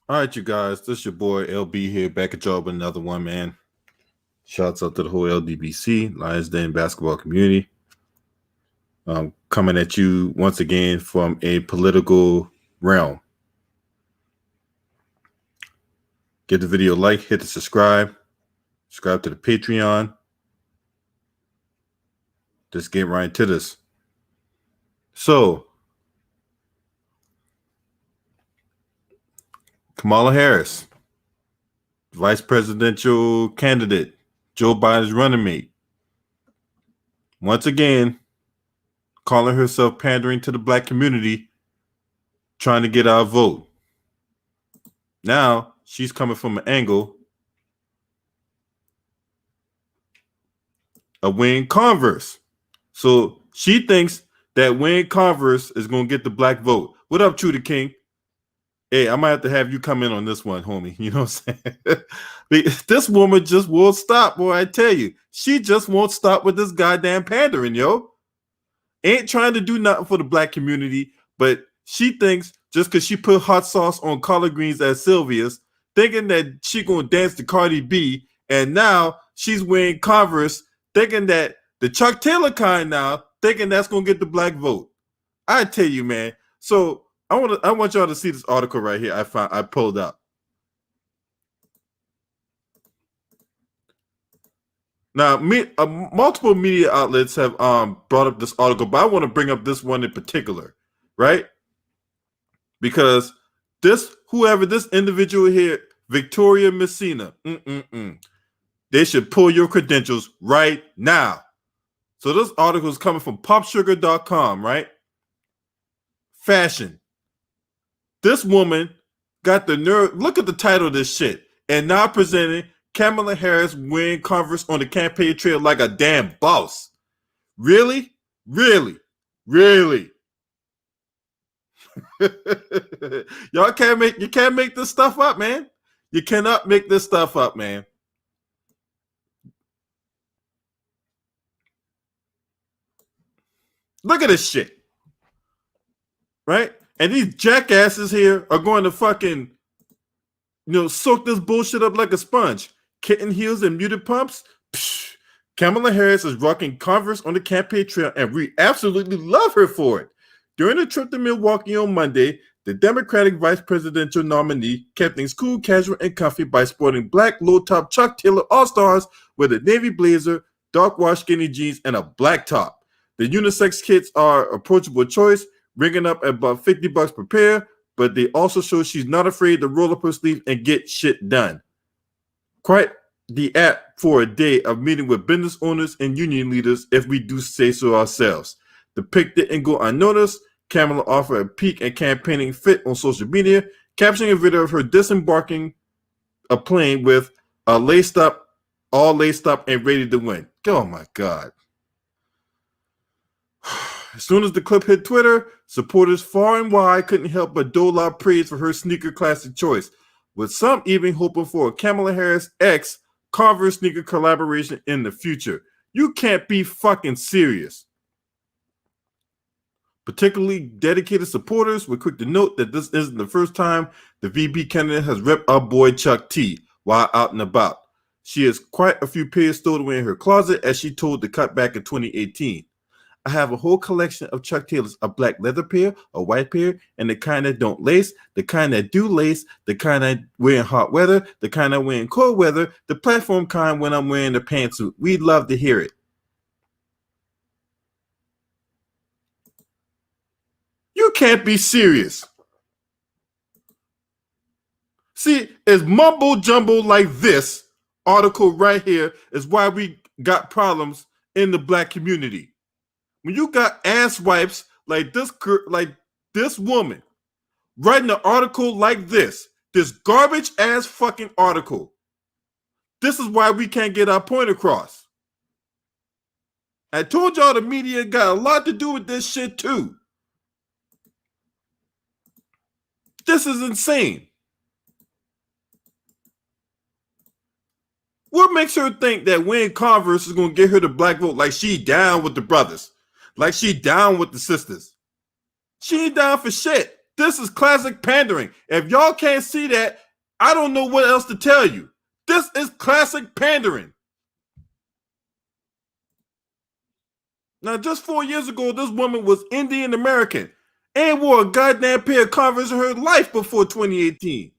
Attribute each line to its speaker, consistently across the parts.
Speaker 1: All right, you guys, this is your boy LB here, back at y'all with another one, man. Shouts out to the whole LDBC, Lions Den basketball community. Coming at you once again from a political realm. Give the video a like, hit the subscribe to the Patreon. Just get right into this. So, Kamala Harris, vice presidential candidate, Joe Biden's running mate, once again calling herself pandering to the black community, trying to get our vote. Now she's coming from an angle of wearing Converse. So she thinks that wearing Converse is going to get the black vote. What up, True the King? Hey, I might have to have you come in on this one, homie. You know what I'm saying? This woman just won't stop, boy. I tell you, she just won't stop with this goddamn pandering, yo. Ain't trying to do nothing for the black community, but she thinks just because she put hot sauce on collard greens at Sylvia's, thinking that she gonna dance to Cardi B, and now she's wearing Converse, thinking that the Chuck Taylor kind now, thinking that's gonna get the black vote. I tell you, man. So I want y'all to see this article right here. I pulled up. Now, multiple media outlets have brought up this article, but I want to bring up this one in particular, right? Because this individual here, Victoria Messina, they should pull your credentials right now. So this article is coming from popsugar.com, right? Fashion. This woman got the nerve. Look at the title of this shit. And now presenting Kamala Harris wearing Converse on the campaign trail like a damn boss. Really? Really? Really? You can't make this stuff up, man. You cannot make this stuff up, man. Look at this shit. Right? And these jackasses here are going to fucking, soak this bullshit up like a sponge. Kitten heels and muted pumps. Psh, Kamala Harris is rocking Converse on the campaign trail, and we absolutely love her for it. During a trip to Milwaukee on Monday, the Democratic vice presidential nominee kept things cool, casual, and comfy by sporting black low-top Chuck Taylor All-Stars with a navy blazer, dark wash skinny jeans, and a black top. The unisex kits are approachable choice, ringing up at about $50 per pair, but they also show she's not afraid to roll up her sleeve and get shit done. Quite the app for a day of meeting with business owners and union leaders, if we do say so ourselves. The pic didn't go unnoticed. Kamala offered a peek at campaigning fit on social media, capturing a video of her disembarking a plane with all laced up and ready to win. Oh my God. As soon as the clip hit Twitter, supporters far and wide couldn't help but dole out praise for her sneaker classic choice, with some even hoping for a Kamala Harris X Converse sneaker collaboration in the future. You can't be fucking serious. Particularly dedicated supporters were quick to note that this isn't the first time the VP candidate has repped our boy Chuck T while out and about. She has quite a few pairs stowed away in her closet, as she told the cut back in 2018. I have a whole collection of Chuck Taylors, a black leather pair, a white pair, and the kind that don't lace, the kind that do lace, the kind I wear in hot weather, the kind I wear in cold weather, the platform kind when I'm wearing the pantsuit. We'd love to hear it. You can't be serious. See, it's mumbo jumbo like this article right here is why we got problems in the black community. When you got ass wipes like this woman writing an article like this garbage ass fucking article, this is why we can't get our point across. I told y'all the media got a lot to do with this shit too. This is insane. What makes her think that wearing Converse is going to get her the black vote like she down with the brothers? Like she down with the sisters? She ain't down for shit. This is classic pandering. If y'all can't see that, I don't know what else to tell you. This is classic pandering. Now, just 4 years ago, this woman was Indian American and wore a goddamn pair of Converse in her life before 2018.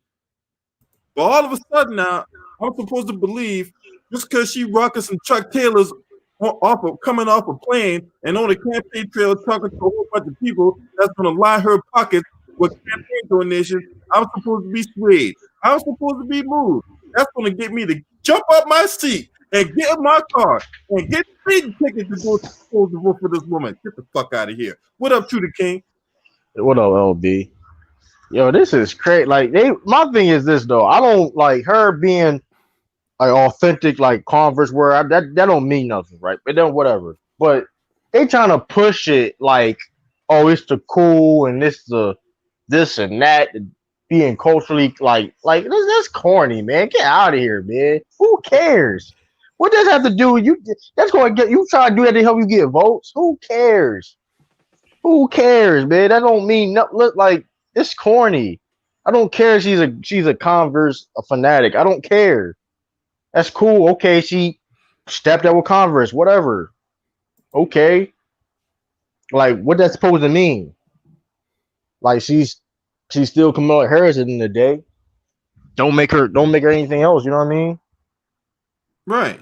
Speaker 1: But all of a sudden now, I'm supposed to believe just because she rocking some Chuck Taylors coming off a plane and on a campaign trail talking to a whole bunch of people that's going to line her pockets with campaign donations, I'm supposed to be swayed. I'm supposed to be moved. That's going to get me to jump up my seat and get in my car and get the speeding ticket to go to vote for this woman. Get the fuck out of here. What up, Trudy King?
Speaker 2: What up, LB? Yo, this is crazy. Like, my thing is this though. I don't like her being like authentic, like Converse wear. That don't mean nothing, right? It don't whatever. But they trying to push it like, oh, it's the cool and this and that, being culturally like that's corny, man. Get out of here, man. Who cares? What does that have to do with you? That's going to get you trying to do that to help you get votes. Who cares? Who cares, man? That don't mean nothing. Look, like, it's corny. I don't care if she's a Converse a fanatic. I don't care. That's cool. Okay, she stepped out with Converse, whatever. Okay. Like, what that's supposed to mean? Like, she's still Kamala Harris at the end of the day. Don't make her anything else, you know what I mean?
Speaker 1: Right.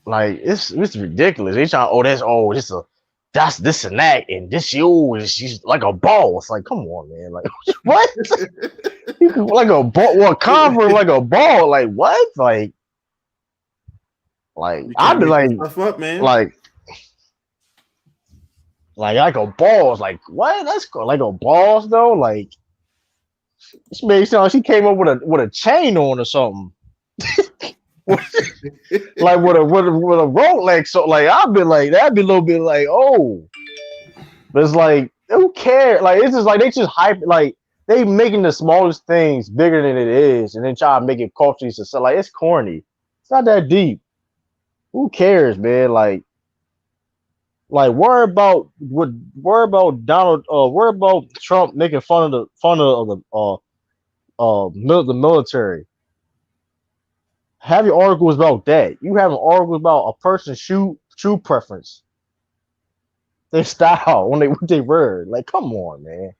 Speaker 2: Like, it's ridiculous. They trying, that's this and that, and this she's like a boss. Like, come on, man. Like, what? Like a ball? Well, Converse like a ball? Like, what? Like I'd be like,
Speaker 1: up, man.
Speaker 2: like a boss. Like, what? That's like a boss though. Like, this made sound like she came up with a chain on or something. Like with a Rolex, so like I'd be like, that'd be a little bit like, oh, but it's like, who cares? Like, it's just like they just hype, like they making the smallest things bigger than it is, and then try to make it culturally so like it's corny. It's not that deep. Who cares, man? Like worry about Donald, worry about Trump making fun of the military. Have your articles about that. You have an article about a person's shoe preference, their style, what they wear. Like, come on, man.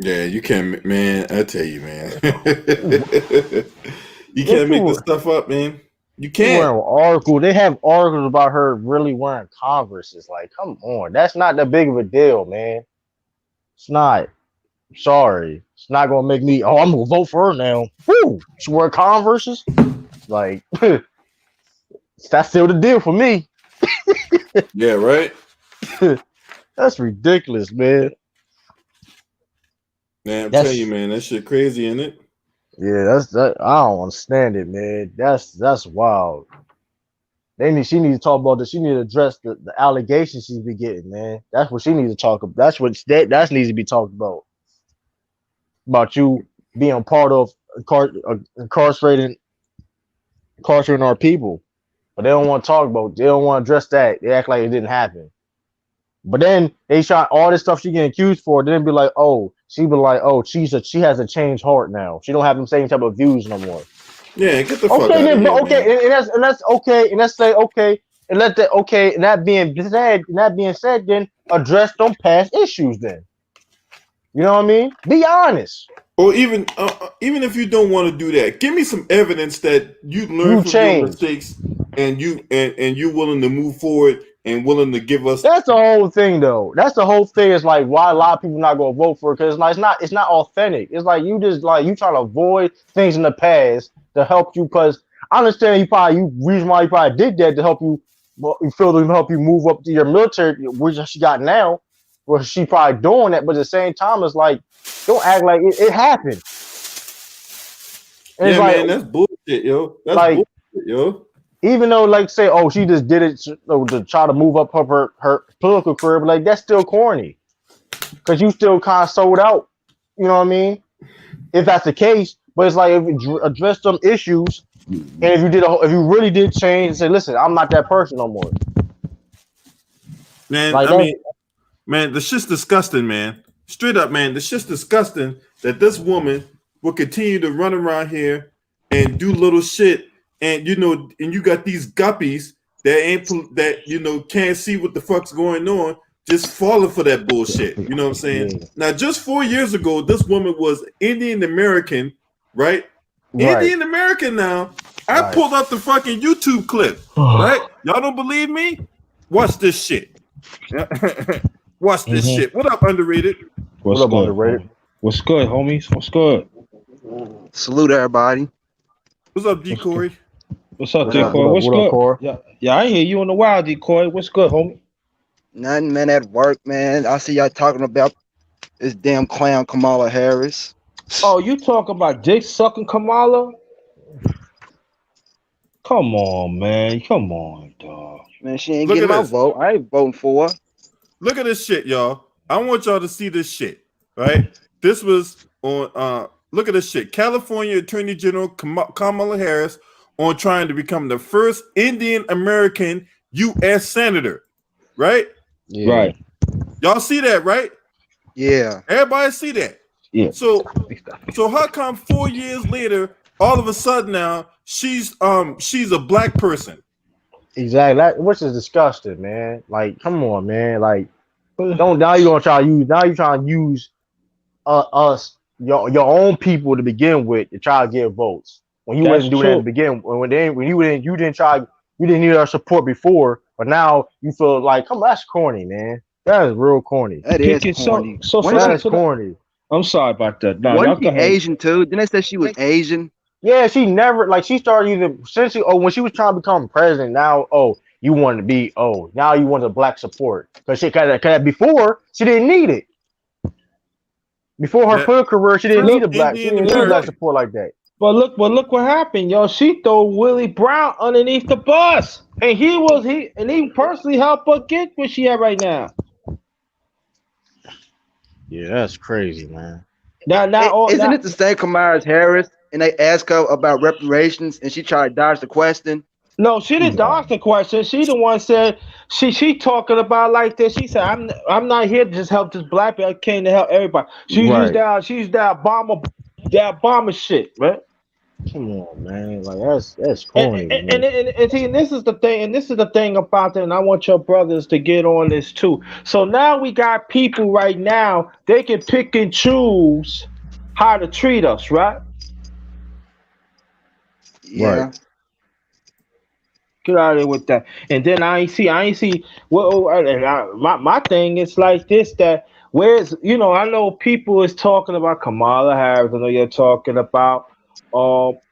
Speaker 1: Yeah, you can't, man. I tell you, man. You can't make this stuff up, man. You can't.
Speaker 2: They have articles about her really wearing Converses. Like, come on. That's not that big of a deal, man. It's not. Sorry. It's not going to make me, I'm going to vote for her now. Woo! She wear Converses? Like, that's still the deal for me.
Speaker 1: Yeah, right?
Speaker 2: That's ridiculous, man.
Speaker 1: Man, I'm telling you, man, that shit crazy, isn't it?
Speaker 2: Yeah, that's that. I don't understand it, man. That's wild. She needs to talk about this. She needs to address the allegations she's been getting, man. That's what she needs to talk about. That needs to be talked about. About you being part of incarcerating our people. But they don't want to talk about, they don't want to address that. They act like it didn't happen. But then they shot all this stuff she getting accused for. Then be like, she has a changed heart now. She don't have the same type of views no more.
Speaker 1: Yeah, get the fuck out of here.
Speaker 2: Okay, and that's okay, and let's say okay, and let that okay, and that being said, then address them past issues. Then, you know what I mean? Be honest.
Speaker 1: Or even if you don't want to do that, give me some evidence that you learned from your mistakes and you're willing to move forward and willing to give us.
Speaker 2: That's the whole thing, though. That's the whole thing. Is like why a lot of people not gonna vote for it, because it's not authentic. It's like you just like you trying to avoid things in the past to help you. Because I understand reason why you probably did that to help you. Well, you feel to help you move up to your military, which she got now. Well, she probably doing that, but at the same time, it's like don't act like it happened.
Speaker 1: And yeah, man, that's bullshit, yo. That's like, bullshit, yo.
Speaker 2: Even though, like, say, she just did it to try to move up her political career, but like that's still corny, because you still kind of sold out. You know what I mean? If that's the case, but it's like if you address some issues, and if you really did change and say, listen, I'm not that person no more.
Speaker 1: Man, like, man, the shit's disgusting, man. Straight up, man, the shit's disgusting. that this woman will continue to run around here and do little shit, and and you got these guppies that can't see what the fuck's going on, just falling for that bullshit. You know what I'm saying?
Speaker 2: Yeah.
Speaker 1: Now, just 4 years ago, this woman was Indian American, right?
Speaker 2: Right.
Speaker 1: Indian American now. I
Speaker 2: Right.
Speaker 1: pulled up the fucking YouTube clip, right? Y'all don't believe me? Watch this shit. Watch this shit. What up, underrated?
Speaker 3: What's
Speaker 2: What up,
Speaker 3: good?
Speaker 2: underrated?
Speaker 3: Homie? What's good, homies? What's good?
Speaker 4: Salute everybody.
Speaker 1: What's up, D. Corey?
Speaker 3: What's up,
Speaker 2: What up,
Speaker 3: Decoy? What's
Speaker 2: what up,
Speaker 3: good?
Speaker 2: Cora?
Speaker 3: Yeah, I hear you in the wild, Decoy. What's good, homie?
Speaker 4: Nothing, man, at work, man. I see y'all talking about this damn clown Kamala Harris.
Speaker 3: Oh, you talking about dick sucking Kamala? Come on, man. Come on, dog.
Speaker 4: Man, she ain't
Speaker 1: Look
Speaker 4: getting
Speaker 1: at
Speaker 4: my
Speaker 1: this.
Speaker 4: vote. I ain't voting for her.
Speaker 1: Look at this shit, y'all. I want y'all to see this shit, right? This was on look at this shit. California Attorney General Kamala Harris on trying to become the first Indian American U.S. Senator, right?
Speaker 2: Yeah.
Speaker 3: Right.
Speaker 1: Y'all see that, right?
Speaker 4: Yeah.
Speaker 1: Everybody see that.
Speaker 3: Yeah.
Speaker 1: So how come 4 years later, all of a sudden now she's a black person?
Speaker 2: Exactly. Which is disgusting, man. Like, come on, man. Like, don't now you're trying to use us your own people to begin with to try to get votes. When you
Speaker 3: That's
Speaker 2: wouldn't do that in the
Speaker 3: true.
Speaker 2: beginning, when you didn't need our support before, but now you feel like, come on, that's corny, man. That is real corny.
Speaker 4: That is
Speaker 3: Kick it
Speaker 4: corny.
Speaker 3: so
Speaker 2: That is corny.
Speaker 3: I'm sorry about that. No, y'all
Speaker 4: Wasn't
Speaker 3: go
Speaker 4: she
Speaker 3: ahead.
Speaker 4: Asian too? Didn't they say she was Asian?
Speaker 2: Yeah, she never she started using since when she was trying to become president. Now, you want to be now you want the black support because before she didn't need it. Before her
Speaker 1: That
Speaker 2: political career, she didn't need
Speaker 1: Indian
Speaker 2: black
Speaker 1: American.
Speaker 2: support like that.
Speaker 3: But look what happened, yo. She threw Willie Brown underneath the bus, and he personally helped her get what she had right now.
Speaker 2: Yeah, that's crazy, man.
Speaker 4: Isn't it the same Kamala Harris? And they ask her about reparations, and she tried to dodge the question.
Speaker 3: No, she didn't dodge the question. She the one said she talking about like this. She said, I'm not here to just help this black man. I came to help everybody. She's
Speaker 2: Right.
Speaker 3: that Obama shit, man.
Speaker 2: Come on, man. Like that's corny.
Speaker 3: And see, and this is the thing about it, and I want your brothers to get on this too. So now we got people right now, they can pick and choose how to treat us, right?
Speaker 4: Yeah.
Speaker 2: Right.
Speaker 3: Get out of there with that. And then I ain't see. Well, my thing is like this: that where's I know people is talking about Kamala Harris. I know you're talking about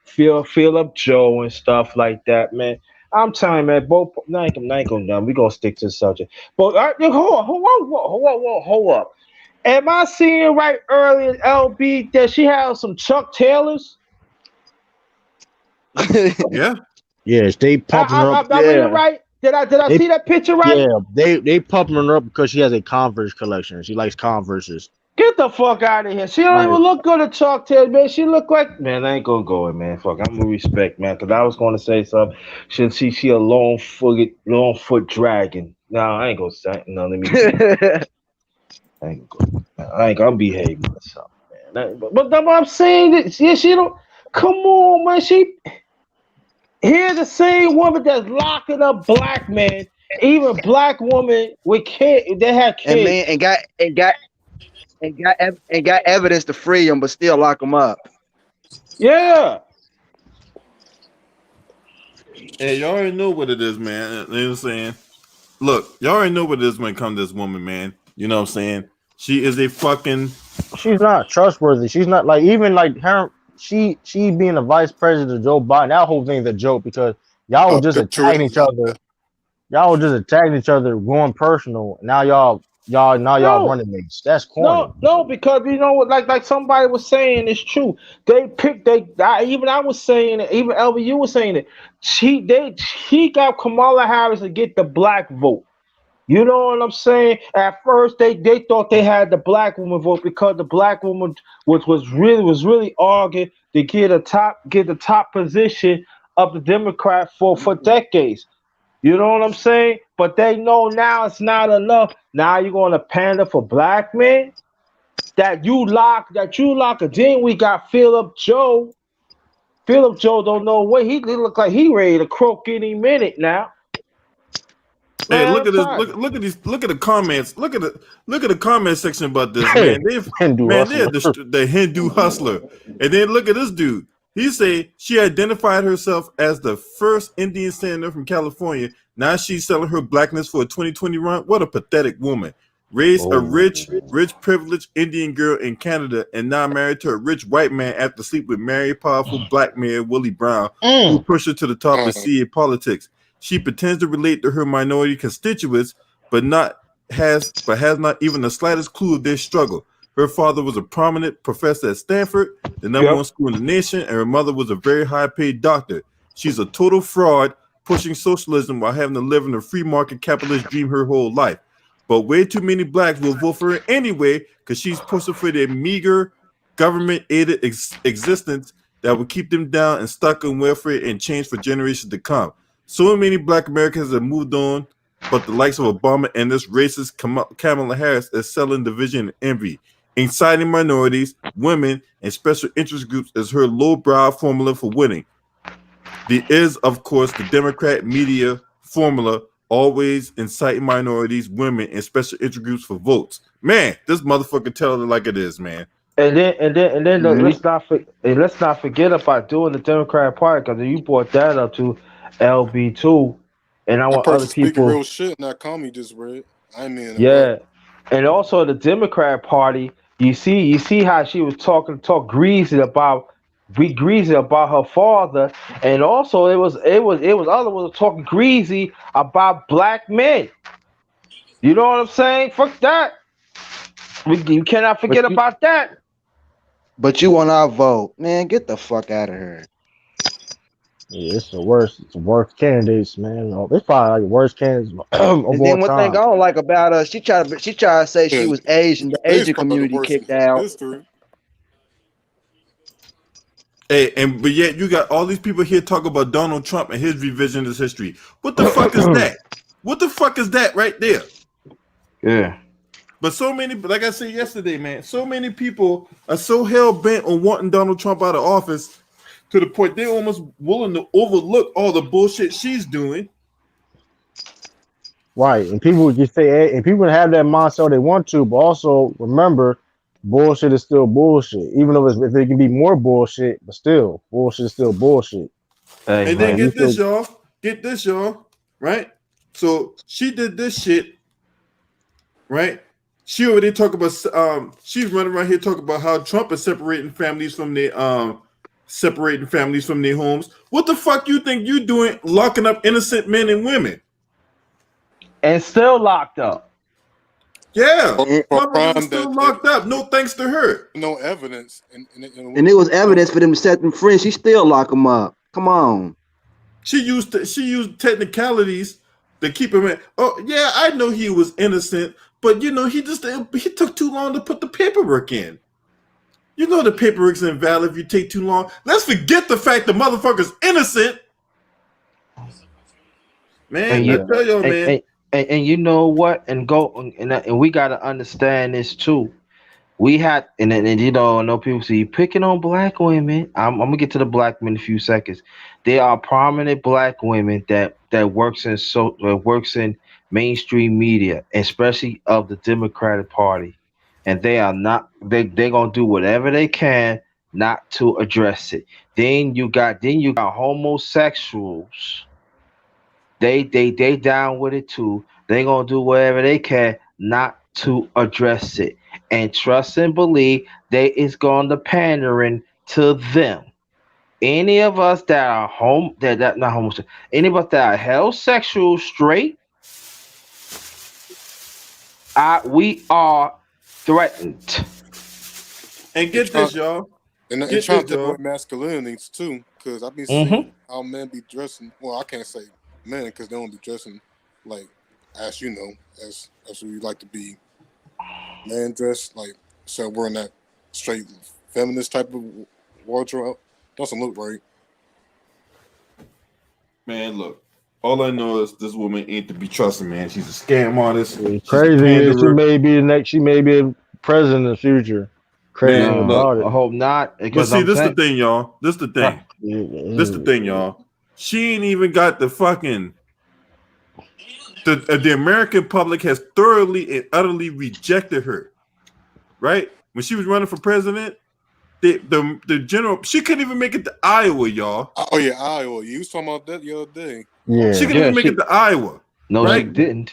Speaker 3: Philip Joe and stuff like that, man. I'm telling you, man. Both I ain't gonna done. We gonna stick to the subject. But hold up. Am I seeing right earlier, LB, that she has some Chuck Taylors?
Speaker 1: Yeah.
Speaker 2: Yes, they pumping her up.
Speaker 3: I read it right? Did I see that picture right?
Speaker 2: Yeah, they pumping her up because she has a Converse collection. She likes Converses.
Speaker 3: Get the fuck out of here. She don't even look good at Chuck Taylor, man. She look like man. I ain't gonna go in, man. Fuck, I'm gonna respect, man, because I was gonna say something. She a long foot dragon. No, I ain't gonna say. No, let me. I ain't gonna go. I ain't gonna behave myself, man. But I'm saying that she don't. Come on, man. Here's the same woman that's locking up black men, even black women with kids that have kids.
Speaker 4: And got evidence to free them, but still lock them up.
Speaker 3: Yeah.
Speaker 1: Hey, y'all already know what it is, man. You know what I'm saying? Look, y'all already know what it is when it comes to this woman, man. You know what I'm saying? She is a fucking.
Speaker 2: She's not trustworthy. She's not like even like her. She being the vice president of Joe Biden. That whole thing's a joke because y'all were just attacking each other. Y'all were just attacking each other, going personal. Now y'all running mates. That's corny.
Speaker 3: No, because you know what, like somebody was saying, it's true. I was saying it, even LBU was saying it. He got Kamala Harris to get the black vote. You know what I'm saying? At first, they thought they had the black woman vote because the black woman was really arguing to get the top position of the Democrat for decades. You know what I'm saying? But they know now it's not enough. Now you're going to pander for black men? that you lock, and then we got Philip Joe. Philip Joe don't know what he look like. He ready to croak any minute now.
Speaker 1: Hey,
Speaker 3: Man,
Speaker 1: look
Speaker 3: I'm
Speaker 1: at this.
Speaker 3: tired.
Speaker 1: Look at the comments. Look at the comment section about this,
Speaker 2: Hey,
Speaker 1: man. They're
Speaker 2: Hustler.
Speaker 1: the Hindu hustler. And then look at this dude. He say she identified herself as the first Indian senator from California. Now she's selling her blackness for a 2020 run. What a pathetic woman. Raised a rich, privileged Indian girl in Canada and now married to a rich white man after sleep with married, powerful black man Willie Brown, who pushed her to the top of CA politics. She pretends to relate to her minority constituents, but has not even the slightest clue of their struggle. Her father was a prominent professor at Stanford, the number one school in the nation, and her mother was a very high-paid doctor. She's a total fraud, pushing socialism while having to live in a free market capitalist dream her whole life. But way too many blacks will vote for her anyway because she's pushing for their meager, government-aided existence that will keep them down and stuck in welfare and change for generations to come. So many black Americans have moved on, but the likes of Obama and this racist Kamala Harris is selling division and envy, inciting minorities, women, and special interest groups as her lowbrow formula for winning. There is, of course, the Democrat media formula, always inciting minorities, women, and special interest groups for votes. Man, this motherfucker tell it like it is, man.
Speaker 3: And then let's not forget about doing the Democratic Party, because you brought that up to LB2, and I want other
Speaker 5: speaking
Speaker 3: people.
Speaker 5: real shit, not call me just read. I mean,
Speaker 3: Yeah, and also the Democratic Party. You see how she was talk greasy about her father, and also it was other ones talking greasy about black men. You know what I'm saying? Fuck that. You cannot forget about that.
Speaker 4: But you want our vote, man? Get the fuck out of here.
Speaker 2: Yeah, it's the worst candidates, man. They probably like the worst candidates of
Speaker 4: And
Speaker 2: all
Speaker 4: then one thing I
Speaker 2: time.
Speaker 4: don't like about her, she tried to say she was Asian. The
Speaker 5: Today's
Speaker 4: Asian
Speaker 5: probably the
Speaker 4: community
Speaker 5: worst in
Speaker 4: kicked out.
Speaker 5: history.
Speaker 1: Hey, but yet you got all these people here talking about Donald Trump and his revisionist history. What the fuck is that? What the fuck is that right there?
Speaker 3: Yeah.
Speaker 1: But so many, like I said yesterday, man, so many people are so hell bent on wanting Donald Trump out of office to the point they're almost willing to overlook all the bullshit she's doing.
Speaker 2: Right, and people just say, and people have that mindset they want to, but also remember, bullshit is still bullshit. Even though if it can be more bullshit, but still, bullshit is still bullshit.
Speaker 3: Hey,
Speaker 1: And then
Speaker 3: man.
Speaker 1: get this, y'all, right? So she did this shit, right? She already talked about she's running around here talking about how Trump is separating families from their homes. What the fuck you think you doing locking up innocent men and women?
Speaker 3: And still locked up.
Speaker 1: Yeah.
Speaker 5: For crime
Speaker 1: Motherfuckers still locked up. No thanks to her.
Speaker 5: No evidence.
Speaker 4: And it was evidence for them to set them free. She still lock them up. Come on.
Speaker 1: She used technicalities to keep him in. Oh yeah, I know he was innocent, but you know he took too long to put the paperwork in. You know the paperwork's invalid if you take too long. Let's forget the fact the motherfucker's innocent. Man, I tell y'all, man.
Speaker 3: And you know what? And we gotta understand this too. We had and you know, I know people say you picking on black women. I'm gonna get to the black men in a few seconds. There are prominent black women that works in mainstream media, especially of the Democratic Party, and they're gonna do whatever they can not to address it. Then you got homosexuals. They down with it too. They gonna do whatever they can not to address it. And trust and believe they is going to pandering to them. Any of us that are not homosexual, any of us that are heterosexual, straight, we are threatened.
Speaker 1: And get this, y'all.
Speaker 5: And trying to deal with masculinities too, because I be seeing how men be dressing. Well, I can't say men because they don't be dressing like, as you know, as we like to be. Man dressed like, so wearing that straight feminist type of wardrobe doesn't look right.
Speaker 1: Man, look. All I know is this woman ain't to be trusted, man. She's a scam artist.
Speaker 2: Crazy is she may be the next. She may be present and future. Crazy
Speaker 1: Man,
Speaker 2: about
Speaker 3: I
Speaker 2: it.
Speaker 3: hope not.
Speaker 1: but
Speaker 3: Because
Speaker 1: see,
Speaker 3: I'm
Speaker 1: this the
Speaker 3: saying,
Speaker 1: thing, y'all. This the thing. This the thing,
Speaker 2: Yeah.
Speaker 1: y'all. She ain't even got the fucking. The American public has thoroughly and utterly rejected her. Right when she was running for president, the general, she couldn't even make it to Iowa, y'all.
Speaker 5: Oh yeah, Iowa. You was talking about that the other day.
Speaker 1: She
Speaker 2: Yeah.
Speaker 1: couldn't
Speaker 3: yeah,
Speaker 1: even make it to Iowa.
Speaker 3: no, she
Speaker 1: Right?
Speaker 3: didn't.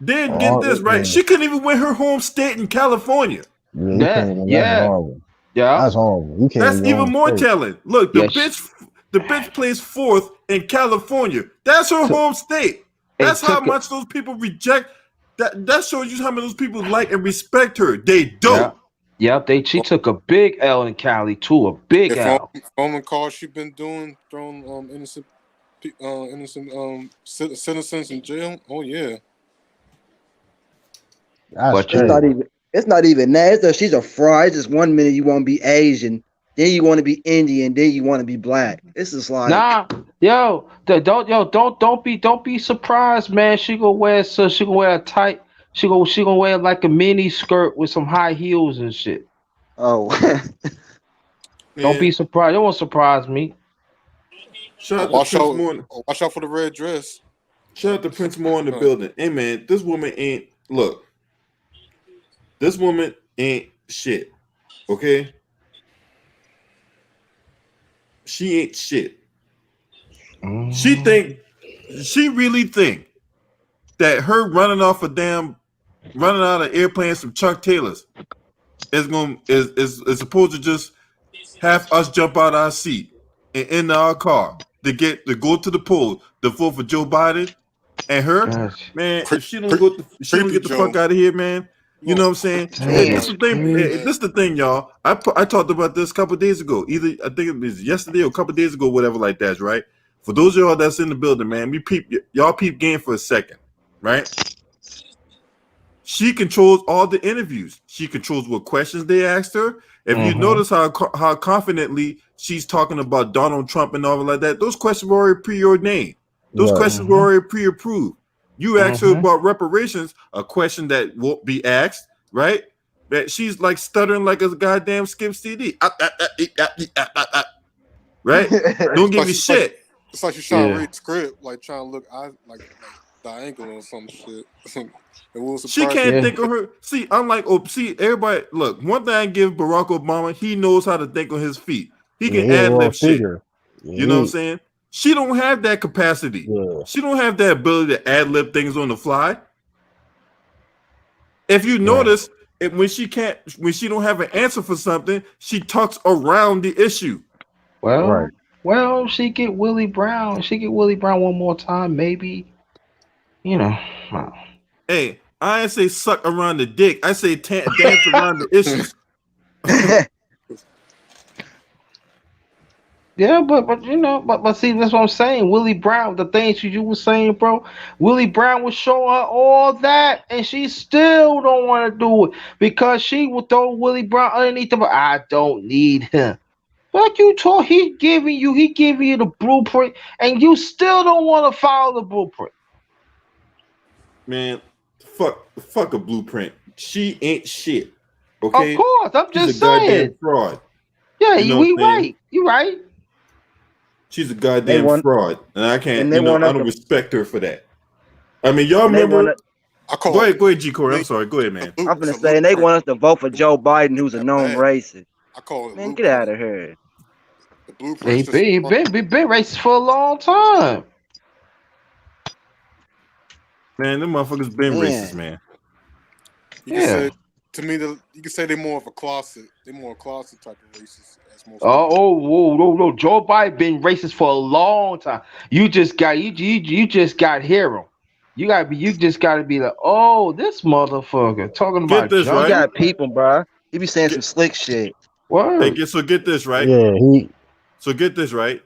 Speaker 1: Then get
Speaker 2: Oh,
Speaker 1: this right.
Speaker 2: yeah.
Speaker 1: She couldn't even win her home state in California.
Speaker 2: Yeah, you can't even. That's horrible.
Speaker 3: Yeah,
Speaker 2: That's horrible. You can't
Speaker 1: That's
Speaker 2: even
Speaker 1: even
Speaker 2: own
Speaker 1: more
Speaker 2: state.
Speaker 1: telling. Look,
Speaker 3: yeah.
Speaker 1: the bitch placed fourth in California. That's her
Speaker 3: Took-
Speaker 1: home state.
Speaker 3: It
Speaker 1: That's how
Speaker 3: took it.
Speaker 1: much those people reject. That shows you how many those people like and respect her. They don't.
Speaker 3: Yeah, she took a big L in Cali too. A big
Speaker 5: If
Speaker 3: L.
Speaker 5: on the call she been doing, throwing citizens in jail. Oh yeah.
Speaker 2: That's
Speaker 3: But
Speaker 4: It's
Speaker 2: crazy.
Speaker 4: not even. It's not even that. It's that she's a fraud. It's just 1 minute you want to be Asian, then you want to be Indian, then you want to be black. This is like.
Speaker 3: nah, don't be surprised, man. She gonna wear a tight. She gonna wear like a mini skirt with some high heels and shit.
Speaker 4: Oh.
Speaker 3: Don't be
Speaker 1: Man,
Speaker 3: surprised. It won't surprise me.
Speaker 1: shout out to
Speaker 5: Watch
Speaker 1: Prince
Speaker 5: out!
Speaker 1: Moore.
Speaker 5: Watch out for the red dress.
Speaker 1: Shout out to Prince Moore in the building. Hey man, this woman ain't look. This woman ain't shit. Okay? She ain't shit. She really think that her running out of airplanes from Chuck Taylor's is supposed to just have us jump out our seat and in our car to go to the polls to vote for Joe Biden and her.
Speaker 3: Gosh.
Speaker 1: Man, if she don't
Speaker 5: Creepy
Speaker 1: get the
Speaker 5: Joe.
Speaker 1: fuck out of here, man. You know what I'm saying?
Speaker 4: Damn.
Speaker 1: This is the thing. This is the thing, y'all. I talked about this a couple of days ago. Either I think it was yesterday or a couple of days ago, whatever like that, right? For those of y'all that's in the building, man, y'all peep game for a second, right? She controls all the interviews. She controls what questions they asked her. If you notice how confidently she's talking about Donald Trump and all like that, those questions were already preordained. Those questions were already pre-approved. You asked her about reparations, a question that won't be asked, right? That she's like stuttering like a goddamn skip CD. Right? Don't give me shit.
Speaker 5: It's like she's trying to read the script, like trying to look like diagonal or some shit.
Speaker 1: She can't think of her. See, everybody. Look, one thing I give Barack Obama, he knows how to think on his feet. He can ad lib shit. You know what I'm saying? She don't have that capacity.
Speaker 2: Yeah.
Speaker 1: She don't have that ability to ad lib things on the fly. If you notice, when she don't have an answer for something, she talks around the issue.
Speaker 3: Well, she get Willie Brown. She get Willie Brown one more time, maybe. You know.
Speaker 1: Hey, I ain't say suck around the dick. I say dance around the issues.
Speaker 3: Yeah, but you know, but see, that's what I'm saying. Willie Brown, the things you were saying, bro. Willie Brown was showing her all that, and she still don't want to do it because she would throw Willie Brown underneath the. I don't need him. Like you told, he giving you the blueprint, and you still don't want to follow the blueprint.
Speaker 1: Man, fuck a blueprint. She ain't shit. Okay,
Speaker 3: of course, I'm
Speaker 1: She's
Speaker 3: just
Speaker 1: a goddamn
Speaker 3: saying.
Speaker 1: fraud.
Speaker 3: Yeah, you right. You right.
Speaker 1: She's a goddamn fraud, and I can't. I don't respect her for that. I mean, y'all remember? Go ahead, G Corey. I'm sorry. Go ahead, man.
Speaker 4: I'm gonna say, and they want us to vote for Joe Biden, who's a known racist.
Speaker 5: I call it.
Speaker 4: Man, get out of here.
Speaker 5: The blueprint.
Speaker 3: He been racist for a long time.
Speaker 1: Man, them motherfuckers been racist, man.
Speaker 5: You can say, to me, you can say they're more of a closet. They're more a closet type of racist.
Speaker 3: No. Joe Biden been racist for a long time. You just got hear him. You just gotta be like, oh, this motherfucker talking about
Speaker 1: this
Speaker 3: Joe.
Speaker 1: right.
Speaker 4: You got people, bro. He be saying some slick shit.
Speaker 3: Word.
Speaker 1: Hey, so get this right.
Speaker 2: Yeah.
Speaker 1: So get this right.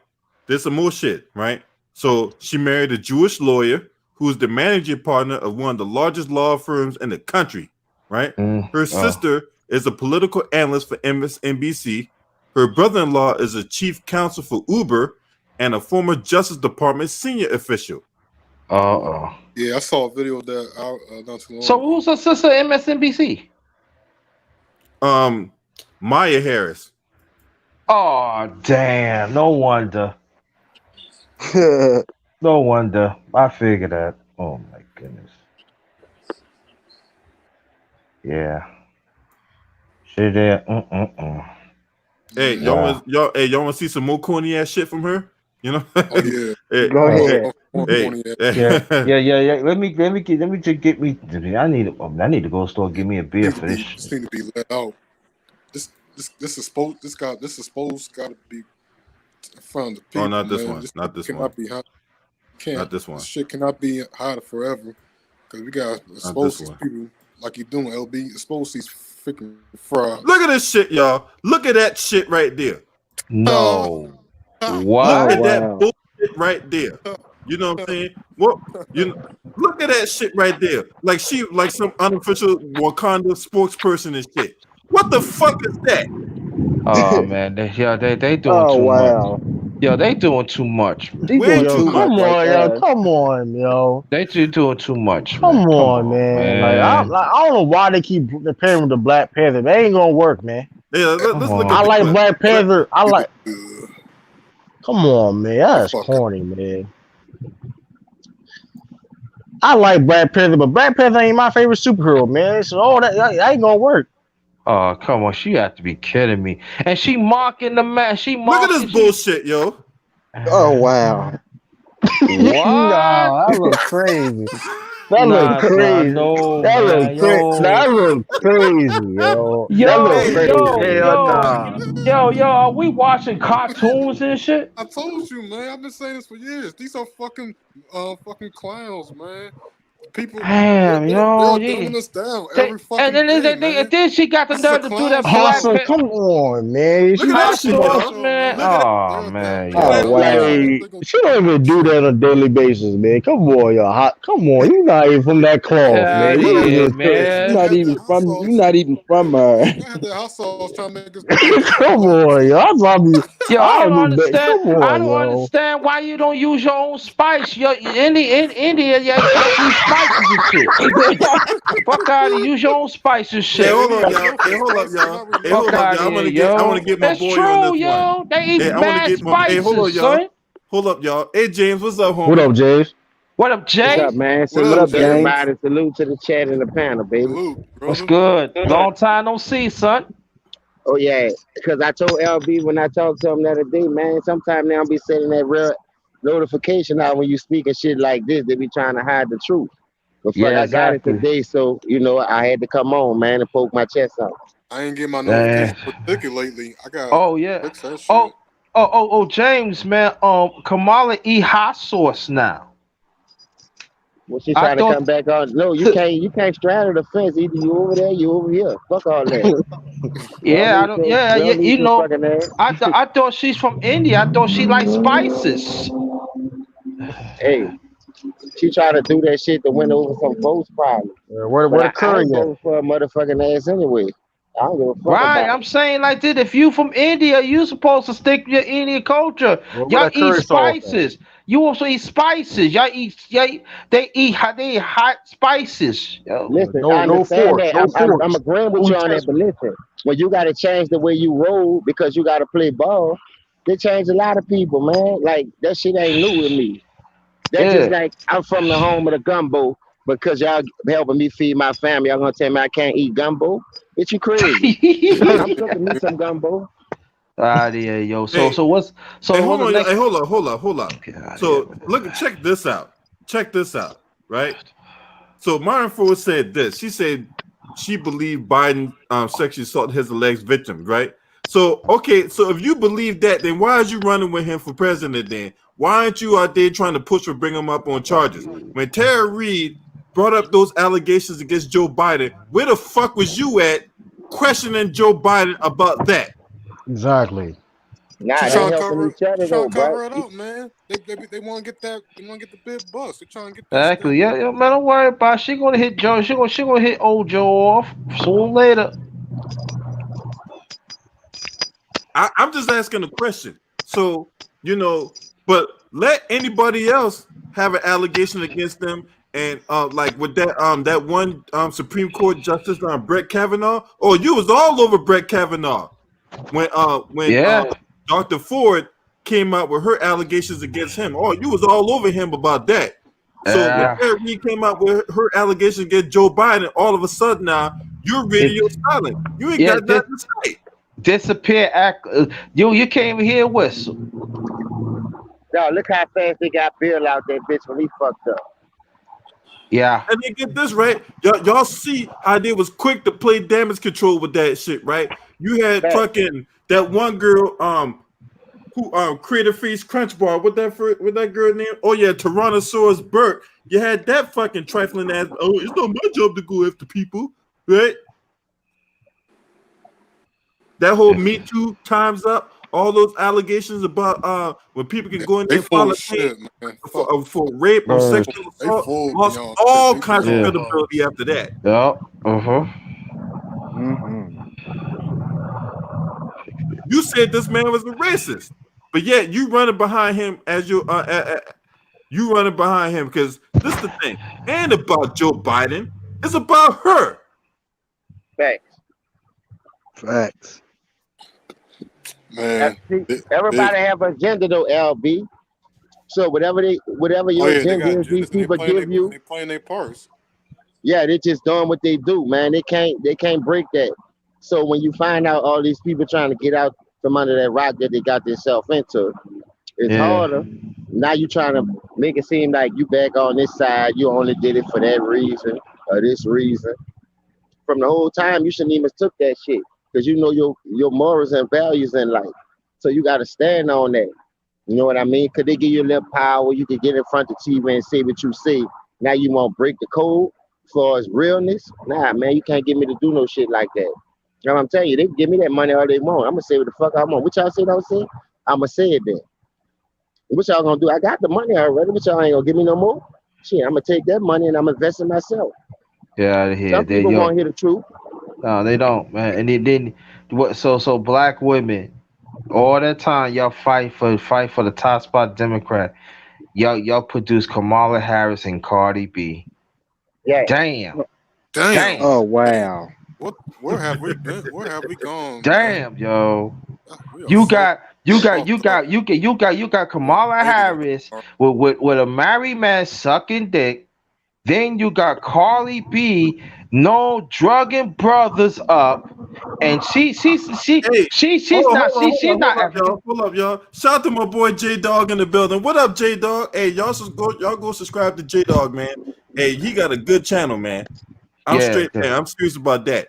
Speaker 1: There's some more shit, right? So she married a Jewish lawyer who is the managing partner of one of the largest law firms in the country, right? Her sister is a political analyst for MSNBC. Her brother-in-law is a chief counsel for Uber and a former Justice Department senior official.
Speaker 5: Yeah, I saw a video of that not too long
Speaker 3: So who's her sister MSNBC?
Speaker 1: Maya Harris.
Speaker 3: Oh damn! No wonder. No wonder. I figured that. Oh my goodness. Yeah. Shit there.
Speaker 1: Hey,
Speaker 3: Wow.
Speaker 1: y'all want to see some more corny ass shit from her? You know?
Speaker 5: Oh yeah.
Speaker 1: Hey,
Speaker 4: Go ahead.
Speaker 1: hey,
Speaker 3: Yeah,
Speaker 1: hey.
Speaker 3: yeah. Let me just get me. I need to go to the store and
Speaker 5: Yeah.
Speaker 3: give me a beer
Speaker 5: Need to
Speaker 3: for
Speaker 5: be
Speaker 3: this shit.
Speaker 5: need to be let out. This is supposed got to be in front of the people,
Speaker 1: Oh, not this
Speaker 5: man.
Speaker 1: one.
Speaker 5: This
Speaker 1: Not this one.
Speaker 5: cannot be hot. Can't
Speaker 1: Not this
Speaker 5: this
Speaker 1: one.
Speaker 5: shit cannot be hiding forever. Because we got to
Speaker 1: Not
Speaker 5: expose
Speaker 1: this
Speaker 5: these
Speaker 1: one.
Speaker 5: people like you doing, LB. Expose these freaking frauds.
Speaker 1: Look at this shit, y'all. Look at that shit right there.
Speaker 3: No.
Speaker 1: Look
Speaker 3: What?
Speaker 4: Oh
Speaker 1: at that
Speaker 4: wow.
Speaker 1: bullshit right there. You know what I'm saying? What you know, look at that shit right there. Like she like some unofficial Wakanda spokesperson and shit. What the fuck is that?
Speaker 3: Oh man, they doing
Speaker 4: Oh
Speaker 3: too much.
Speaker 4: wow.
Speaker 3: Yo, they doing too much.
Speaker 4: He
Speaker 1: Way
Speaker 4: doing
Speaker 1: too
Speaker 2: Yo,
Speaker 4: too
Speaker 1: much.
Speaker 4: much
Speaker 2: come
Speaker 4: right
Speaker 2: on, yo,
Speaker 4: there.
Speaker 2: come on, yo.
Speaker 3: They doing too much,
Speaker 2: Come
Speaker 3: man. Come
Speaker 2: on,
Speaker 3: on,
Speaker 2: man.
Speaker 3: man.
Speaker 2: I don't know why they keep pairing with the Black Panther. They ain't gonna work, man.
Speaker 1: Yeah,
Speaker 3: Come
Speaker 1: let's look at
Speaker 2: I
Speaker 1: the
Speaker 3: on.
Speaker 2: like
Speaker 1: clip.
Speaker 2: Black Panther. I like.
Speaker 5: Ugh.
Speaker 2: Come on, man.
Speaker 5: The
Speaker 2: That's
Speaker 5: fuck.
Speaker 2: corny, man. I like Black Panther, but Black Panther ain't my favorite superhero, man. So that ain't gonna work.
Speaker 3: Oh, come on. She had to be kidding me. And she mocking the man. She
Speaker 1: Look at this
Speaker 3: mocking.
Speaker 1: bullshit, yo.
Speaker 4: Oh wow.
Speaker 3: What?
Speaker 2: Nah, that look crazy. That look
Speaker 3: Nah, son.
Speaker 2: crazy.
Speaker 3: No,
Speaker 2: That look
Speaker 3: man.
Speaker 2: crazy.
Speaker 3: Yo.
Speaker 2: That look crazy, yo. That look
Speaker 3: Yo,
Speaker 1: Hey,
Speaker 2: crazy.
Speaker 3: yo,
Speaker 2: Hell
Speaker 3: yo.
Speaker 2: nah.
Speaker 3: Are we watching cartoons and shit?
Speaker 5: I told you, man. I've been saying this for years. These are fucking clowns, man. People,
Speaker 3: Damn, yo.
Speaker 5: they're dumbing us down
Speaker 3: They,
Speaker 5: every
Speaker 3: and
Speaker 5: fucking day, man.
Speaker 3: then she got the
Speaker 5: This is a
Speaker 3: nerve to do
Speaker 5: clown
Speaker 3: that
Speaker 5: show.
Speaker 3: Black
Speaker 2: Awesome,
Speaker 3: Panther.
Speaker 2: come on, man.
Speaker 1: look
Speaker 2: She
Speaker 1: at that
Speaker 3: Hot
Speaker 2: not
Speaker 1: shit,
Speaker 2: even
Speaker 3: sauce,
Speaker 1: y'all.
Speaker 3: man.
Speaker 1: Look at that.
Speaker 3: Oh,
Speaker 5: They're
Speaker 3: man,
Speaker 1: Look at
Speaker 4: Oh
Speaker 1: that
Speaker 3: yo.
Speaker 1: shit,
Speaker 4: wow.
Speaker 1: y'all.
Speaker 2: like she don't even do that on a daily basis, man. Come on, y'all. Come on, you not even from that cloth,
Speaker 3: Yeah,
Speaker 2: man.
Speaker 5: Hey,
Speaker 2: You
Speaker 3: yeah,
Speaker 2: just
Speaker 5: hey,
Speaker 4: You're
Speaker 3: man.
Speaker 4: not even you're not even from
Speaker 5: I had that hot sauce trying to make us think we
Speaker 2: come
Speaker 5: black or
Speaker 2: on, yo.
Speaker 5: something.
Speaker 3: Yo, I
Speaker 2: I'll
Speaker 3: don't
Speaker 2: be back.
Speaker 3: understand.
Speaker 2: Come
Speaker 3: I
Speaker 2: on,
Speaker 3: don't
Speaker 2: yo.
Speaker 3: understand why you don't use your own spice. Yo, in India, y'all eat spices and shit. Fuck out of use your own spice and
Speaker 1: Hey,
Speaker 3: shit.
Speaker 1: hold
Speaker 5: India
Speaker 1: on,
Speaker 5: is
Speaker 1: y'all.
Speaker 5: known
Speaker 1: Hey,
Speaker 5: for
Speaker 1: hold up,
Speaker 5: spices,
Speaker 1: y'all.
Speaker 5: not
Speaker 1: Hey,
Speaker 3: Fuck
Speaker 1: hold
Speaker 5: religion.
Speaker 1: up,
Speaker 3: out of
Speaker 1: y'all.
Speaker 3: here,
Speaker 1: I want to
Speaker 3: yo.
Speaker 1: get my
Speaker 3: That's
Speaker 1: boy on
Speaker 3: true,
Speaker 1: this one.
Speaker 3: yo. They eat
Speaker 1: Hey, I want to
Speaker 3: mad
Speaker 1: get my. Hey, hold on,
Speaker 3: spices,
Speaker 1: y'all.
Speaker 3: son.
Speaker 1: Hold up, y'all. Hey, James, what's up,
Speaker 2: What
Speaker 1: homie?
Speaker 2: up, James?
Speaker 3: What up,
Speaker 6: What's up,
Speaker 3: Jay?
Speaker 6: man?
Speaker 5: What
Speaker 4: What
Speaker 5: up,
Speaker 6: Salute
Speaker 4: up,
Speaker 6: to
Speaker 5: James?
Speaker 4: James?
Speaker 6: everybody. Salute to the chat and the panel, baby.
Speaker 5: Salute,
Speaker 3: What's
Speaker 5: brother.
Speaker 3: good? Long time no see, son.
Speaker 6: Oh yeah, because I told LB when I talked to him the other day, man. Sometimes they don't be sending that real notification out when you speaking shit like this. They be trying to hide the truth. But fuck,
Speaker 3: Yeah,
Speaker 6: I got it
Speaker 3: exactly.
Speaker 6: today, so I had to come on, man, and poke my chest out.
Speaker 5: I ain't getting my
Speaker 3: Damn.
Speaker 5: notification for ticket lately. I gotta
Speaker 3: Oh yeah.
Speaker 5: fix that
Speaker 3: Oh,
Speaker 5: shit.
Speaker 3: James, man. Kamala eat hot sauce now.
Speaker 6: When she
Speaker 3: I
Speaker 6: trying to
Speaker 3: thought.
Speaker 6: come back on, no, you can't straddle the fence. Either you over there, you over here. Fuck all that.
Speaker 3: Yeah, I don't. Yeah,
Speaker 6: We
Speaker 3: yeah.
Speaker 6: don't need
Speaker 3: You
Speaker 6: your
Speaker 3: know,
Speaker 6: fucking ass.
Speaker 3: I thought she's from India. I thought she liked spices.
Speaker 6: Hey, she try to do that shit to win over some folks' problem.
Speaker 2: Where
Speaker 6: But
Speaker 2: the
Speaker 6: I
Speaker 2: curry
Speaker 6: ain't
Speaker 2: at?
Speaker 6: voting for a motherfucking ass anyway. I don't give a fuck
Speaker 3: Right,
Speaker 6: about
Speaker 3: I'm
Speaker 6: it.
Speaker 3: saying like this. If you from India, you supposed to stick to your Indian culture.
Speaker 2: Where
Speaker 3: Y'all
Speaker 2: that
Speaker 3: eat
Speaker 2: curry sauce at?
Speaker 3: spices. You also eat spices. They eat hot spices. Yo.
Speaker 6: Listen,
Speaker 2: No,
Speaker 6: I
Speaker 2: no
Speaker 6: understand
Speaker 2: fork,
Speaker 6: that.
Speaker 2: no
Speaker 6: I'm
Speaker 2: forks,
Speaker 6: agreeing
Speaker 2: no
Speaker 6: with you on that, but
Speaker 2: utensils.
Speaker 6: listen, when you got to change the way you roll because you got to play ball, they change a lot of people, man. Like that shit ain't new to me. That's just
Speaker 3: Yeah.
Speaker 6: like I'm from the home of the gumbo because y'all helping me feed my family. Y'all gonna tell me I can't eat gumbo? Bitch, you crazy? I'm cooking me some gumbo.
Speaker 3: Ah, yeah, yo. So
Speaker 1: Hey,
Speaker 3: so what's
Speaker 1: hey,
Speaker 3: so what's
Speaker 1: hold
Speaker 3: the
Speaker 1: on, y'all. Hey,
Speaker 3: next?
Speaker 1: hold up.
Speaker 3: Get out of here,
Speaker 1: So
Speaker 3: man.
Speaker 1: look, check this out. Check this out, right? So Myron Ford said this. She said she believed Biden sexually assaulted his alleged victim, right? So okay, so if you believe that, then why is you running with him for president? Then why aren't you out there trying to push for bring him up on charges? When Tara Reid brought up those allegations against Joe Biden, where the fuck was you at questioning Joe Biden about that?
Speaker 2: Exactly.
Speaker 6: Nah,
Speaker 5: She's
Speaker 6: they
Speaker 5: trying to
Speaker 6: helping
Speaker 5: cover.
Speaker 6: each other
Speaker 5: She's trying
Speaker 6: though,
Speaker 5: to
Speaker 6: bro.
Speaker 5: cover it up, man. They want to get that. They want to get the big bust. They're trying to get that stuff.
Speaker 3: Exactly. Yeah, yeah, man. Don't worry about it. She gonna hit Joe. She gonna hit old Joe off sooner or later.
Speaker 1: I'm just asking a question. So, but let anybody else have an allegation against them And like with that one Supreme Court Justice Brett Kavanaugh. Oh, you was all over Brett Kavanaugh when Dr. Ford came out with her allegations against him. Oh, you was all over him about that. So when Tara Reid came out with her allegations against Joe Biden, all of a sudden now you're radio silent. You ain't got nothing to say.
Speaker 3: Disappear. You can't even hear a whistle.
Speaker 6: No, look how fast they got Bill out that bitch when he fucked up.
Speaker 3: Yeah.
Speaker 1: And then get this right. Y'all see how they was quick to play damage control with that shit, right? You had fucking that one girl who created Face Crunch Bar. What that girl name? Oh yeah, Tyrannosaurus Burke. You had that fucking trifling ass. Oh, it's not my job to go after people, right? That whole Me Too times up. All those allegations about when people can go in there for rape or sexual assault, lost all kinds of credibility after that.
Speaker 3: Yeah.
Speaker 1: You said this man was a racist, but yet you running behind him as you running behind him because this is the thing. And about Joe Biden, it's about her.
Speaker 4: Facts.
Speaker 5: Man,
Speaker 6: everybody have an agenda though, LB. So whatever your agenda is, these people give you.
Speaker 5: They playing their parts.
Speaker 6: Yeah, they just doing what they do, man. They can't break that. So when you find out all these people trying to get out from under that rock that they got themselves into, it's harder. Now you trying to make it seem like you back on this side. You only did it for that reason or this reason. From the whole time, you shouldn't even took that shit. Because you know your morals and values in life. So you got to stand on that. You know what I mean? Because they give you a little power. You can get in front of TV and say what you say. Now you won't break the code as far as realness. Nah, man, you can't get me to do no shit like that. You know what I'm telling you? They give me that money all they want. I'm going to say what the fuck I want. What y'all say don't say? I'm going to say it then. What y'all going to do? I got the money already. But y'all ain't going to give me no more? Shit, I'm going to take that money and I'm investing myself.
Speaker 3: Yeah,
Speaker 6: some people want to hear the truth.
Speaker 3: No, they don't, man. And they didn't. So black women, all that time y'all fight for the top spot Democrat. Y'all produce Kamala Harris and Cardi B.
Speaker 6: Yeah.
Speaker 3: Damn.
Speaker 4: Oh wow.
Speaker 5: Where have we been? Where have we gone?
Speaker 3: Damn, man? Yo. You got Kamala Harris with a married man sucking dick. Then you got Cardi B, no drugging brothers up, and she's not African.
Speaker 1: Hold up, y'all. Shout out to my boy J Dog in the building. What up, J Dog? Hey, y'all go subscribe to J Dog, man. Hey, he got a good channel, man. I'm serious about that.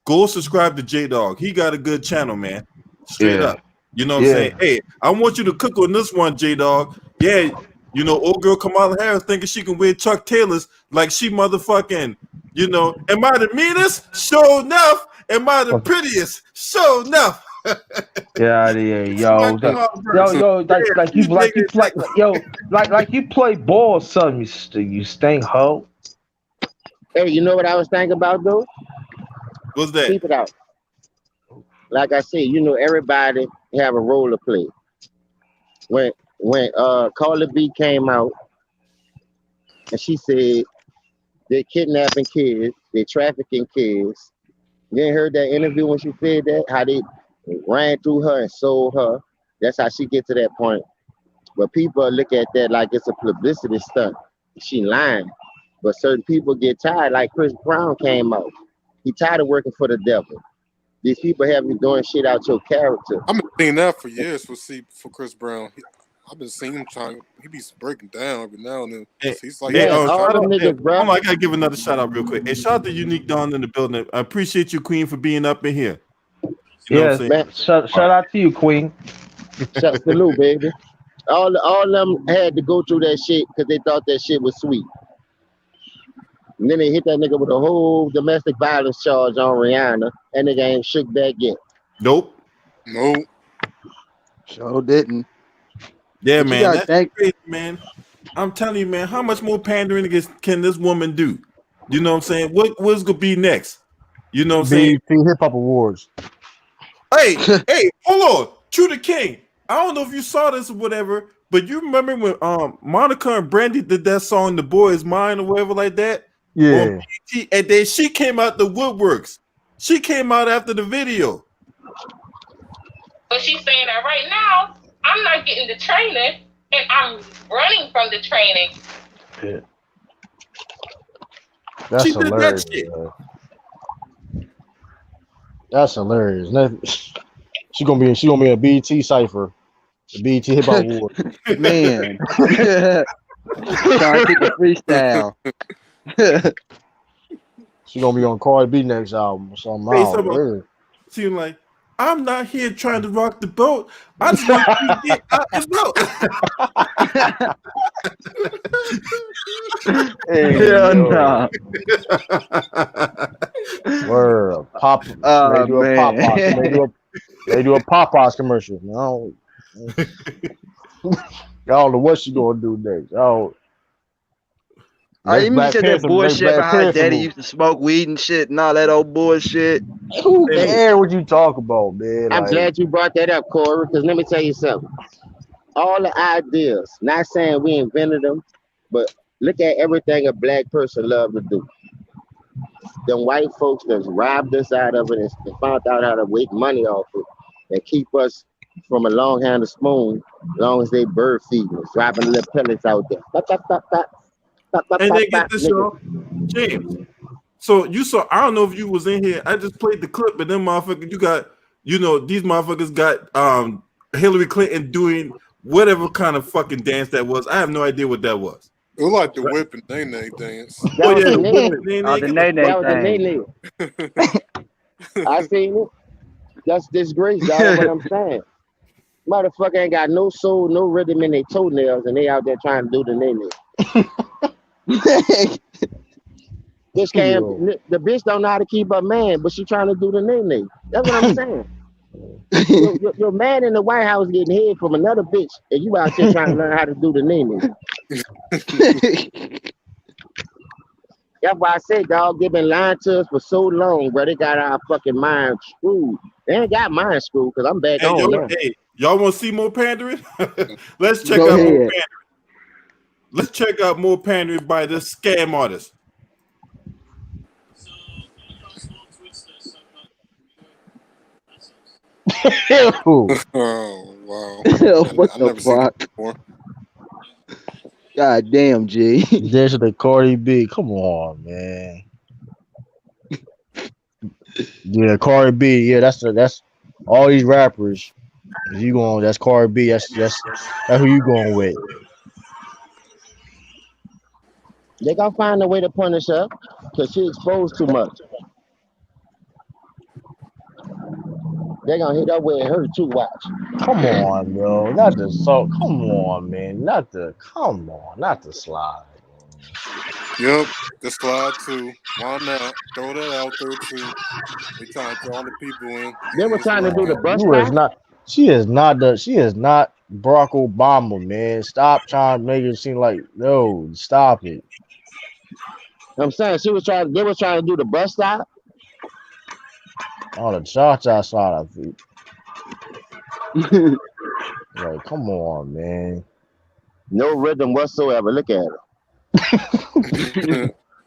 Speaker 1: Go subscribe to J Dog. He got a good channel, man. Straight up. You know what I'm saying? Hey, I want you to cook on this one, J Dog. Yeah. You know, old girl Kamala Harris thinking she can wear Chuck Taylors like she motherfucking, you know, am I the meanest? Sure enough. Am I the prettiest? Sure enough.
Speaker 3: Yeah, yo, like you play ball, son. You stink hoe.
Speaker 6: Hey, you know what I was thinking about though?
Speaker 1: What's that?
Speaker 6: Keep it out. Like I said, you know, everybody have a role to play. When Cardi B came out and she said they're kidnapping kids, they're trafficking kids. You ain't heard that interview when she said that? How they ran through her and sold her. That's how she get to that point. But people look at that like it's a publicity stunt. She lying. But certain people get tired, like Chris Brown came out. He tired of working for the devil. These people have you doing shit out your character.
Speaker 5: I've been seeing that for years for Chris Brown. I've been seeing him he be breaking down every now and then. He's like,
Speaker 6: all them niggas, bro.
Speaker 1: I gotta give another shout out real quick. Hey, shout out to Unique Dawn in the building. I appreciate you, Queen, for being up in here. You know
Speaker 3: man. Shout out to you, Queen.
Speaker 6: Salute, baby. All of them had to go through that shit because they thought that shit was sweet. And then they hit that nigga with a whole domestic violence charge on Rihanna, and nigga ain't shook back yet.
Speaker 1: Nope.
Speaker 4: Sure didn't.
Speaker 1: Yeah, man. That's crazy, man. I'm telling you, man, how much more pandering can this woman do? You know what I'm saying? What's gonna be next? You know what I'm saying?
Speaker 2: Hip Hop Awards.
Speaker 1: Hey, hold on. True the King. I don't know if you saw this or whatever, But you remember when Monica and Brandy did that song "The Boy Is Mine" or whatever like that?
Speaker 2: Yeah.
Speaker 1: And then she came out the woodworks. She came out after the video.
Speaker 7: But she's saying that right now, I'm not getting the training, and I'm running from the training.
Speaker 2: Yeah. That's
Speaker 1: She did
Speaker 2: hilarious.
Speaker 1: that shit.
Speaker 2: That's hilarious. She gonna be a BT cipher, the BT Hip Hop Award.
Speaker 4: Man. Trying to kick a freestyle.
Speaker 2: She gonna be on Cardi B next album or something.
Speaker 1: Hey,
Speaker 2: Yeah.
Speaker 1: she like, I'm not here trying to rock the boat. I just want to get out the boat.
Speaker 4: Hell no.
Speaker 2: Word, pop.
Speaker 4: Oh,
Speaker 2: They do a
Speaker 4: man.
Speaker 2: Popeyes. They do a Popeyes commercial. No, y'all know what she gonna do next. Y'all.
Speaker 4: You mean said that bullshit about how daddy
Speaker 2: movie.
Speaker 4: used to smoke weed and shit and all that old bullshit?
Speaker 2: Who cares what you talk about, man?
Speaker 6: I'm glad you brought that up, Corey, because let me tell you something. All the ideas, not saying we invented them, but look at everything a black person love to do. Them white folks that's robbed us out of it and found out how to make money off it and keep us from a long handled spoon as long as they bird feeding us, dropping little pellets out there.
Speaker 1: And they get this show, James. So you saw, I don't know if you was in here. I just played the clip, but them motherfuckers, these motherfuckers got Hillary Clinton doing whatever kind of fucking dance that was. I have no idea what that was.
Speaker 5: It was like the whip and nay dance.
Speaker 6: That was the
Speaker 4: nay-nay
Speaker 6: thing. I seen it. That's disgrace, dog. What I'm saying. Motherfucker ain't got no soul, no rhythm in their toenails, and they out there trying to do the nay-nay. This the bitch don't know how to keep her man, but she trying to do the nay-nay. That's what I'm saying. Your man in the White House getting head from another bitch, and you out there trying to learn how to do the nay-nay. That's why I said, dog, they been lying to us for so long, bro. They got our fucking mind screwed. They ain't got mine screwed because I'm back on now.
Speaker 1: Hey, y'all want to see more pandering? Let's check
Speaker 4: Go
Speaker 1: out
Speaker 4: ahead.
Speaker 1: more pandering. Let's check out more pandering by this scam artist.
Speaker 5: Oh wow!
Speaker 4: What the fuck? God damn, G.
Speaker 2: There's the Cardi B. Come on, man. Yeah, Cardi B. Yeah, that's all these rappers. If you going, that's Cardi B. That's who you going with.
Speaker 6: They gonna find a way to punish her because she exposed too much. They gonna hit her where it hurt too. Watch.
Speaker 2: Come on, bro. Not the salt. Come on, man. Not the slide.
Speaker 5: Yep, the slide too. Why not? Throw that out there too. They trying to draw the people in.
Speaker 6: They were trying to do the bus
Speaker 2: stop. She is not Barack Obama, man. Stop trying to make it seem like no. Stop it.
Speaker 6: I'm saying they was trying to do the bus stop.
Speaker 2: Oh, the cha-cha slide, I think. Like, come on, man.
Speaker 6: No rhythm whatsoever. Look at her.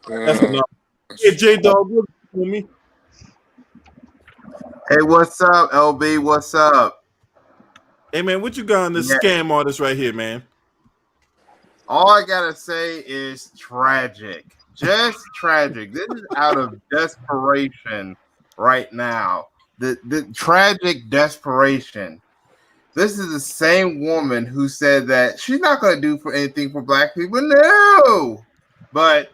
Speaker 1: That's enough. Hey, J-Dog, what for me?
Speaker 8: Hey, what's up, LB? What's up?
Speaker 1: Hey, man, what you got on this scam artist right here, man?
Speaker 8: All I gotta say is tragic. Just tragic. This is out of desperation right now. The tragic desperation. This is the same woman who said that she's not going to do for anything for black people. No, but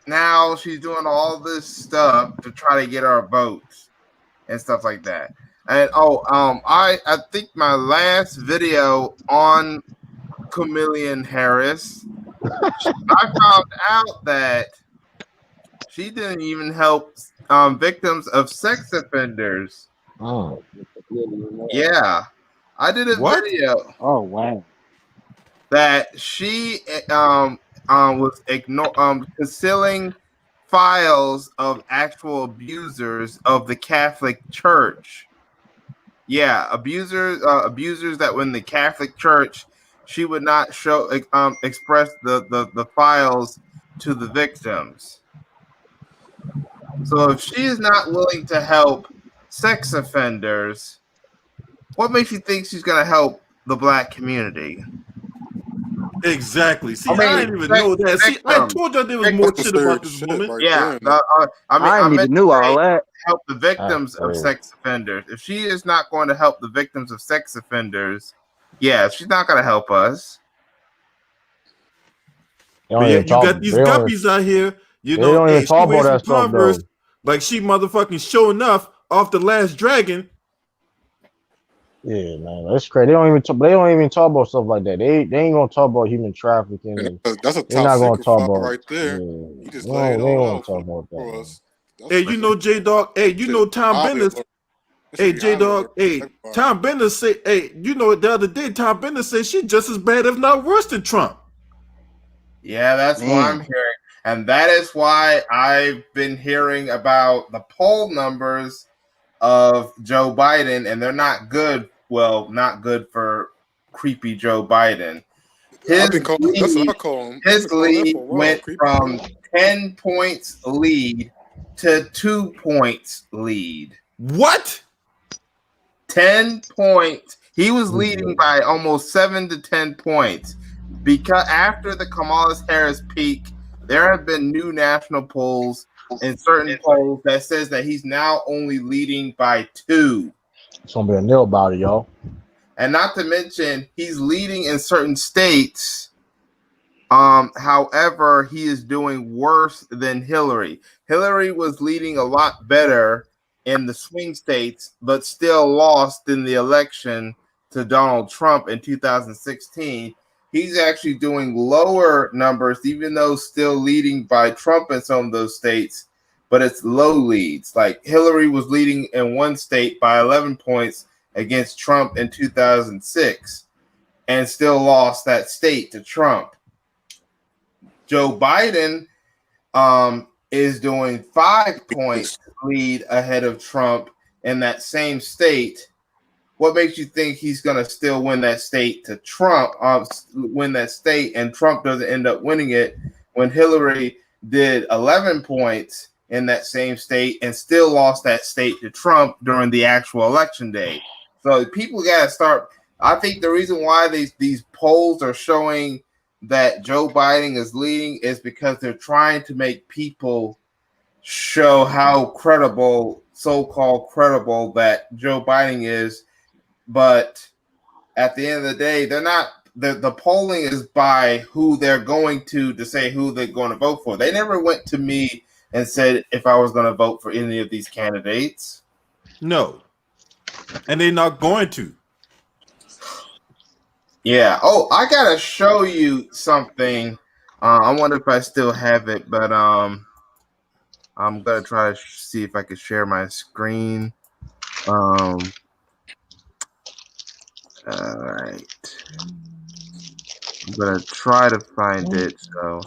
Speaker 8: now she's doing all this stuff to try to get our votes and stuff like that. And I think my last video on Chameleon Harris, I found out that she didn't even help victims of sex offenders.
Speaker 2: Oh,
Speaker 8: yeah. I did a video.
Speaker 4: Oh wow!
Speaker 8: That she was concealing files of actual abusers of the Catholic Church. Yeah, abusers that were in the Catholic Church she would not express the files to the victims. So if she is not willing to help sex offenders, what makes you think she's going to help the black community?
Speaker 1: Exactly. See,
Speaker 8: I
Speaker 1: I
Speaker 8: mean,
Speaker 1: didn't even know that. See, I
Speaker 8: victims.
Speaker 1: told y'all there was
Speaker 8: Victims.
Speaker 1: more
Speaker 5: That's
Speaker 1: shit
Speaker 5: the
Speaker 1: about
Speaker 5: serious
Speaker 1: this
Speaker 5: shit
Speaker 1: woman.
Speaker 5: right
Speaker 8: Yeah,
Speaker 5: there.
Speaker 4: I ain't even knew all that.
Speaker 8: help the victims of
Speaker 2: crazy.
Speaker 8: sex offenders. If she is not going to help the victims of sex offenders, yeah, she's not going to help us.
Speaker 2: They
Speaker 1: But
Speaker 2: don't
Speaker 1: yeah,
Speaker 2: even
Speaker 1: you
Speaker 2: talk.
Speaker 1: got these guppies out here. You
Speaker 2: They
Speaker 1: know,
Speaker 2: don't
Speaker 1: hey,
Speaker 2: even
Speaker 1: she
Speaker 2: talk
Speaker 1: wears
Speaker 2: about
Speaker 1: some
Speaker 2: that stuff
Speaker 1: Converse
Speaker 2: though.
Speaker 1: like she motherfucking show enough off the Last Dragon.
Speaker 2: Yeah, man, that's crazy. They don't even talk about stuff like that. They ain't gonna talk about human trafficking,
Speaker 5: And
Speaker 2: and
Speaker 5: that's a
Speaker 2: they're
Speaker 5: top
Speaker 2: not gonna
Speaker 5: secret
Speaker 2: talk
Speaker 5: file
Speaker 2: about.
Speaker 5: right there.
Speaker 2: Yeah,
Speaker 5: He just
Speaker 2: they
Speaker 5: laid
Speaker 2: don't
Speaker 5: all
Speaker 2: want
Speaker 5: out
Speaker 2: to talk about that,
Speaker 5: for
Speaker 2: man.
Speaker 5: us.
Speaker 1: Hey, you know J Dog. Hey, you know Tom
Speaker 5: highly
Speaker 1: Benders.
Speaker 5: alert. It should
Speaker 1: Hey,
Speaker 5: be
Speaker 1: J
Speaker 5: highly
Speaker 1: Dog.
Speaker 5: alert.
Speaker 1: Hey, Tom Benders say. Hey, you know the other day Tom Benders said she's just as bad, if not worse, than Trump.
Speaker 8: Yeah, that's what I'm hearing. And that is why I've been hearing about the poll numbers of Joe Biden, and they're not good. Well, not good for creepy Joe Biden.
Speaker 5: I've been calling. That's what I call him. I've
Speaker 8: His
Speaker 5: been calling that
Speaker 8: lead
Speaker 5: for a while.
Speaker 8: went
Speaker 5: Creepy.
Speaker 8: from 10 points lead to 2 points lead.
Speaker 1: What?
Speaker 8: 10 points. He was leading by almost 7 to 10 points. Because after the Kamala Harris peak, there have been new national polls and certain polls that says that he's now only leading by 2.
Speaker 2: It's gonna be a nail biter, y'all.
Speaker 8: And not to mention, he's leading in certain states. However, he is doing worse than Hillary. Hillary was leading a lot better in the swing states, but still lost in the election to Donald Trump in 2016. He's actually doing lower numbers, even though still leading by Trump in some of those states, but it's low leads. Like Hillary was leading in one state by 11 points against Trump in 2006 and still lost that state to Trump. Joe Biden is doing 5 points lead ahead of Trump in that same state. What makes you think he's going to still win that state to Trump, win that state, and Trump doesn't end up winning it when Hillary did 11 points in that same state and still lost that state to Trump during the actual election day? So people got to start. I think the reason why these polls are showing that Joe Biden is leading is because they're trying to make people show how credible, so-called credible, that Joe Biden is. But at the end of the day, they're not. The polling is by who they're going to say who they're going to vote for. They never went to me and said if I was going to vote for any of these candidates.
Speaker 1: No. And they're not going to.
Speaker 8: Yeah. Oh, I gotta show you something. I wonder if I still have it, but I'm gonna try to see if I can share my screen. All right. I'm gonna try to find it. So,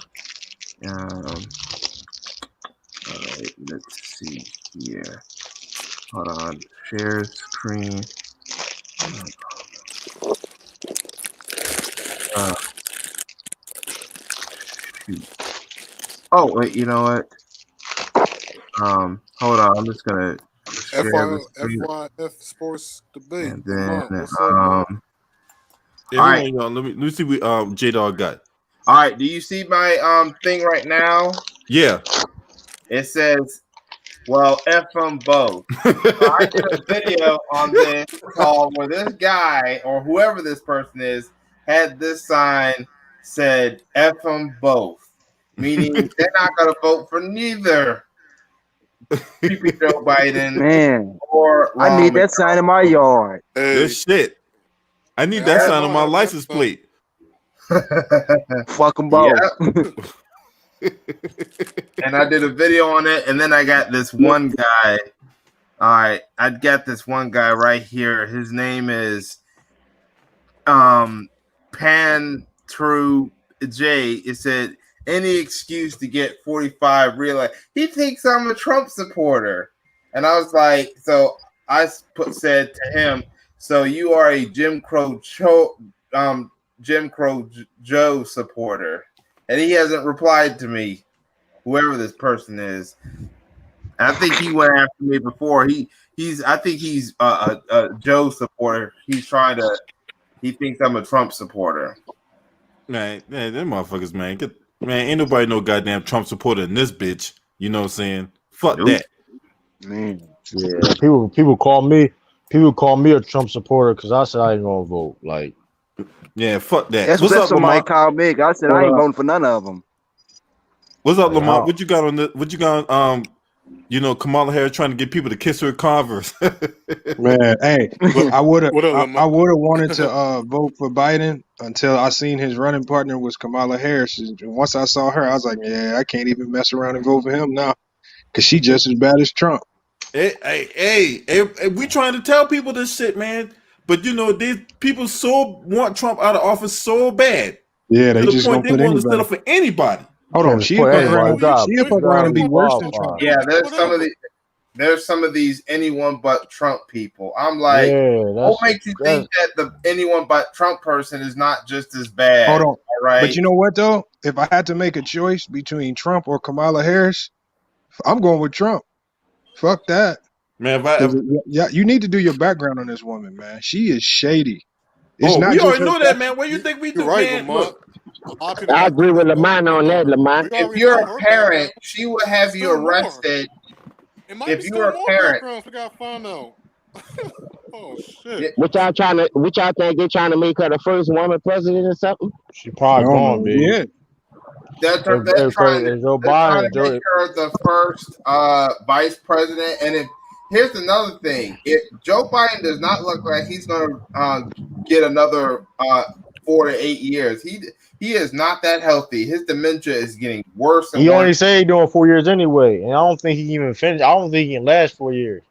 Speaker 8: all right. Let's see here. Hold on. Share screen. Shoot. Oh wait. You know what? Hold on. I'm just gonna share the screen.
Speaker 5: FYF Sports Debate.
Speaker 8: And then,
Speaker 5: What's up, man?
Speaker 1: Yeah, hold on, y'all. Let me see what J Dog got.
Speaker 8: All right, do you see my thing right now?
Speaker 1: Yeah.
Speaker 8: It says, well, F them both. So I did a video on this call where this guy or whoever this person is had this sign said F them both, meaning they're not gonna vote for neither creepy Joe Biden
Speaker 4: Man,
Speaker 8: or
Speaker 4: I
Speaker 8: Ron
Speaker 4: need that sign in my yard.
Speaker 1: Good shit. I need that sign on my license plate.
Speaker 4: Fuck them both.
Speaker 8: And I did a video on it, and then I got this one guy. All right, I got this one guy right here. His name is Pan True J. It said any excuse to get 45 real. He thinks I'm a Trump supporter, and I was like, so I said to him, so you are a Jim Crow Jim Crow Joe supporter, and he hasn't replied to me. Whoever this person is, I think he went after me before. I think he's a Joe supporter. He thinks I'm a Trump supporter.
Speaker 1: Man, them motherfuckers, man. Man, ain't nobody no goddamn Trump supporter in this bitch. You know what I'm saying? Fuck
Speaker 8: Nope.
Speaker 1: that.
Speaker 2: Man, yeah. People call me a Trump supporter because I said I ain't gonna vote. Like,
Speaker 1: yeah, fuck that.
Speaker 4: That's
Speaker 1: What's
Speaker 4: what
Speaker 1: up,
Speaker 4: somebody
Speaker 1: Lamont?
Speaker 4: called me. I said I ain't voting for none of them.
Speaker 1: What's up,
Speaker 2: Like,
Speaker 1: Lamont? What you got on the? What you got? Kamala Harris trying to get people to kiss her Converse.
Speaker 9: Man, hey, I would have
Speaker 5: What up, Lamont?
Speaker 9: I would have wanted to vote for Biden until I seen his running partner was Kamala Harris. And once I saw her, I was like, yeah, I can't even mess around and vote for him now because she just as bad as Trump.
Speaker 1: Hey, we trying to tell people this shit, man. But these people so want Trump out of office so bad.
Speaker 9: Yeah,
Speaker 1: To
Speaker 9: they
Speaker 1: the
Speaker 9: just
Speaker 1: point
Speaker 9: gonna
Speaker 1: they
Speaker 9: put
Speaker 1: want to set
Speaker 9: anybody.
Speaker 1: up for anybody.
Speaker 9: Hold on,
Speaker 2: just
Speaker 9: she'll
Speaker 2: put
Speaker 9: fuck around.
Speaker 2: anybody.
Speaker 9: She'll fuck around and be worse than
Speaker 2: qualified.
Speaker 9: Trump.
Speaker 8: Yeah,
Speaker 5: Whatever.
Speaker 8: there's some of these anyone but Trump people. I'm like, what makes you think that the anyone but Trump person is not just as bad?
Speaker 9: Hold on,
Speaker 8: All right.
Speaker 9: but you know what though? If I had to make a choice between Trump or Kamala Harris, I'm going with Trump. Fuck that.
Speaker 1: Man,
Speaker 9: Yeah, you need to do your background on this woman, man. She is shady. It's not
Speaker 1: we
Speaker 9: just
Speaker 1: already
Speaker 9: her
Speaker 1: know that, man. What you think we
Speaker 5: You're
Speaker 1: do,
Speaker 5: right,
Speaker 1: man?
Speaker 5: Lamont.
Speaker 1: Look,
Speaker 5: A lot of people
Speaker 6: I
Speaker 5: got
Speaker 6: agree with Lamont on that, Lamont.
Speaker 5: We
Speaker 8: If
Speaker 5: already
Speaker 8: you're
Speaker 5: know
Speaker 8: a
Speaker 5: her
Speaker 8: parent,
Speaker 5: background.
Speaker 8: she will have you
Speaker 5: Still more.
Speaker 8: arrested.
Speaker 5: It might
Speaker 8: If
Speaker 5: be
Speaker 8: you're
Speaker 5: still
Speaker 8: a
Speaker 5: more
Speaker 8: parent-
Speaker 5: backgrounds we gotta find out. Oh shit.
Speaker 6: What y'all think they trying to make her the first woman president or something?
Speaker 2: She
Speaker 9: I
Speaker 2: probably
Speaker 9: don't
Speaker 2: gonna
Speaker 9: know.
Speaker 2: be.
Speaker 9: Yeah.
Speaker 8: They're trying
Speaker 2: Joe
Speaker 8: to
Speaker 2: Biden.
Speaker 8: make her the first vice president. And here's another thing: if Joe Biden does not look like he's going to get another 4 to 8 years, he is not that healthy. His dementia is getting worse.
Speaker 2: He only say he doing 4 years anyway, and I don't think he even finished. I don't think he can last 4 years.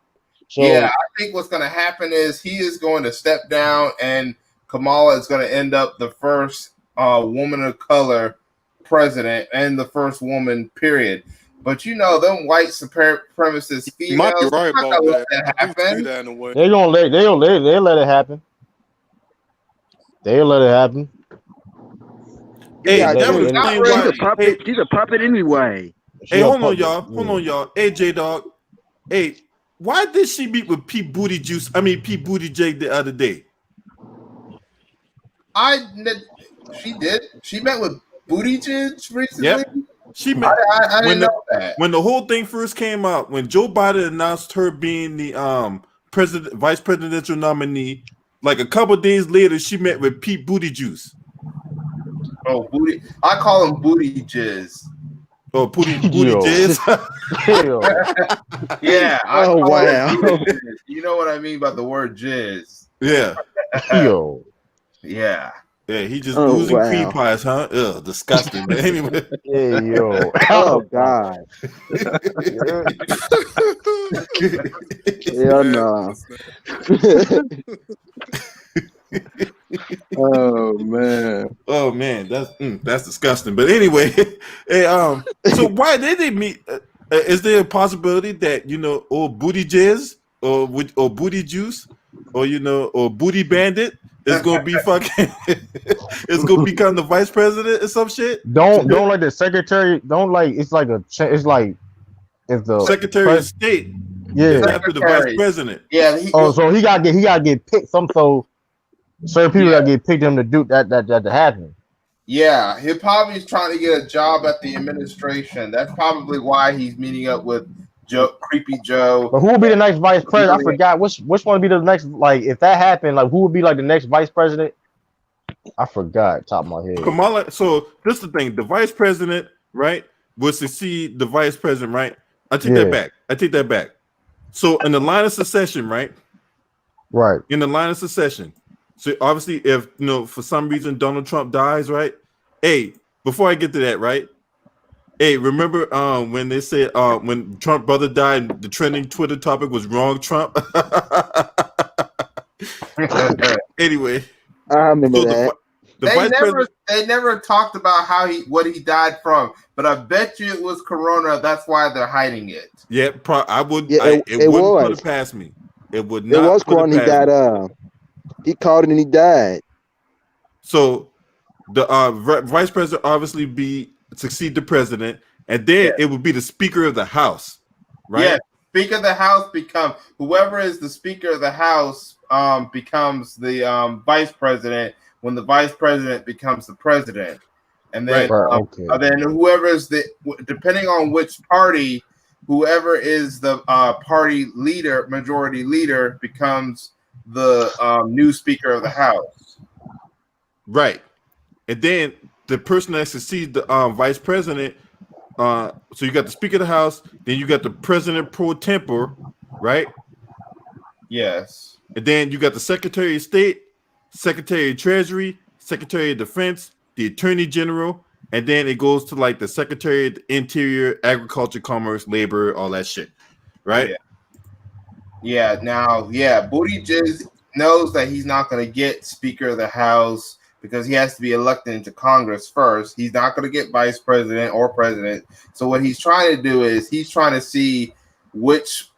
Speaker 2: So
Speaker 8: yeah, I think what's going to happen is he is going to step down, and Kamala is going to end up the first woman of color president and the first woman, period. But them white supremacist females,
Speaker 5: You might be right
Speaker 8: not
Speaker 5: about
Speaker 8: gonna
Speaker 5: that.
Speaker 8: let that
Speaker 5: I do see
Speaker 8: happen.
Speaker 5: that in a way.
Speaker 2: they'll let it happen. They'll let it happen.
Speaker 1: hey,
Speaker 4: Yeah,
Speaker 1: that was
Speaker 4: dude,
Speaker 1: the thing.
Speaker 4: she's
Speaker 1: Why?
Speaker 4: a puppet. She's a puppet anyway.
Speaker 1: Hey, hold on, y'all. Hey, J Dog. Hey, why did she meet with Pete Buttigieg the other day?
Speaker 8: She did. She met with Buttigieg recently.
Speaker 1: Yep. She met.
Speaker 8: I didn't know that.
Speaker 1: When the whole thing first came out, when Joe Biden announced her being the vice presidential nominee, like a couple days later, she met with Pete Buttigieg.
Speaker 8: Oh, booty! I call him Booty Jizz.
Speaker 1: Oh, booty jizz.
Speaker 8: Yeah.
Speaker 4: Oh wow.
Speaker 8: You know what I mean by the word jizz?
Speaker 1: Yeah.
Speaker 2: Yo.
Speaker 8: Yeah.
Speaker 1: Yeah, he just oozing cream pies, huh? Ugh, disgusting. But anyway.
Speaker 2: Yeah, yo.
Speaker 4: Oh God. Hell no.
Speaker 9: Oh man,
Speaker 1: that's disgusting. But anyway, hey, so why did they meet? Is there a possibility that or Booty Jizz or Booty Juice or Booty Bandit is gonna be fucking? It's gonna become the vice president or some shit.
Speaker 2: Don't like the secretary. Don't like it's like if the
Speaker 1: Secretary of State.
Speaker 2: Yeah,
Speaker 1: after the vice president.
Speaker 8: Yeah.
Speaker 2: So he got to get picked. So certain people got to get picked him to do that to happen.
Speaker 8: Yeah, he probably is trying to get a job at the administration. That's probably why he's meeting up with Creepy Joe.
Speaker 2: But who would be the next vice president? I forgot which one would be the next. Like if that happened, like who would be like the next vice president? I forgot, top of my head.
Speaker 1: Kamala. So this is the thing: the vice president, right, will succeed the vice president, right? I take that back. So in the line of succession, right?
Speaker 2: Right.
Speaker 1: In the line of succession. So obviously, if for some reason Donald Trump dies, right? Hey, before I get to that, right? Hey, remember when they said when Trump brother died, the trending Twitter topic was "Wrong Trump." Anyway,
Speaker 4: I remember that.
Speaker 8: They never talked about what he died from, but I bet you it was Corona. That's why they're hiding it.
Speaker 1: Yeah, I would.
Speaker 4: Yeah,
Speaker 1: it wouldn't put it past me. It would not.
Speaker 4: It was Corona. He died. He caught it and he died.
Speaker 1: So the vice president obviously succeed the president, and then it would be the Speaker of the House, right?
Speaker 8: Yeah, Speaker of the House whoever is the Speaker of the House becomes the vice president when the vice president becomes the president, and then then whoever is depending on which party, whoever is the party leader, majority leader, becomes the new Speaker of the House.
Speaker 1: Right. And then the person that succeeds the vice president, so you got the Speaker of the House, then you got the President pro tempore, right?
Speaker 8: Yes.
Speaker 1: And then you got the Secretary of State, Secretary of Treasury, Secretary of Defense, the Attorney General, and then it goes to like the Secretary of the Interior, Agriculture, Commerce, Labor, all that shit, right?
Speaker 8: Yeah. Now, Buttigieg knows that he's not going to get Speaker of the House because he has to be elected into Congress first. He's not going to get vice president or president. So what he's trying to do is he's trying to see which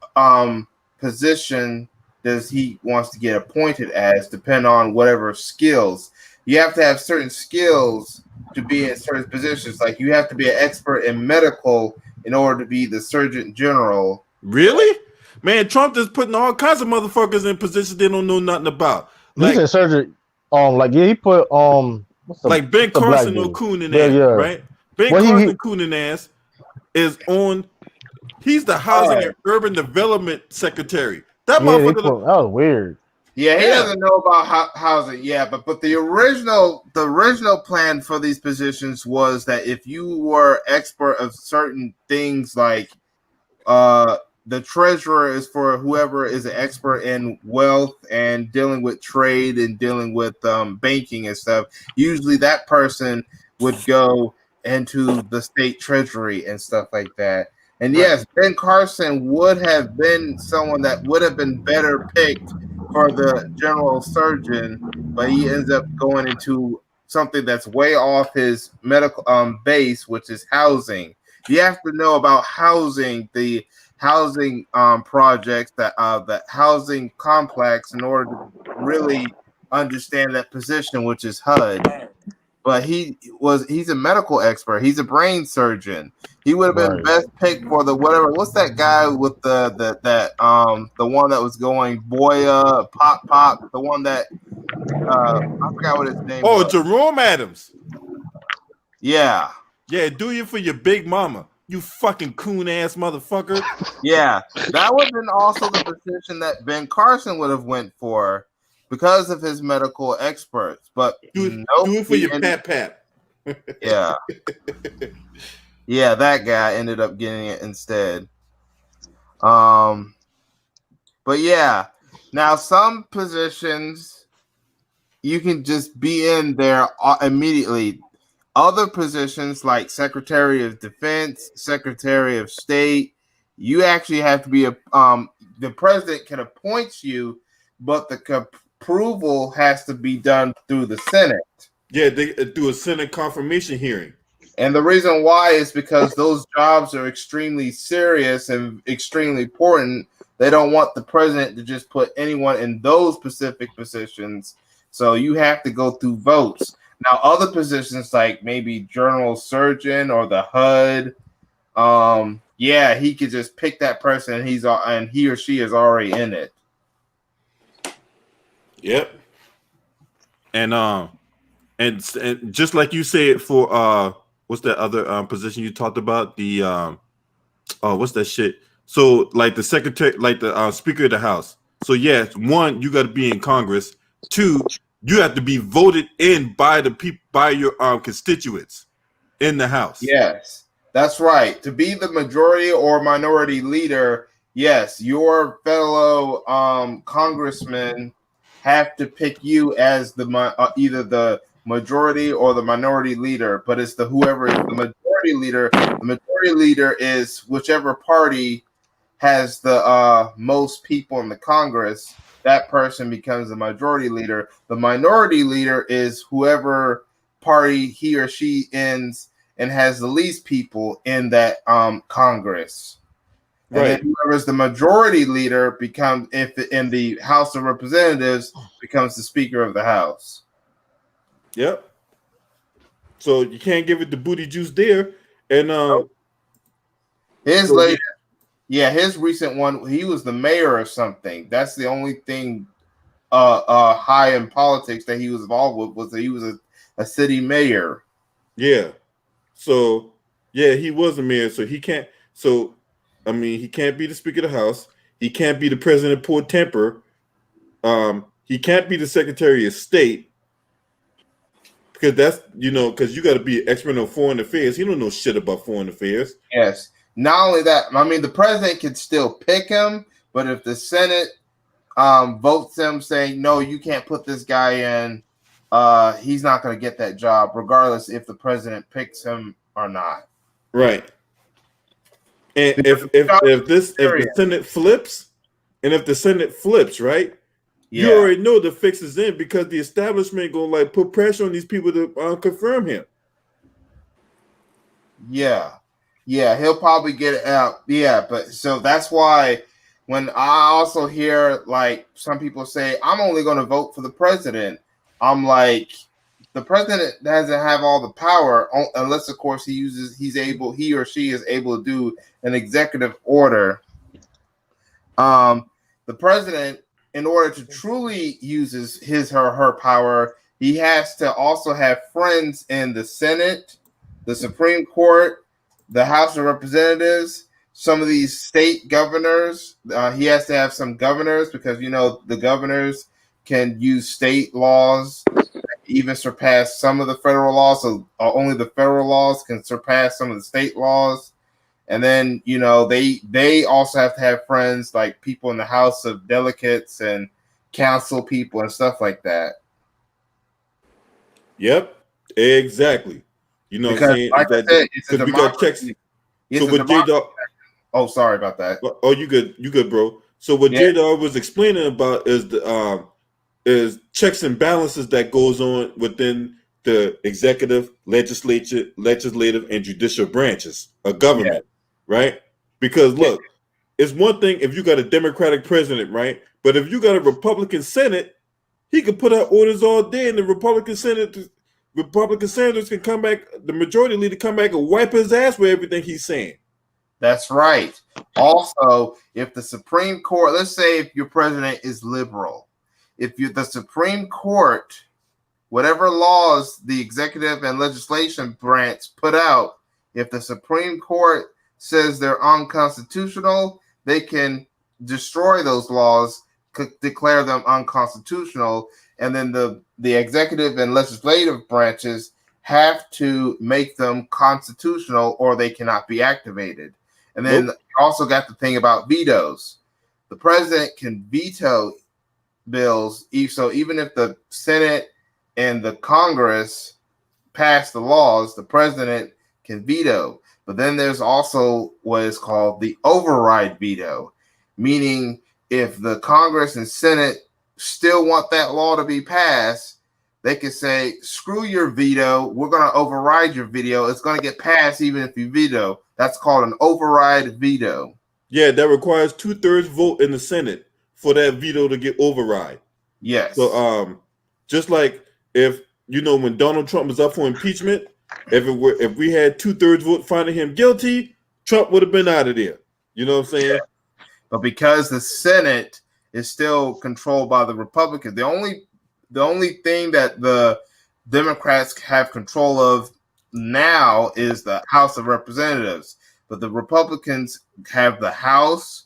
Speaker 8: position does he wants to get appointed as, depending on whatever skills. You have to have certain skills to be in certain positions. Like you have to be an expert in medical in order to be the Surgeon General.
Speaker 1: Really? Man, Trump is putting all kinds of motherfuckers in positions they don't know nothing about.
Speaker 2: Like, he said surgery. He put
Speaker 1: like Ben Carson or Coonan ass, right? Ben Carson Coonan ass is on. He's the Housing and Urban Development Secretary. That motherfucker.
Speaker 2: That was weird.
Speaker 8: Yeah, he doesn't know about housing. Yeah, but the original plan for these positions was that if you were expert of certain things, like the treasurer is for whoever is an expert in wealth and dealing with trade and dealing with banking and stuff. Usually that person would go into the state treasury and stuff like that. And yes, Ben Carson would have been someone that would have been better picked for the general surgeon, but he ends up going into something that's way off his medical base, which is housing. You have to know about housing, the housing projects, that housing complex, in order to really understand that position, which is HUD. But he's a medical expert. He's a brain surgeon. He would have been best picked for the whatever. What's that guy with the one that was going Boya Pop, the one that I forgot what his name was.
Speaker 1: Oh, Jerome Adams.
Speaker 8: Yeah.
Speaker 1: Yeah, do you for your big mama. You fucking coon ass motherfucker.
Speaker 8: Yeah. That would have been also the position that Ben Carson would have went for because of his medical experts. But
Speaker 1: do it for your pap.
Speaker 8: Yeah. Yeah, that guy ended up getting it instead. But yeah. Now some positions you can just be in there immediately. Other positions like Secretary of Defense, Secretary of State, you actually have to be the president can appoint you, but the approval has to be done through the Senate.
Speaker 1: Yeah, they do a Senate confirmation hearing.
Speaker 8: And the reason why is because those jobs are extremely serious and extremely important. They don't want the president to just put anyone in those specific positions. So you have to go through votes. Now, other positions like maybe general surgeon or the HUD, he could just pick that person and he or she is already in it.
Speaker 1: Yep. And just like you said for what's that other position you talked about? The what's that shit? So like the secretary, like the Speaker of the House. So yes, one, you got to be in Congress. Two, you have to be voted in by the people, by your constituents in the House.
Speaker 8: Yes, that's right. To be the majority or minority leader, yes, your fellow congressmen have to pick you as the either the majority or the minority leader. But it's whoever is the majority leader. The majority leader is whichever party has the most people in the Congress. That person becomes the majority leader. The minority leader is whoever party he or she ends and has the least people in that Congress. And then whoever's the majority leader becomes, if in the House of Representatives, becomes the Speaker of the House.
Speaker 1: Yep. So you can't give it the booty juice there. And
Speaker 8: his
Speaker 1: so
Speaker 8: latest, his recent one, he was the mayor of something. That's the only thing high in politics that he was involved with, was that he was a city mayor.
Speaker 1: yeah. So yeah, he was a mayor, so he can't. So I mean, he can't be the Speaker of the House. He can't be the President poor temper. He can't be the Secretary of State, because that's because you got to be an expert on foreign affairs. He don't know shit about foreign affairs.
Speaker 8: Yes. Not only that, I mean, the president can still pick him, but if the Senate votes him saying no, you can't put this guy in, he's not going to get that job, regardless if the president picks him or not.
Speaker 1: Right. And if the Senate flips, right, you already know the fix is in, because the establishment gonna like put pressure on these people to confirm him.
Speaker 8: Yeah, he'll probably get it out. Yeah, but so that's why when I also hear like some people say, I'm only going to vote for the president, I'm like, the president doesn't have all the power unless, of course, he or she is able to do an executive order. The president, in order to truly use his or her power, he has to also have friends in the Senate, the Supreme Court, the House of Representatives, some of these state governors. He has to have some governors, because the governors can use state laws that even surpass some of the federal laws. So only the federal laws can surpass some of the state laws. And then they also have to have friends, like people in the House of Delegates and council people and stuff like that.
Speaker 1: Yep, exactly. You know
Speaker 8: because,
Speaker 1: what I'm saying?
Speaker 8: like I said, it's a
Speaker 1: we got checks.
Speaker 8: It's
Speaker 1: So what J-Dog,
Speaker 8: oh, sorry about that.
Speaker 1: Oh, you good, bro. So what J-Dog was explaining about is the is checks and balances that goes on within the executive, legislative, and judicial branches of government, right? Because look, it's one thing if you got a Democratic president, right? But if you got a Republican Senate, he could put out orders all day, and the Republican senators can come back, the majority leader come back and wipe his ass with everything he's saying.
Speaker 8: That's right. Also, if the Supreme Court, let's say if your president is liberal, the Supreme Court, whatever laws the executive and legislation branch put out, if the Supreme Court says they're unconstitutional, they can destroy those laws, declare them unconstitutional, and then the executive and legislative branches have to make them constitutional, or they cannot be activated. And then you also got the thing about vetoes. The president can veto bills, so even if the Senate and the Congress pass the laws, the president can veto. But then there's also what is called the override veto, meaning if the Congress and Senate still want that law to be passed, they can say, screw your veto, we're going to override your veto. It's going to get passed even if you veto. That's called an override veto.
Speaker 1: Yeah, that requires 2/3 vote in the Senate for that veto to get override.
Speaker 8: Yes.
Speaker 1: So just like if when Donald Trump was up for impeachment, if we had 2/3 vote finding him guilty, Trump would have been out of there. You know what I'm saying?
Speaker 8: Yeah. But because the Senate is still controlled by the Republicans, the only thing that the Democrats have control of now is the House of Representatives. But the Republicans have the House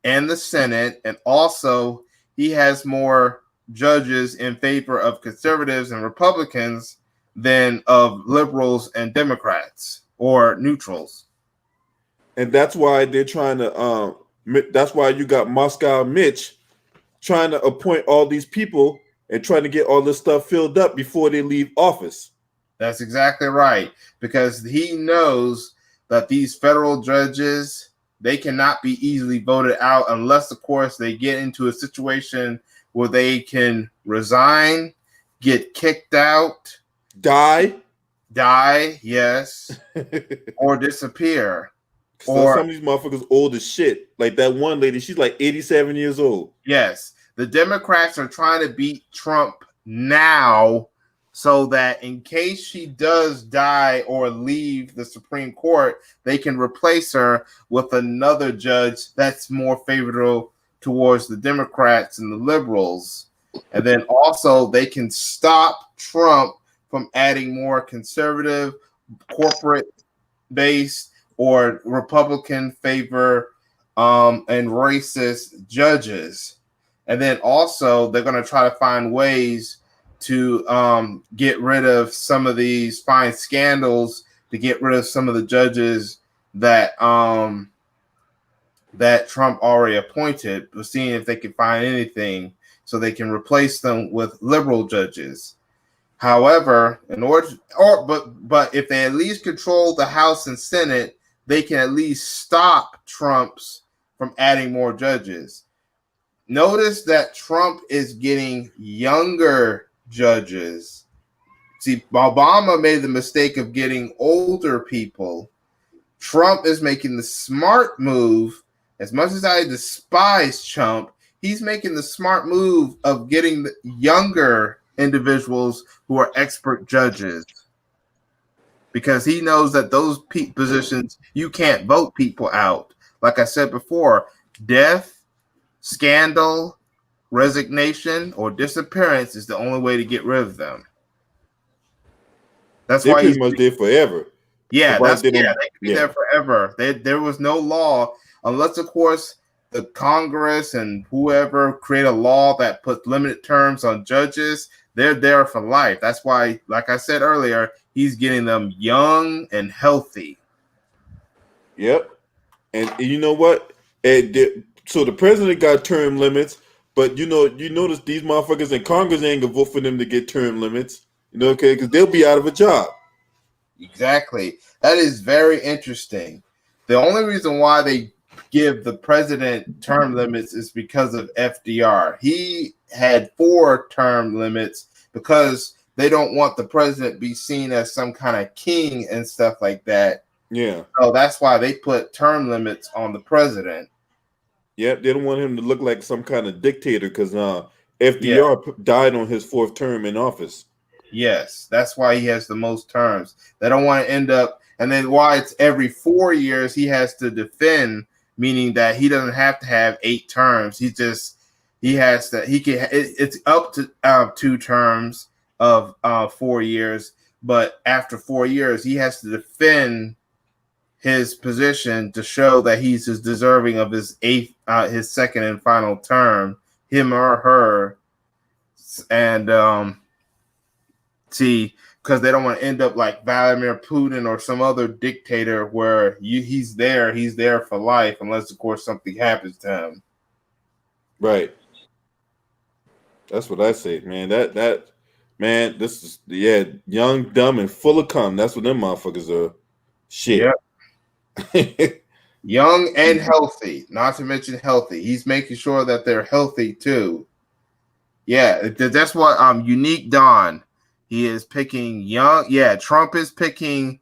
Speaker 8: and the Senate, and also he has more judges in favor of conservatives and Republicans than of liberals and Democrats or neutrals.
Speaker 1: And that's why they're trying to that's why you got Moscow Mitch trying to appoint all these people and trying to get all this stuff filled up before they leave office.
Speaker 8: That's exactly right, because he knows that these federal judges, they cannot be easily voted out unless, of course, they get into a situation where they can resign, get kicked out,
Speaker 1: die,
Speaker 8: yes, or disappear.
Speaker 1: So some of these motherfuckers old as shit. Like that one lady, she's like 87 years old.
Speaker 8: Yes. The Democrats are trying to beat Trump now so that in case she does die or leave the Supreme Court, they can replace her with another judge that's more favorable towards the Democrats and the liberals. And then also they can stop Trump from adding more conservative, corporate based or Republican favor and racist judges. And then also they're going to try to find ways to get rid of some of these, find scandals to get rid of some of the judges that that Trump already appointed, but seeing if they can find anything so they can replace them with liberal judges. However, in order but if they at least control the House and Senate, they can at least stop Trump's from adding more judges. Notice that Trump is getting younger judges. See, Obama made the mistake of getting older people. Trump is making the smart move. As much as I despise Trump, he's making the smart move of getting the younger individuals who are expert judges, because he knows that those positions, you can't vote people out. Like I said before, death, scandal, resignation, or disappearance is the only way to get rid of them. That's
Speaker 1: They're
Speaker 8: why
Speaker 1: pretty much there forever.
Speaker 8: Yeah,
Speaker 1: So
Speaker 8: they could be there forever. There was no law, unless, of course, the Congress and whoever create a law that puts limited terms on judges. They're there for life. That's why, like I said earlier, he's getting them young and healthy.
Speaker 1: Yep. And you know what? So the president got term limits, but you notice these motherfuckers in Congress ain't gonna vote for them to get term limits. Okay, because they'll be out of a job.
Speaker 8: Exactly. That is very interesting. The only reason why they give the president term limits is because of FDR. He had 4 term limits because they don't want the president be seen as some kind of king and stuff like that.
Speaker 1: Yeah.
Speaker 8: So that's why they put term limits on the president.
Speaker 1: Yep, they don't want him to look like some kind of dictator because FDR died on his 4th term in office.
Speaker 8: Yes, that's why he has the most terms. They don't want to end up, and then why it's every 4 years he has to defend, meaning that he doesn't have to have 8 terms. It's up to 2 terms of 4 years, but after 4 years he has to defend his position to show that he's as deserving of his 2nd and final term, him or her, and see, because they don't want to end up like Vladimir Putin or some other dictator where he's there for life, unless of course something happens to him.
Speaker 1: Right. That's what I say, man. Man, this is young, dumb, and full of cum. That's what them motherfuckers are. Shit.
Speaker 8: Yep. Young and healthy, not to mention healthy. He's making sure that they're healthy too. Yeah, that's what Unique Don. He is picking young. Yeah, Trump is picking.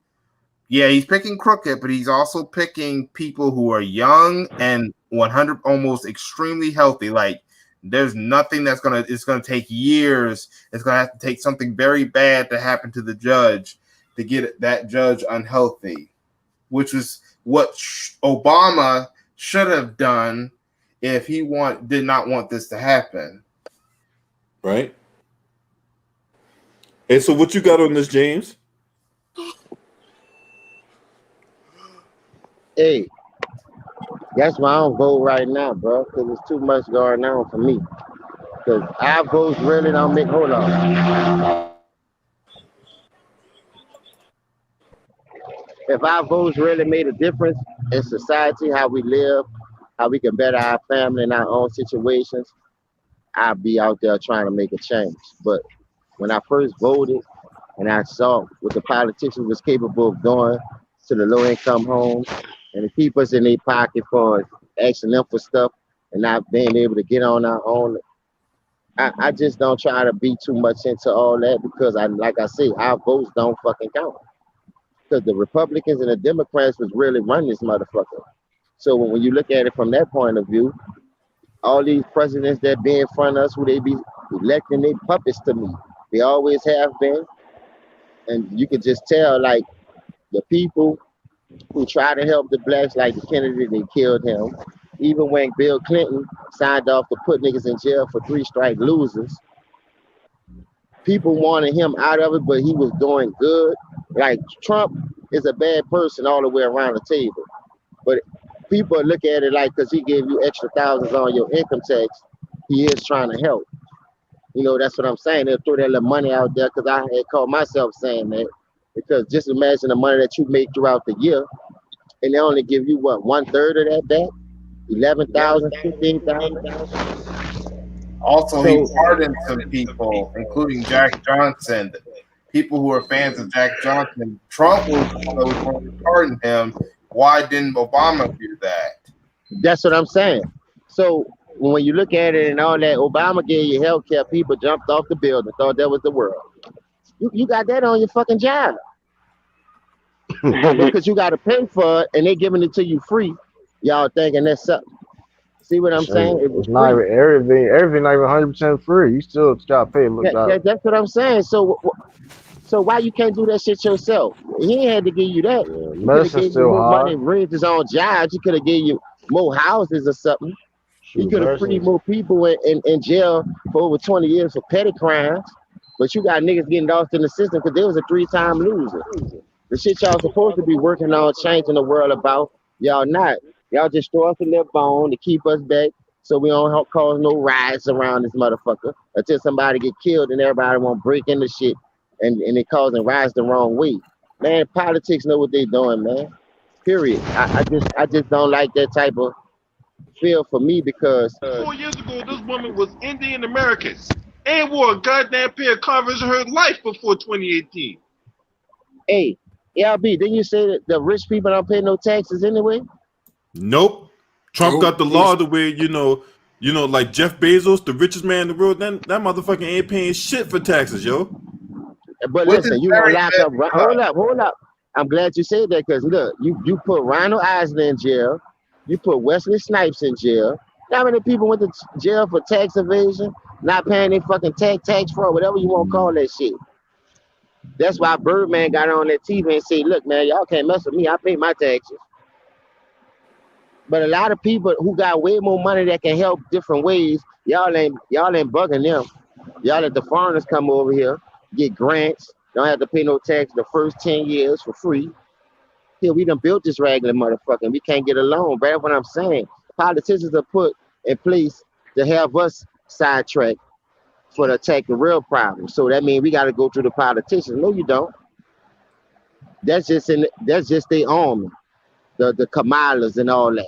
Speaker 8: Yeah, he's picking crooked, but he's also picking people who are young and 100, almost extremely healthy. Like there's nothing it's gonna take years. It's gonna have to take something very bad to happen to the judge to get that judge unhealthy, which was what Obama should have done if he did not want this to happen.
Speaker 1: Right. Hey, so what you got on this, James?
Speaker 6: Hey, that's why I don't vote right now, bro, because there's too much going on for me. Because our votes really don't make. Hold on. If our votes really made a difference in society, how we live, how we can better our family and our own situations, I'd be out there trying to make a change. But when I first voted and I saw what the politicians was capable of doing to the low-income homes and to keep us in their pocket for asking them for stuff and not being able to get on our own, I just don't try to be too much into all that because, like I say, our votes don't fucking count. Because the Republicans and the Democrats was really running this motherfucker. So when you look at it from that point of view, all these presidents that be in front of us, who they be electing, they puppets to me. They always have been, and you can just tell like the people who try to help the blacks, like the Kennedy, they killed him. Even when Bill Clinton signed off to put niggas in jail for 3-strike losers, people wanted him out of it, but he was doing good. Like Trump is a bad person all the way around the table, but people look at it like because he gave you extra thousands on your income tax, he is trying to help. You know, that's what I'm saying. They'll throw that little money out there because I had caught myself saying that. Because just imagine the money that you make throughout the year, and they only give you what 1/3 of that back, 11,000, 15,000.
Speaker 8: Also, he pardoned some people, including Jack Johnson. People who are fans of Jack Johnson. Trump was one of those who pardoned him. Why didn't Obama do that?
Speaker 6: That's what I'm saying. So when you look at it and all that, Obama gave you health care, people jumped off the building, thought that was the world. You got that on your fucking job. Because you got to pay for it and they giving it to you free. Y'all thinking that's something. See what I'm saying? It was
Speaker 2: not
Speaker 6: free.
Speaker 2: even everything not even 100% free. You still got to pay.
Speaker 6: That's what I'm saying. So why you can't do that shit yourself? He ain't had to give you that.
Speaker 2: Yeah,
Speaker 6: he could have gave you more
Speaker 2: hard.
Speaker 6: money, raised his own jobs. He could have gave you more houses or something. He could have freed more people in jail for over 20 years for petty crimes. But you got niggas getting lost in the system because they was a 3-time loser. The shit y'all supposed to be working on changing the world about, y'all not. Y'all just throw us in their bone to keep us back so we don't cause no riots around this motherfucker until somebody get killed and everybody won't break into shit and they causing riots the wrong way. Man, politics know what they doing, man. Period. I just don't like that type of feel for me because
Speaker 1: 4 years ago, this woman was Indian American and wore a goddamn pair of Converse in her life before 2018.
Speaker 6: Hey, LB, didn't you say that the rich people don't pay no taxes anyway?
Speaker 1: Nope. Trump got the law the way, you know, like Jeff Bezos, the richest man in the world, that motherfucker ain't paying shit for taxes, yo.
Speaker 6: But listen, you gonna lock up. Hold up. I'm glad you said that because look, you put Ronald Isley in jail, you put Wesley Snipes in jail. How many people went to jail for tax evasion, not paying their fucking tax fraud, whatever you want to call that shit? That's why Birdman got on that TV and said, look, man, y'all can't mess with me. I pay my taxes. But a lot of people who got way more money that can help different ways, y'all ain't bugging them. Y'all let the foreigners come over here, get grants, don't have to pay no tax the first 10 years for free. Here, we done built this regular motherfucker and we can't get a loan, bro. That's what I'm saying. Politicians are put in place to have us sidetracked for to attack the real problem. So that means we got to go through the politicians. No, you don't. That's just their army, the Kamalas and all that.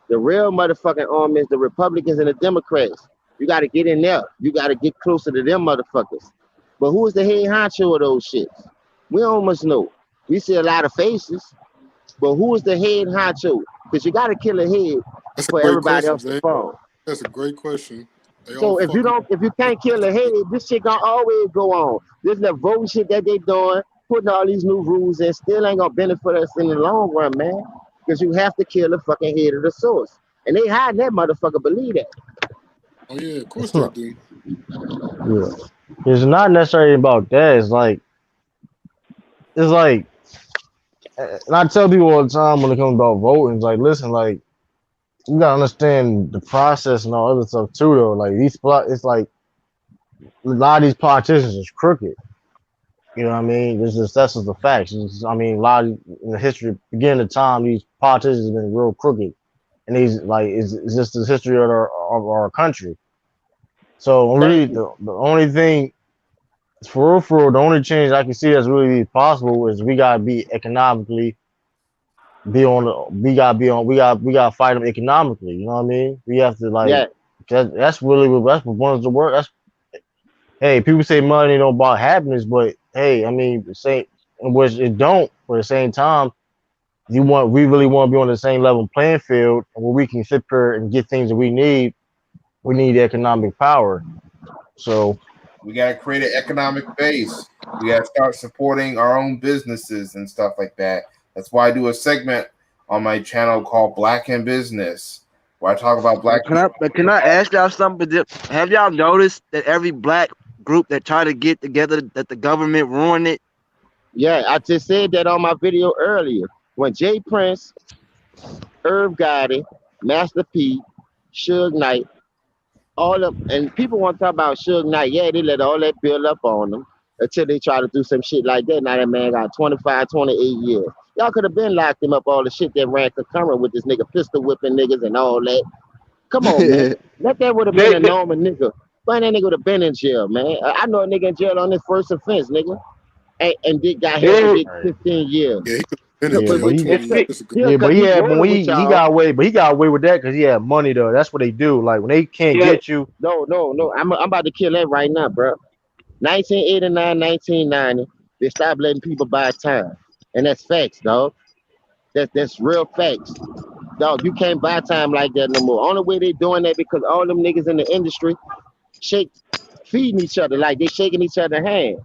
Speaker 6: The real motherfucking army is the Republicans and the Democrats. You got to get in there. You got to get closer to them motherfuckers. But who is the head honcho of those shits? We almost know. We see a lot of faces, but who is the head honcho? Because you got to kill a head for everybody else to fall.
Speaker 5: That's a great question.
Speaker 6: So if you can't kill a head, this shit gonna always go on. This the voting shit that they doing, putting all these new rules in, still ain't gonna benefit us in the long run, man. Because you have to kill the fucking head of the source, and they hiding that motherfucker. Believe that.
Speaker 5: Oh yeah, of course they do.
Speaker 2: Yeah, it's not necessarily about that. It's like, and I tell people all the time when it comes about voting, it's like, listen, like, you gotta understand the process and all other stuff too, though. Like it's like a lot of these politicians is crooked. You know what I mean? That's just the facts. I mean, a lot of, in the history, beginning of time, these politicians have been real crooked, and these like it's just the history of our country. So really, the only thing for real, the only change I can see that's really possible is we gotta be economically. We gotta fight them economically. You know what I mean? We have to that's really what one of the work. Hey, people say money don't buy happiness, but hey, I mean, which it don't. But at the same time, we really want to be on the same level playing field, where we can sit here and get things that we need. We need economic power. So
Speaker 8: we gotta create an economic base. We gotta start supporting our own businesses and stuff like that. That's why I do a segment on my channel called Black in Business, where I talk about black.
Speaker 10: Can I ask y'all something? Have y'all noticed that every black
Speaker 4: group that try to get together that the government ruined it?
Speaker 6: Yeah, I just said that on my video earlier. When Jay Prince, Irv Gotti, Master P, Suge Knight, all of and people want to talk about Suge Knight. Yeah, they let all that build up on them until they try to do some shit like that. Now that man got 25, 28 years. Y'all could have been locked him up all the shit that ran concurrent with this nigga pistol whipping niggas and all that. Come on, man. That would have been a normal nigga. But that nigga would have been in jail, man. I know a nigga in jail on his first offense, nigga. And got hit and did 15 years.
Speaker 5: Yeah, he could have been in jail 20 years ago.
Speaker 2: Yeah, but he got away. But he got away with that because he had money though. That's what they do. Like when they can't get you.
Speaker 6: No. I'm about to kill that right now, bro. 1989, 1990, they stopped letting people buy time, and that's facts, dog. That's real facts, dog. You can't buy time like that no more. Only way they doing that because all them niggas in the industry feeding each other like they shaking each other hand.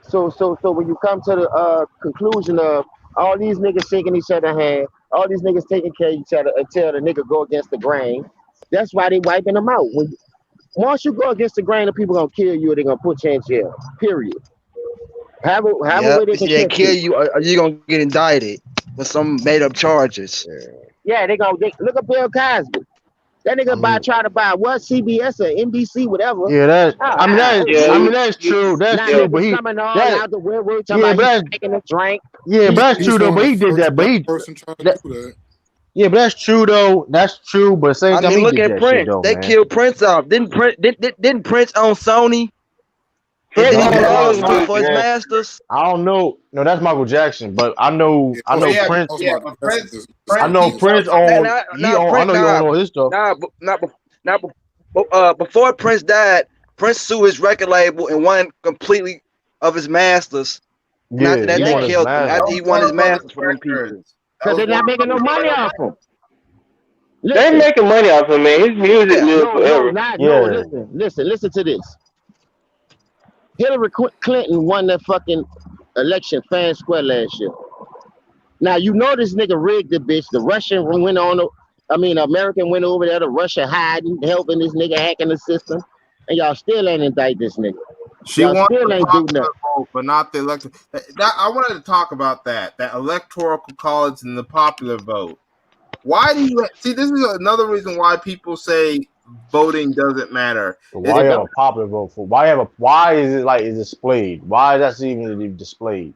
Speaker 6: So when you come to the conclusion of all these niggas shaking each other hand, all these niggas taking care of each other until the nigga go against the grain, that's why they wiping them out. Once you go against the grain, the people gonna kill you or they gonna put you in jail. Period. Have a way they can
Speaker 4: kill you or you gonna get indicted with some made up charges.
Speaker 6: Yeah, they look at Bill Cosby. That nigga try to buy what CBS or NBC, whatever.
Speaker 2: Yeah, that's true. That's true. But he
Speaker 6: coming all out the woodwork talking about taking a drink.
Speaker 2: Yeah, but that's true though. But he did that. But he
Speaker 5: person trying to do that.
Speaker 2: Yeah, but that's true though. That's true. But same time,
Speaker 4: look at Prince. They killed Prince off. Didn't Prince own Sony? For his masters.
Speaker 2: I don't know. No, that's Michael Jackson. But I know Prince. I know Prince owned. I know you own all his stuff.
Speaker 4: Before Prince died, Prince sued his record label and won completely of his masters.
Speaker 2: Yeah,
Speaker 4: after that, they killed him. After he won his masters from them people.
Speaker 6: Because they're not making no money off him.
Speaker 10: They're making money off him, man. His music lives forever.
Speaker 6: Listen to this. Hillary Clinton won that fucking election fair and square last year. Now, you know this nigga rigged the bitch. The Russian went on, American went over there to Russia hiding, helping this nigga hacking the system. And y'all still ain't indict this nigga.
Speaker 8: She wants still ain't do nothing. Vote, but not the electoral. I wanted to talk about that electoral college and the popular vote. Why do you see? This is another reason why people say voting doesn't matter.
Speaker 2: Why have a popular vote for? Why is it like it's displayed? Why is that even displayed?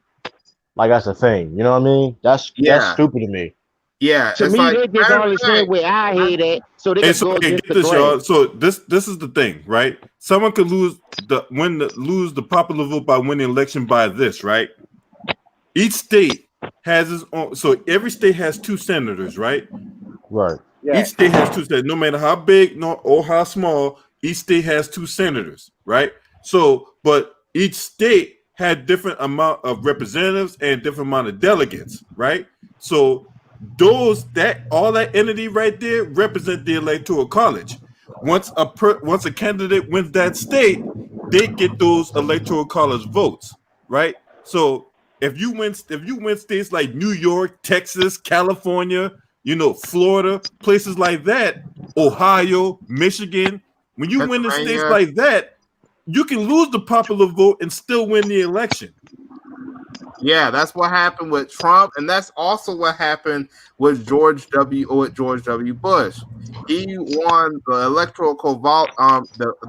Speaker 2: Like that's a thing. You know what I mean? That's stupid to me.
Speaker 8: Yeah,
Speaker 6: to me, they just only say where I hear that, so they can go against the grain.
Speaker 1: So this is the thing, right? Someone could lose the popular vote by winning the election by this, right? Each state has its own. So every state has 2 senators, right?
Speaker 2: Right.
Speaker 1: Yeah. Each state has 2 senators. No matter how big or how small, each state has 2 senators, right? So, but each state had different amount of representatives and different amount of delegates, right? So all that entity right there represent the electoral college. Once a candidate wins that state, they get those electoral college votes, right? So if you win states like New York, Texas, California, Florida, places like that, Ohio, Michigan, when you win the states like that, you can lose the popular vote and still win the election.
Speaker 8: Yeah, that's what happened with Trump, and that's also what happened with George W. Bush. He won the electoral vote,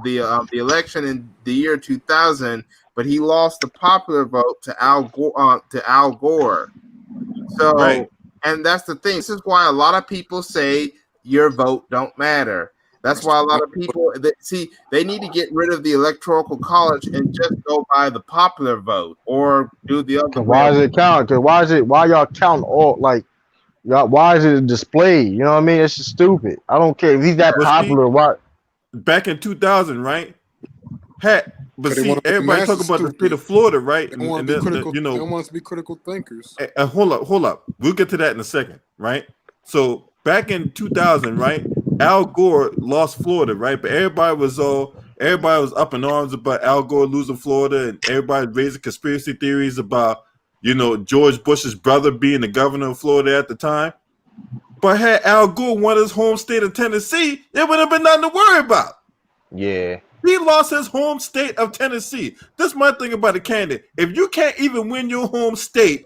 Speaker 8: the election in the year 2000, but he lost the popular vote to Al Gore. So, right. And that's the thing. This is why a lot of people say your vote don't matter. That's why a lot of people they need to get rid of the electoral college and just go by the popular vote or do the other.
Speaker 2: Why does it count? Because why y'all count all why is it displayed? You know what I mean? It's just stupid. I don't care if he's that popular. Why?
Speaker 1: Back in 2000, right? Everybody talk about the state of Florida, right?
Speaker 5: They want us to be critical thinkers.
Speaker 1: Hold up. We'll get to that in a second, right? So back in 2000, right? Al Gore lost Florida, right? But everybody was up in arms about Al Gore losing Florida, and everybody raising conspiracy theories about, George Bush's brother being the governor of Florida at the time. But had Al Gore won his home state of Tennessee, there would have been nothing to worry about.
Speaker 2: Yeah.
Speaker 1: He lost his home state of Tennessee. This is my thing about a candidate. If you can't even win your home state,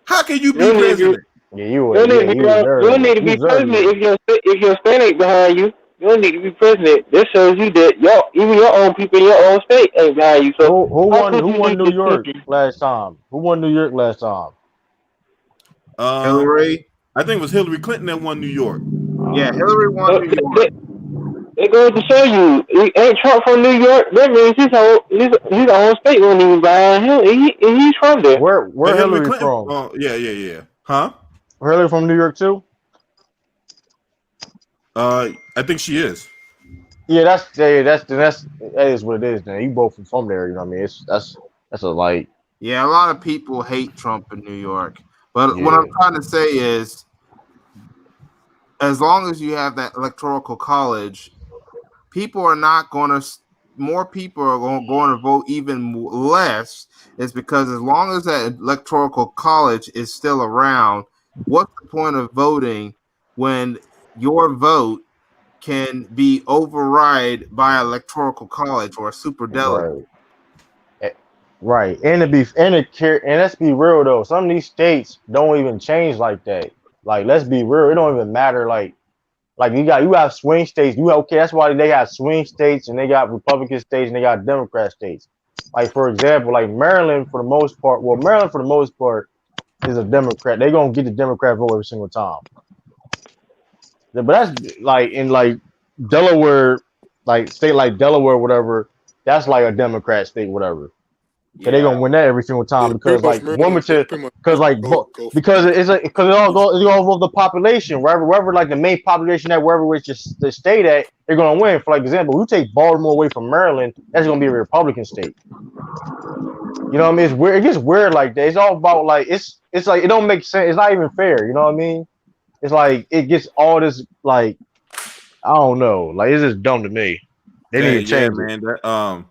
Speaker 1: how can you be president?
Speaker 2: Yeah, you don't
Speaker 10: need to be president if your state ain't behind you. You don't need to be president. That shows you that even your own people in your own state ain't behind you. So
Speaker 2: who
Speaker 10: how could
Speaker 2: won
Speaker 10: you lead
Speaker 2: New
Speaker 10: this
Speaker 2: York
Speaker 10: country?
Speaker 2: last time? Who won New York last time?
Speaker 8: Hillary.
Speaker 1: I think it was Hillary Clinton that won New York.
Speaker 8: Yeah, Hillary won New York.
Speaker 10: It goes to show you, ain't Trump from New York? That means his own state wasn't even behind him. He's from there.
Speaker 2: Where Hillary
Speaker 1: Clinton,
Speaker 2: from?
Speaker 1: Yeah. Huh?
Speaker 2: Hillary from New York too?
Speaker 1: I think she is.
Speaker 2: Yeah, that is what it is. Then you both from there. You know what I mean? That's a like.
Speaker 8: Yeah, a lot of people hate Trump in New York, but
Speaker 2: Yeah.
Speaker 8: what I'm trying to say is, as long as you have that electoral college, people are not going to. More people are going to vote even less. Is because as long as that electoral college is still around, what's the point of voting when your vote can be override by electoral college or a super delegate?
Speaker 2: Right, and let's be real though. Some of these states don't even change like that. Like, let's be real, it don't even matter. Like you have swing states. That's why they got swing states and they got Republican states and they got Democrat states. Like, for example, like Maryland for the most part. Well, Maryland for the most part is a Democrat. They're gonna get the Democrat vote every single time. But that's like in like Delaware, like state like Delaware, whatever. That's like a Democrat state, whatever. Yeah. They're gonna win that every single time because like because it all goes with the population. Wherever like the main population at wherever it's just the state at, they're gonna win. For like example, you take Baltimore away from Maryland, that's gonna be a Republican state. You know what I mean? It's weird. It gets weird like that. It's all about like it's like it don't make sense. It's not even fair. You know what I mean? It's like it gets all this like I don't know. Like it's just dumb to me. They need to change it.
Speaker 1: Man.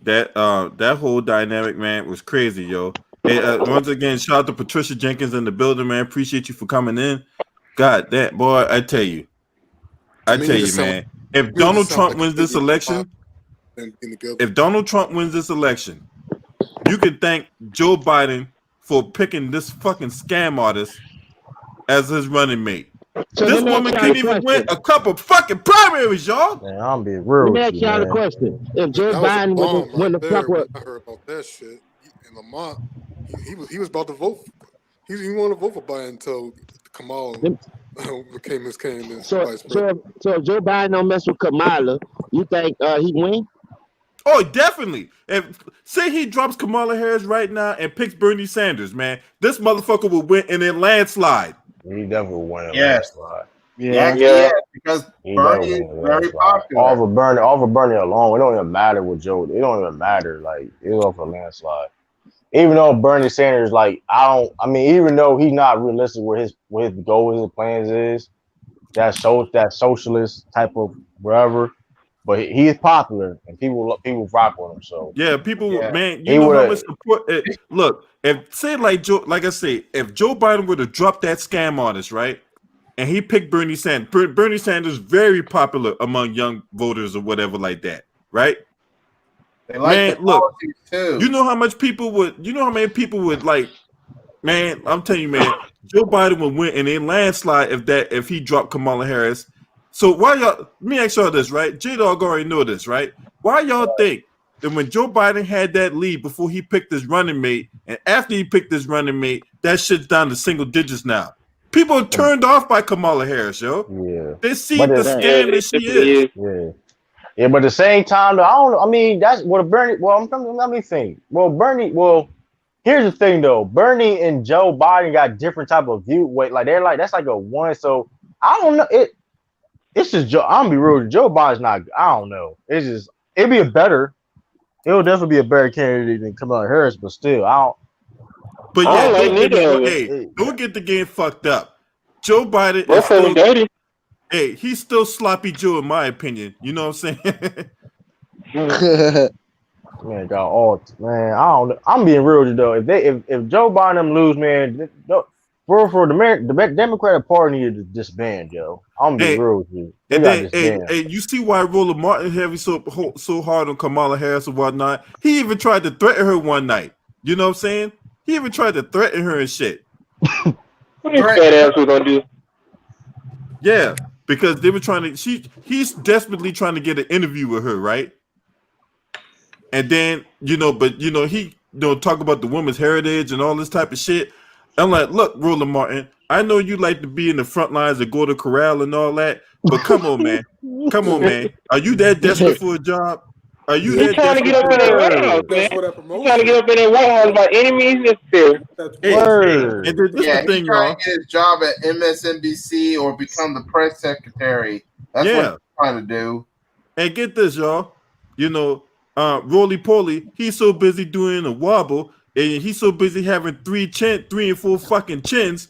Speaker 1: That whole dynamic, man, was crazy, yo. Hey, once again, shout out to Patricia Jenkins in the building, man. Appreciate you for coming in. God, that boy, I tell you, man. If Donald Trump wins this election, you can thank Joe Biden for picking this fucking scam artist as his running mate. So this woman couldn't even win a couple fucking primaries, y'all.
Speaker 2: Man, I'm being real.
Speaker 6: Let me ask y'all a question. If Joe Biden when the fuck was
Speaker 5: I heard about that shit. And Lamont, he was about to vote. He wanted to vote for Biden until Kamala became his candidate.
Speaker 6: So if Joe Biden don't mess with Kamala, you think he win?
Speaker 1: Oh, definitely. Say he drops Kamala Harris right now and picks Bernie Sanders, man. This motherfucker will win in a landslide.
Speaker 2: He definitely will win a landslide.
Speaker 8: Yeah, because Bernie is very popular.
Speaker 2: All for Bernie alone, it don't even matter with Joe. It don't even matter. Like, it's off a landslide. Even though Bernie Sanders, like, even though he's not realistic with his goals and plans is, that socialist type of whatever. But he is popular and people rock with him. So
Speaker 1: man, you know how much support. Look, if Joe Biden were to drop that scam artist, right, and he picked Bernie Sanders. Bernie Sanders very popular among young voters or whatever like that, right?
Speaker 8: They like the policies too.
Speaker 1: You know how many people would like. Man, I'm telling you, man, Joe Biden would win in a landslide if he dropped Kamala Harris. So why y'all? Let me ask y'all this, right? J-Dog already know this, right? Why y'all think that when Joe Biden had that lead before he picked his running mate, and after he picked his running mate, that shit's down to single digits now? People are turned off by Kamala Harris, yo.
Speaker 2: Yeah,
Speaker 1: they see the scam that she is.
Speaker 2: Yeah, but at the same time, though, I don't. I mean, that's what Bernie. Well, let me think. Well, Bernie. Well, here's the thing, though. Bernie and Joe Biden got different type of view. That's like a one. So I don't know it. It's just Joe. I'm gonna be real. Joe Biden's not. I don't know. It'll definitely be a better candidate than Kamala Harris, but still, I don't.
Speaker 1: But don't get the game fucked up. Joe Biden is he's still sloppy Joe in my opinion. You know what I'm saying?
Speaker 2: Man, I don't know. I'm being real though. If Joe Biden lose, man, for the Democratic Party needed to disband, yo. I'm gonna be real with you. They
Speaker 1: And
Speaker 2: got
Speaker 1: then,
Speaker 2: disband.
Speaker 1: hey, you see why Roland Martin heavy so hard on Kamala Harris and whatnot? He even tried to threaten her one night. You know what I'm saying? He even tried to threaten her and shit.
Speaker 10: What this fat ass was gonna do?
Speaker 1: Yeah, because they were trying to. He's desperately trying to get an interview with her, right? And then he talk about the woman's heritage and all this type of shit. I'm like, look, Roland Martin, I know you like to be in the front lines and go to corral and all that, but come on, man. Come on, man. Are you that desperate for a job? Are you
Speaker 10: He
Speaker 1: that
Speaker 10: trying to
Speaker 1: desperate
Speaker 10: get up
Speaker 1: for
Speaker 10: in
Speaker 1: a
Speaker 10: that
Speaker 1: job?
Speaker 10: White House,
Speaker 5: That's
Speaker 10: man.
Speaker 5: for that
Speaker 10: He
Speaker 5: promotion.
Speaker 10: trying to get up in that White House by any means necessary.
Speaker 2: Word.
Speaker 1: And then this
Speaker 8: Yeah,
Speaker 1: the thing,
Speaker 8: he's trying
Speaker 1: y'all.
Speaker 8: to get his job at MSNBC or become the press secretary. That's what he's trying to do.
Speaker 1: And get this, y'all. Roly Poly, he's so busy doing a wobble, and he's so busy having 3 and 4 fucking chins.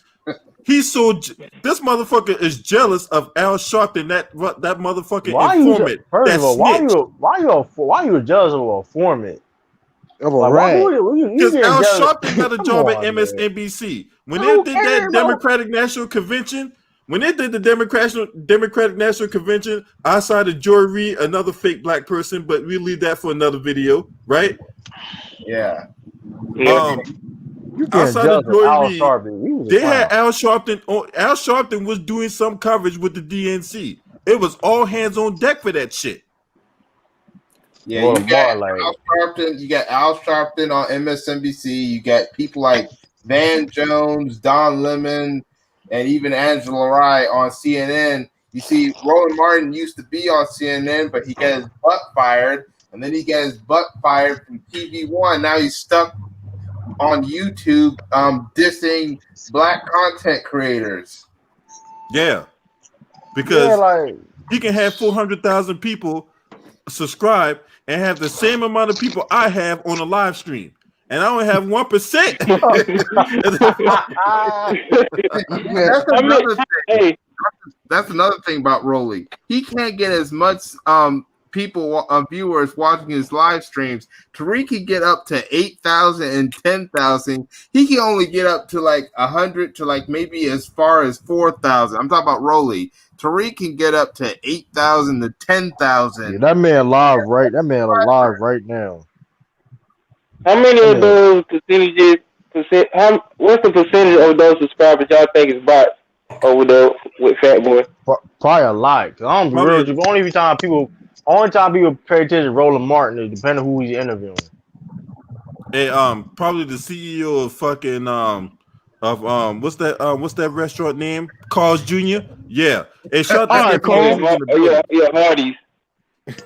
Speaker 1: This motherfucker is jealous of Al Sharpton, that motherfucking informant.
Speaker 2: First
Speaker 1: that
Speaker 2: of all, why you jealous of a informant?
Speaker 4: Of a rat.
Speaker 1: Because Al Sharpton got a
Speaker 2: Come
Speaker 1: job at
Speaker 2: on,
Speaker 1: MSNBC. When
Speaker 2: Who
Speaker 1: they did
Speaker 2: cares
Speaker 1: that
Speaker 2: about-
Speaker 1: Democratic National Convention, Democratic National Convention, outside of Joy Reid, another fake black person, but we'll leave that for another video, right?
Speaker 8: Yeah.
Speaker 2: You can't
Speaker 1: Outside
Speaker 2: jealous
Speaker 1: of Joy
Speaker 2: Al
Speaker 1: Reid,
Speaker 2: Sharpton. He was a
Speaker 1: they
Speaker 2: clown.
Speaker 1: had Al Sharpton on. Al Sharpton was doing some coverage with the DNC. It was all hands on deck for that shit.
Speaker 8: Yeah, you got Al Sharpton. You got Al Sharpton on MSNBC. You got people like Van Jones, Don Lemon, and even Angela Rye on CNN. You see, Roland Martin used to be on CNN, but he got his butt fired, and then he got his butt fired from TV One. Now he's stuck on YouTube, dissing black content creators.
Speaker 1: Yeah, because he can have 400,000 people subscribe and have the same amount of people I have on a live stream, and I only have 1%.
Speaker 8: That's another thing about Rolly. He can't get as much viewers watching his live streams. Tariq can get up to 8,000 and 10,000. He can only get up to like 100 to like maybe as far as 4,000. I'm talking about Rolly. Tariq can get up to 8,000 to 10,000.
Speaker 2: Yeah, that man alive right now.
Speaker 10: How many of those percentages? What's the percentage of those subscribers y'all think is bots over there with Fat Boy?
Speaker 2: Probably a lot. Cause I'm be real with you. Only time people pay attention to Roland Martin is depending who he's interviewing.
Speaker 1: Hey, probably the CEO of fucking what's that restaurant name? Carl's Jr. Yeah. Hey, shout out to Carl.
Speaker 10: Yeah, Hardee's.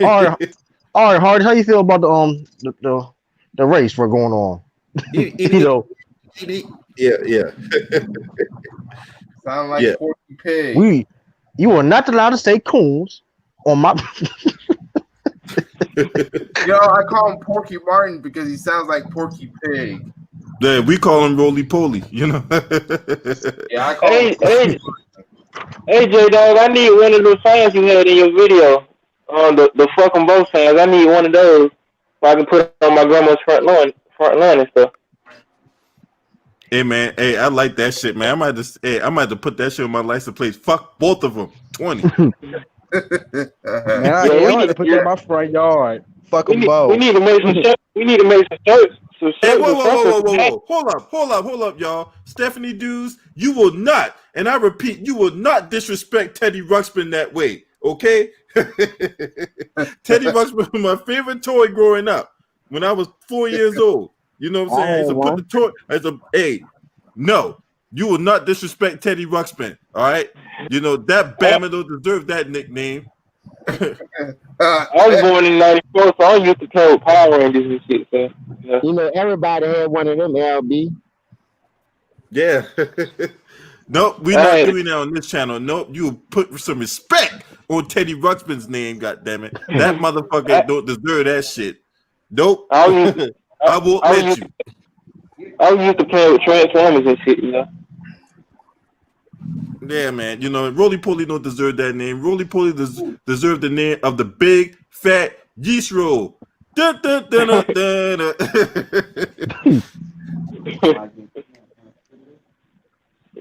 Speaker 2: All right, Hardy. How you feel about the race we're going on?
Speaker 11: Yeah.
Speaker 8: Sound like Porky Pig.
Speaker 2: You are not allowed to say coons on my.
Speaker 8: I call him Porky Martin because he sounds like Porky Pig.
Speaker 1: Yeah, we call him Roly Poly,
Speaker 8: Yeah, I call him.
Speaker 10: Hey, J Dog, I need one of those fans you had in your video. The fucking both fans. I need one of those so I can put it on my grandma's front lawn and stuff.
Speaker 1: Hey man, hey, I like that shit, man. I might have to put that shit on my license plate. Fuck both of them. 20.
Speaker 12: Man, I had to put that in my front yard. Fuck them both.
Speaker 10: We need to make some shirts. We need to make some shirts.
Speaker 1: Hey, whoa. Hold up, y'all. Stephanie Dews, you will not, and I repeat, you will not disrespect Teddy Ruxpin that way, okay? Teddy Ruxpin was my favorite toy growing up when I was 4 years old. You know what I'm saying? No, you will not disrespect Teddy Ruxpin, all right? You know, that Bama don't deserve that nickname.
Speaker 10: I was born in '94, so I used to play with Power Rangers and shit. So, yeah.
Speaker 6: You know, everybody had one of them, LB.
Speaker 1: Yeah. Nope, we're not doing that on this channel. Nope, you put some respect on Teddy Ruxpin's name, goddammit. That motherfucker don't deserve that shit. Nope. I won't let you.
Speaker 10: I used to play with Transformers and shit, you know.
Speaker 1: Yeah, man. You know, Roly Poly don't deserve that name. Roly Poly deserve the name of the big fat yeast roll. Dun, dun, dun, dun, dun,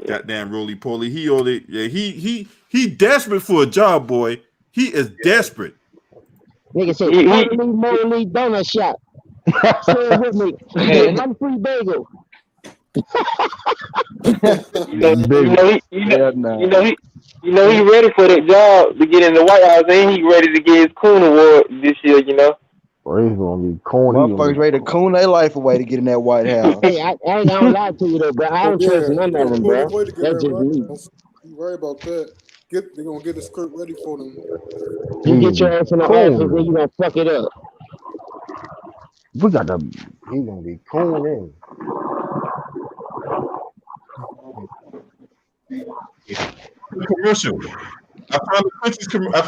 Speaker 1: dun. goddamn roly poly. He desperate for a job, boy. He is desperate.
Speaker 6: Nigga say, holy donut shop. Share with me. One free bagel.
Speaker 10: You know he ready for that job to get in the White House, and he ready to get his Coon Award this year. You know.
Speaker 2: Boy, he's gonna be corny.
Speaker 4: Motherfuckers ready to coon their life away to get in that White House.
Speaker 6: Hey, I ain't gonna lie to you though, bro. I don't trust none of them, bro. That's just me.
Speaker 5: You right about that. They're gonna get the script ready for them.
Speaker 6: You get your ass in the office and you gonna fuck it up.
Speaker 2: We got the. He's gonna be corny.
Speaker 1: Commercial. I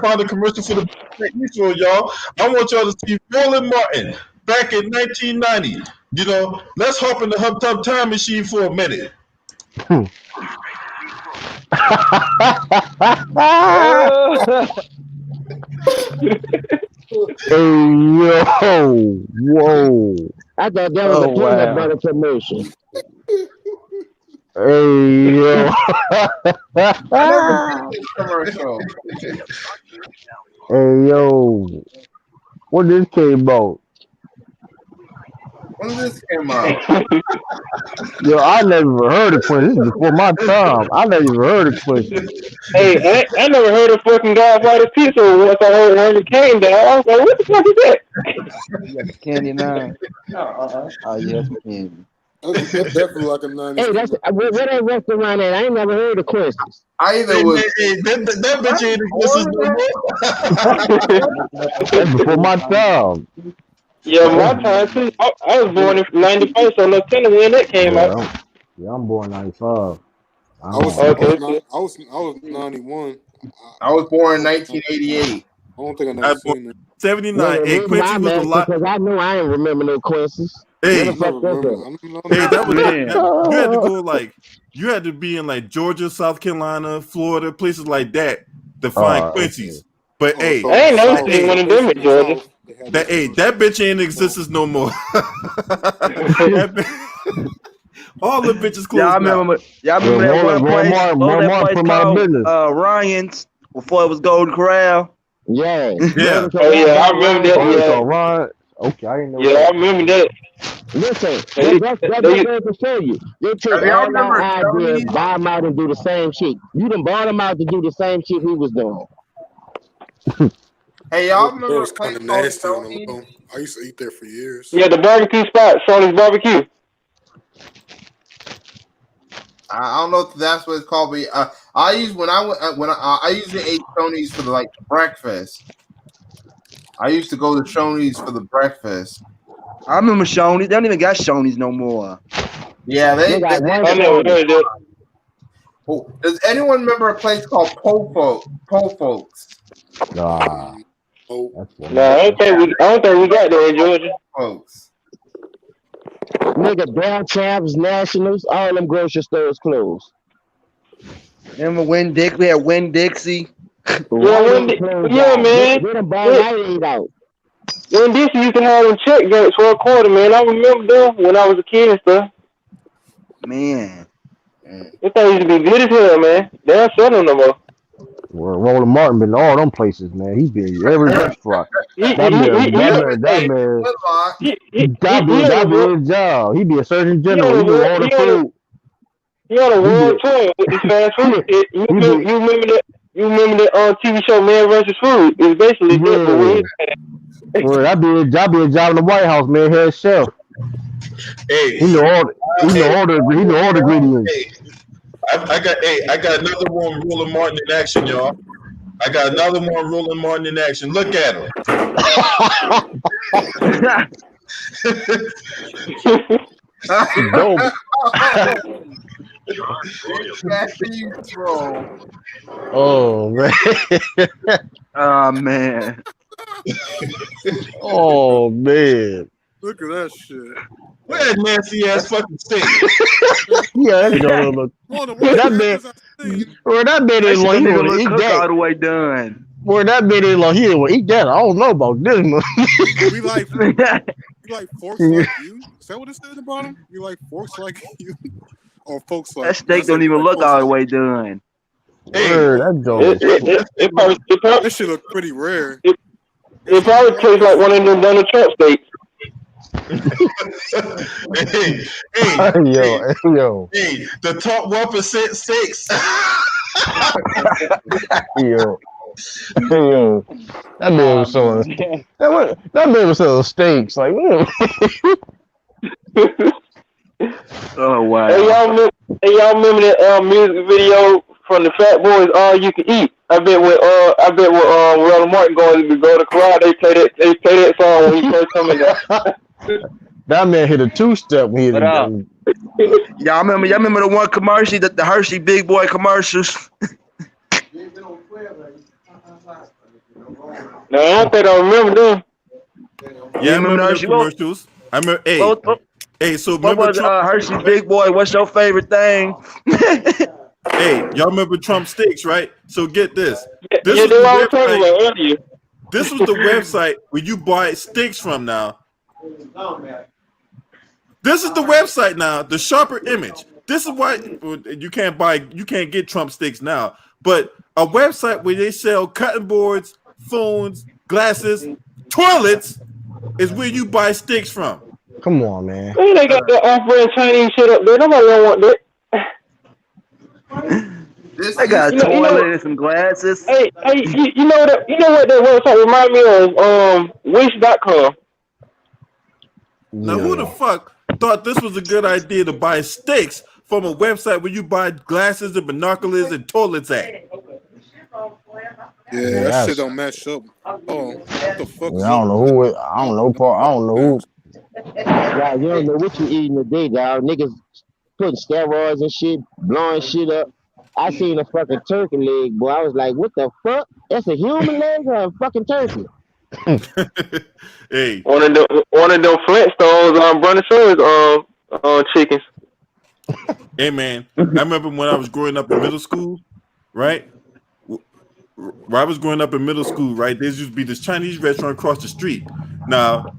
Speaker 1: found a commercial for the for y'all. I want y'all to see Roland Martin back in 1990. You know, let's hop in the Hub Tub time machine for a minute.
Speaker 2: Hey, yo, whoa.
Speaker 6: I thought that was a peanut butter commercial.
Speaker 2: Hey, yo.
Speaker 8: Commercial.
Speaker 2: Hey, yo. What this came out?
Speaker 8: When this came out?
Speaker 2: Yo, I never heard of Quincy. This is before my time. I never even heard of Quincy.
Speaker 10: Hey, I never heard of fucking Godfather Pizza once I heard when it came down. I was like, what the fuck is that?
Speaker 4: Yes, Candy 9. Oh, yes, Candy.
Speaker 5: That's definitely like a 90s.
Speaker 6: Hey, that's where that restaurant at? I ain't never heard of Quincy's.
Speaker 1: That bitch ain't
Speaker 2: That's before my time.
Speaker 10: Yeah, my time too. I was born in '95, so no telling when that came out.
Speaker 2: Yeah, I'm born '95.
Speaker 5: I was 91.
Speaker 8: I was born in 1988.
Speaker 5: I don't think I never seen it.
Speaker 1: 79. Hey, Quincy was a lot.
Speaker 6: Because I know I ain't remember no Quincy's.
Speaker 1: Hey,
Speaker 6: that
Speaker 1: was you had to go you had to be in like Georgia, South Carolina, Florida, places like that to find Quincy's. But hey,
Speaker 10: I ain't never seen one of them in Georgia.
Speaker 1: That bitch ain't in existence no more. All the bitches closed.
Speaker 4: Y'all remember that one place called Ryan's before it was Golden Corral?
Speaker 6: Yeah.
Speaker 1: Yeah.
Speaker 10: Oh yeah, I remember that.
Speaker 2: Right. Okay, I didn't know.
Speaker 10: Yeah, I remember that.
Speaker 6: Listen, that's what I'm to show you. They took all our ideas, buy them out and do the same shit. You done bought them out to do the same shit we was doing.
Speaker 8: Hey, y'all remember
Speaker 5: was kind of nasty on the low. I used to eat there for years.
Speaker 10: Yeah, the barbecue spot, Shoney's Barbecue.
Speaker 8: I don't know if that's what it's called, but I used I usually ate Shoney's for the breakfast. I used to go to Shoney's for the breakfast.
Speaker 4: I remember Shoney's. They don't even got Shoney's no more.
Speaker 8: Yeah, they
Speaker 10: I never heard that.
Speaker 8: Oh, does anyone remember a place called Po Folks?
Speaker 2: Nah.
Speaker 10: No, I don't think we got there in Georgia.
Speaker 8: Folks.
Speaker 6: Nigga, Bell Champs, Nationals, all them grocery stores closed.
Speaker 4: Remember Winn-Dixie? We had Winn-Dixie.
Speaker 10: Yeah, man.
Speaker 6: They done bought Rite out.
Speaker 10: When this used to have them check gates for a quarter, man. I remember them when I was a kid and stuff.
Speaker 4: Man.
Speaker 10: This thing used to be good as hell, man. They don't sell them no more.
Speaker 2: Well, Roland Martin been to all them places, man. He been every restaurant. That be his job. He be a surgeon general. He do all the food.
Speaker 10: He on a world tour with this fast food. You remember that TV show Man vs. Food? It's basically
Speaker 2: well, that be his job in the White House, man. Head chef.
Speaker 1: Hey,
Speaker 2: he know all the ingredients.
Speaker 1: Hey, I got another one Roland Martin in action, y'all. I got another one Roland Martin in action. Look at him.
Speaker 2: Dope. Oh man.
Speaker 4: Oh man.
Speaker 2: Oh man.
Speaker 5: Look at that shit.
Speaker 1: Where that nasty ass fucking steak?
Speaker 2: Yeah, that don't look. That man ain't like he want to eat that
Speaker 4: all the way done.
Speaker 2: Boy, that man ain't like he didn't want to eat that. I don't know about this one.
Speaker 5: We like forks like you. Is that what it said about him? You like forks like you? or folks like
Speaker 12: That steak don't even look all the way done.
Speaker 2: That joke.
Speaker 5: That shit look pretty rare.
Speaker 10: It probably tastes like one of them Donald Trump steaks.
Speaker 2: Yo.
Speaker 8: Hey, the top 1% steaks.
Speaker 2: Yo. That man was selling. That man was selling steaks. Like,
Speaker 12: Oh wow.
Speaker 10: Hey, y'all remember that music video from the Fat Boys? All You Can Eat. I bet with Ronald Martin going to go to Karate, they play that song when he first coming out.
Speaker 2: that man hit a 2-step when he hit
Speaker 12: Y'all remember the one commercial, the Hershey Big Boy commercials?
Speaker 10: No, I don't think I remember them.
Speaker 1: Yeah, I remember those commercials. I remember. Hey, so remember
Speaker 12: what was Hershey Big Boy? What's your favorite thing?
Speaker 1: Hey, y'all remember Trump steaks, right? So get this. This
Speaker 10: was
Speaker 1: the website where you buy steaks from now. This is the website now, the Sharper Image. This is why you can't get Trump steaks now. But a website where they sell cutting boards, phones, glasses, toilets is where you buy steaks from.
Speaker 2: Come on, man.
Speaker 10: Hey, they got that off-brand Chinese shit up there. Nobody don't want that.
Speaker 12: They got a toilet and some glasses.
Speaker 10: Hey, you know what that website remind me of? Wish.com.
Speaker 1: Now, who the fuck thought this was a good idea to buy steaks from a website where you buy glasses and binoculars and toilets at?
Speaker 5: Yeah, that shit don't match up. Oh, what the fuck?
Speaker 2: I don't know who. I don't know who.
Speaker 6: Yeah, you don't know what you eating today, dog. Niggas putting steroids and shit, blowing shit up. I seen a fucking turkey leg, boy. I was like, what the fuck? That's a human leg or a fucking turkey?
Speaker 1: Hey,
Speaker 10: one of them Flintstones Brontosaurus chickens.
Speaker 1: Hey man, I remember when I was growing up in middle school, right? Where I was growing up in middle school, right? There used to be this Chinese restaurant across the street. Now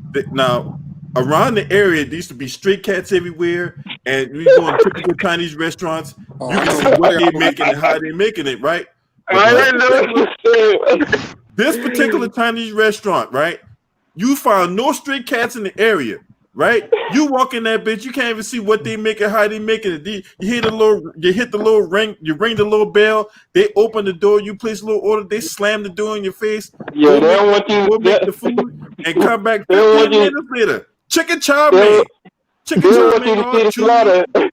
Speaker 1: around the area, there used to be stray cats everywhere, and we go in typical Chinese restaurants. You can see what they're making and how they're making it, right? This particular Chinese restaurant, right? You found no stray cats in the area, right? You walk in that bitch, you can't even see what they making, how they making it. You hit the little ring, you ring the little bell, they open the door, you place a little order, they slam the door in your face.
Speaker 10: Yeah, they don't want you
Speaker 1: to make the food and come back 15 minutes later. Chicken chow mein. Chicken chow mein.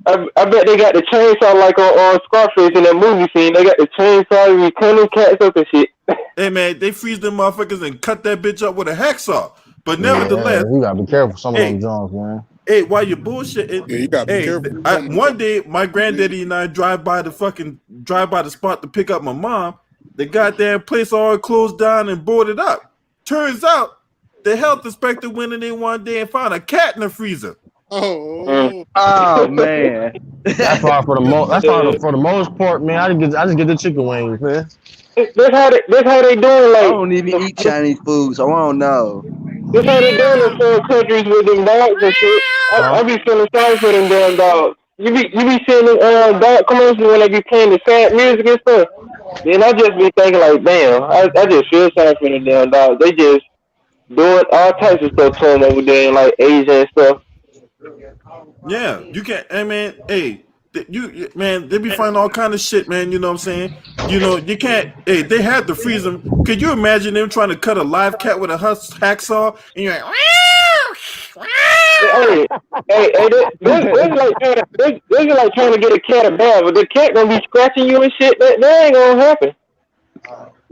Speaker 10: I bet they got the chainsaw like on Scarface in that movie scene. They got the chainsaw, you cutting cats up and shit.
Speaker 1: Hey man, they freeze them motherfuckers and cut that bitch up with a hacksaw. But nevertheless,
Speaker 2: you gotta be careful some of them Jones, man.
Speaker 1: Hey, while you bullshitting,
Speaker 5: you gotta be careful.
Speaker 1: One day, my granddaddy and I drive by the spot to pick up my mom. The goddamn place all closed down and boarded up. Turns out, the health inspector went in there one day and found a cat in the freezer.
Speaker 12: Oh man,
Speaker 2: that's why for the most part, man. I just get the chicken wings, man.
Speaker 10: That's how they doing. Like,
Speaker 12: I don't even eat Chinese food, so I don't know.
Speaker 10: That's how they doing in some countries with them dogs and shit. I be feeling sorry for them damn dogs. You be seeing them dog commercials when they be playing the sad music and stuff. Then I just be thinking like, damn, I just feel sorry for them damn dogs. They just doing all types of stuff to them over there in like Asia and stuff.
Speaker 1: Yeah, you can't. I mean, hey, man, they be finding all kind of shit, man. You know what I'm saying? You know, you can't. Hey, they had to freeze them. Could you imagine them trying to cut a live cat with a hacksaw? And you're like,
Speaker 10: they're like trying to get a cat a bath, but the cat gonna be scratching you and shit. That ain't gonna happen.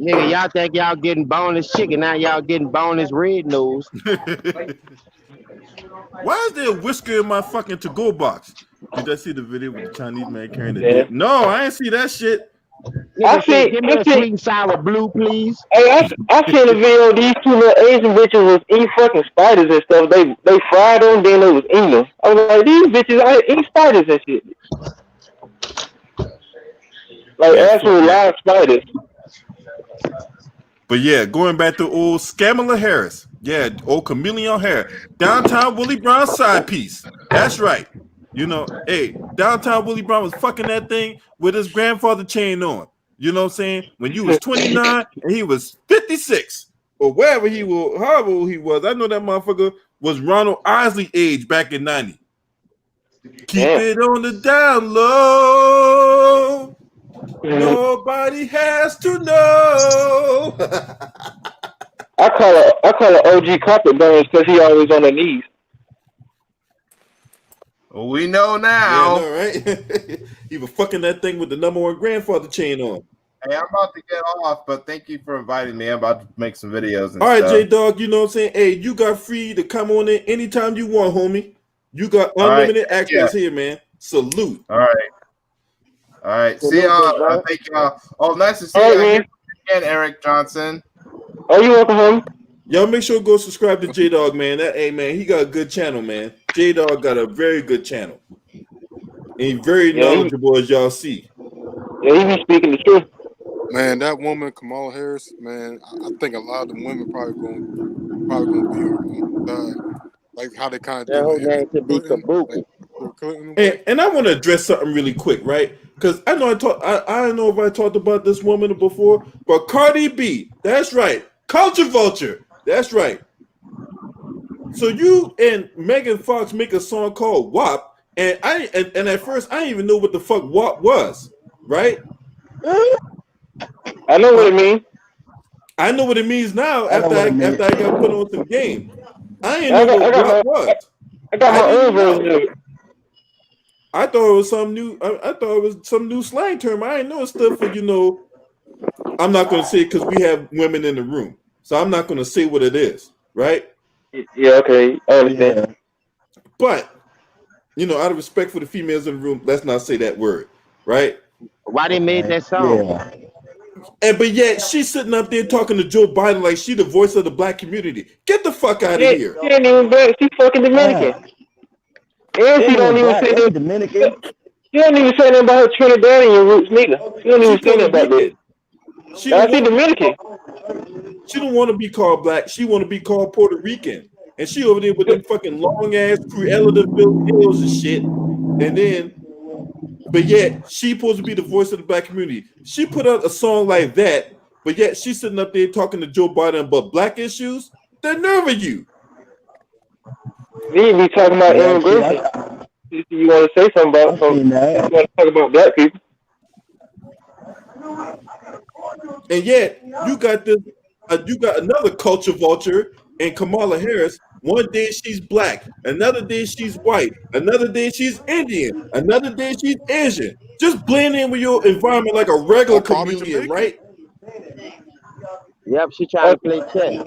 Speaker 6: Nigga, y'all think y'all getting boneless chicken, now y'all getting boneless red nose.
Speaker 1: Why is there a whisker in my fucking to-go box? Did I see the video with the Chinese man carrying the dick? No, I ain't see that shit.
Speaker 6: Give me a sweet and sour blue, please.
Speaker 10: Hey, I seen a video of these two little Asian bitches was eating fucking spiders and stuff. They fried them, then they was eating them. I was like, these bitches eat spiders and shit. Like actual live spiders.
Speaker 1: But yeah, going back to old Kamala Harris. Yeah, old Chameleon hair. Downtown Willie Brown side piece. That's right. You know, hey, Downtown Willie Brown was fucking that thing with his grandfather chain on. You know what I'm saying? When you was 29 and he was 56 or wherever he was, however old he was. I know that motherfucker was Ronald Isley age back in 90. Keep it on the down low. Nobody has to know.
Speaker 10: I call her OG carpet burns because he always on her knees.
Speaker 8: Well, we know now.
Speaker 1: Yeah, I know, right? He was fucking that thing with the #1 grandfather chain on.
Speaker 8: Hey, I'm about to get off, but thank you for inviting me. I'm about to make some videos and
Speaker 1: All right,
Speaker 8: stuff.
Speaker 1: J-Dog, you know what I'm saying? Hey, you got free to come on in anytime you want, homie. You got unlimited access here, man. Salute.
Speaker 8: All right. See y'all. Thank y'all. Oh, nice to see you again, Eric Johnson.
Speaker 10: Oh, you welcome home.
Speaker 1: Y'all make sure to go subscribe to J-Dog, man. Hey, man, he got a good channel, man. J-Dog got a very good channel. And he's very knowledgeable, as y'all see.
Speaker 10: Yeah, he be speaking the truth.
Speaker 5: Man, that woman, Kamala Harris, man, I think a lot of them women probably gonna be like how they kind of
Speaker 6: that whole name could be Kabuki.
Speaker 1: And I want to address something really quick, right? Because I know I don't know if I talked about this woman before, but Cardi B, that's right, Culture Vulture, that's right. So you and Megan Fox make a song called WAP, and at first I didn't even know what the fuck WAP was, right?
Speaker 10: I know what it means.
Speaker 1: I know what it means now after I got put on some game. I didn't know what WAP was.
Speaker 10: I got my own version of it.
Speaker 1: I thought it was some new. I thought it was some new slang term. I didn't know it stood for, I'm not going to say it because we have women in the room, so I'm not going to say what it is, right?
Speaker 10: Yeah, okay, I understand.
Speaker 1: But out of respect for the females in the room, let's not say that word, right?
Speaker 6: Why they made that song?
Speaker 1: Yeah. But yet she's sitting up there talking to Joe Biden like she the voice of the black community. Get the fuck out of here.
Speaker 10: She ain't even black. She's fucking Dominican. And she don't even say that.
Speaker 12: Dominican.
Speaker 10: She don't even say nothing about her Trinidadian roots neither. She don't even say nothing about that. She Dominican.
Speaker 1: She don't want to be called black. She want to be called Puerto Rican. And she over there with them fucking long ass Cruella bills and shit. And then, but yet she's supposed to be the voice of the black community. She put out a song like that, but yet she's sitting up there talking to Joe Biden about black issues. The nerve of you.
Speaker 10: We be talking about immigration. You want to say something about something? You want to talk about black people?
Speaker 1: And yet you got this. You got another culture vulture in Kamala Harris. One day she's black, another day she's white, another day she's Indian, another day she's Asian. Just blend in with your environment like a regular comedian, right?
Speaker 6: Yep, she trying to play chess.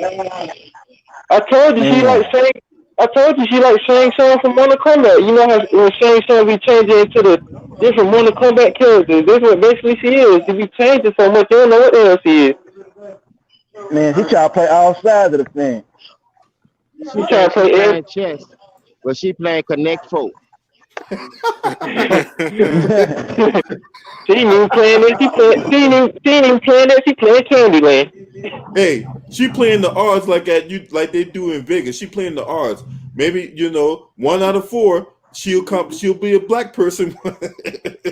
Speaker 10: I told you she like saying. I told you she like saying songs from Mortal Kombat. You know how when saying songs be changing into the different Mortal Kombat characters. This is what basically she is. She be changing so much, you don't know what the hell she is.
Speaker 12: Man, she try to play all sides of the thing.
Speaker 6: She trying to play chess, but she playing Connect Four.
Speaker 10: She ain't even playing it. She ain't even playing it. She playing Candyland.
Speaker 1: Hey, she playing the odds like they do in Vegas. She playing the odds. Maybe 1 out of 4 she'll be a black person.
Speaker 6: She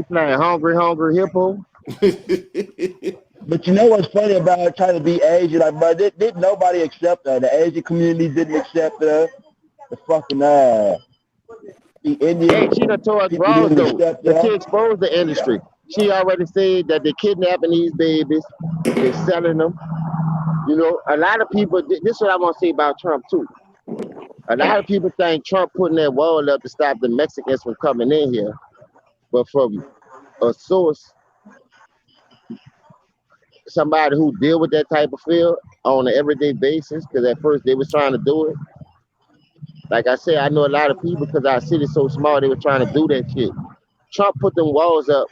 Speaker 6: playing Hungry Hippo.
Speaker 12: But you know what's funny about her trying to be Asian? Like, but did nobody accept her? The Asian community didn't accept her. The fucking the Indian.
Speaker 6: Hey, she done tore us wrong though. But she exposed the industry. She already said that they're kidnapping these babies, they're selling them. A lot of people. This is what I want to say about Trump too. A lot of people think Trump putting that wall up to stop the Mexicans from coming in here, but from a source, somebody who deal with that type of field on an everyday basis, because at first they was trying to do it. Like I said, I know a lot of people because our city's so small, they were trying to do that shit. Trump put them walls up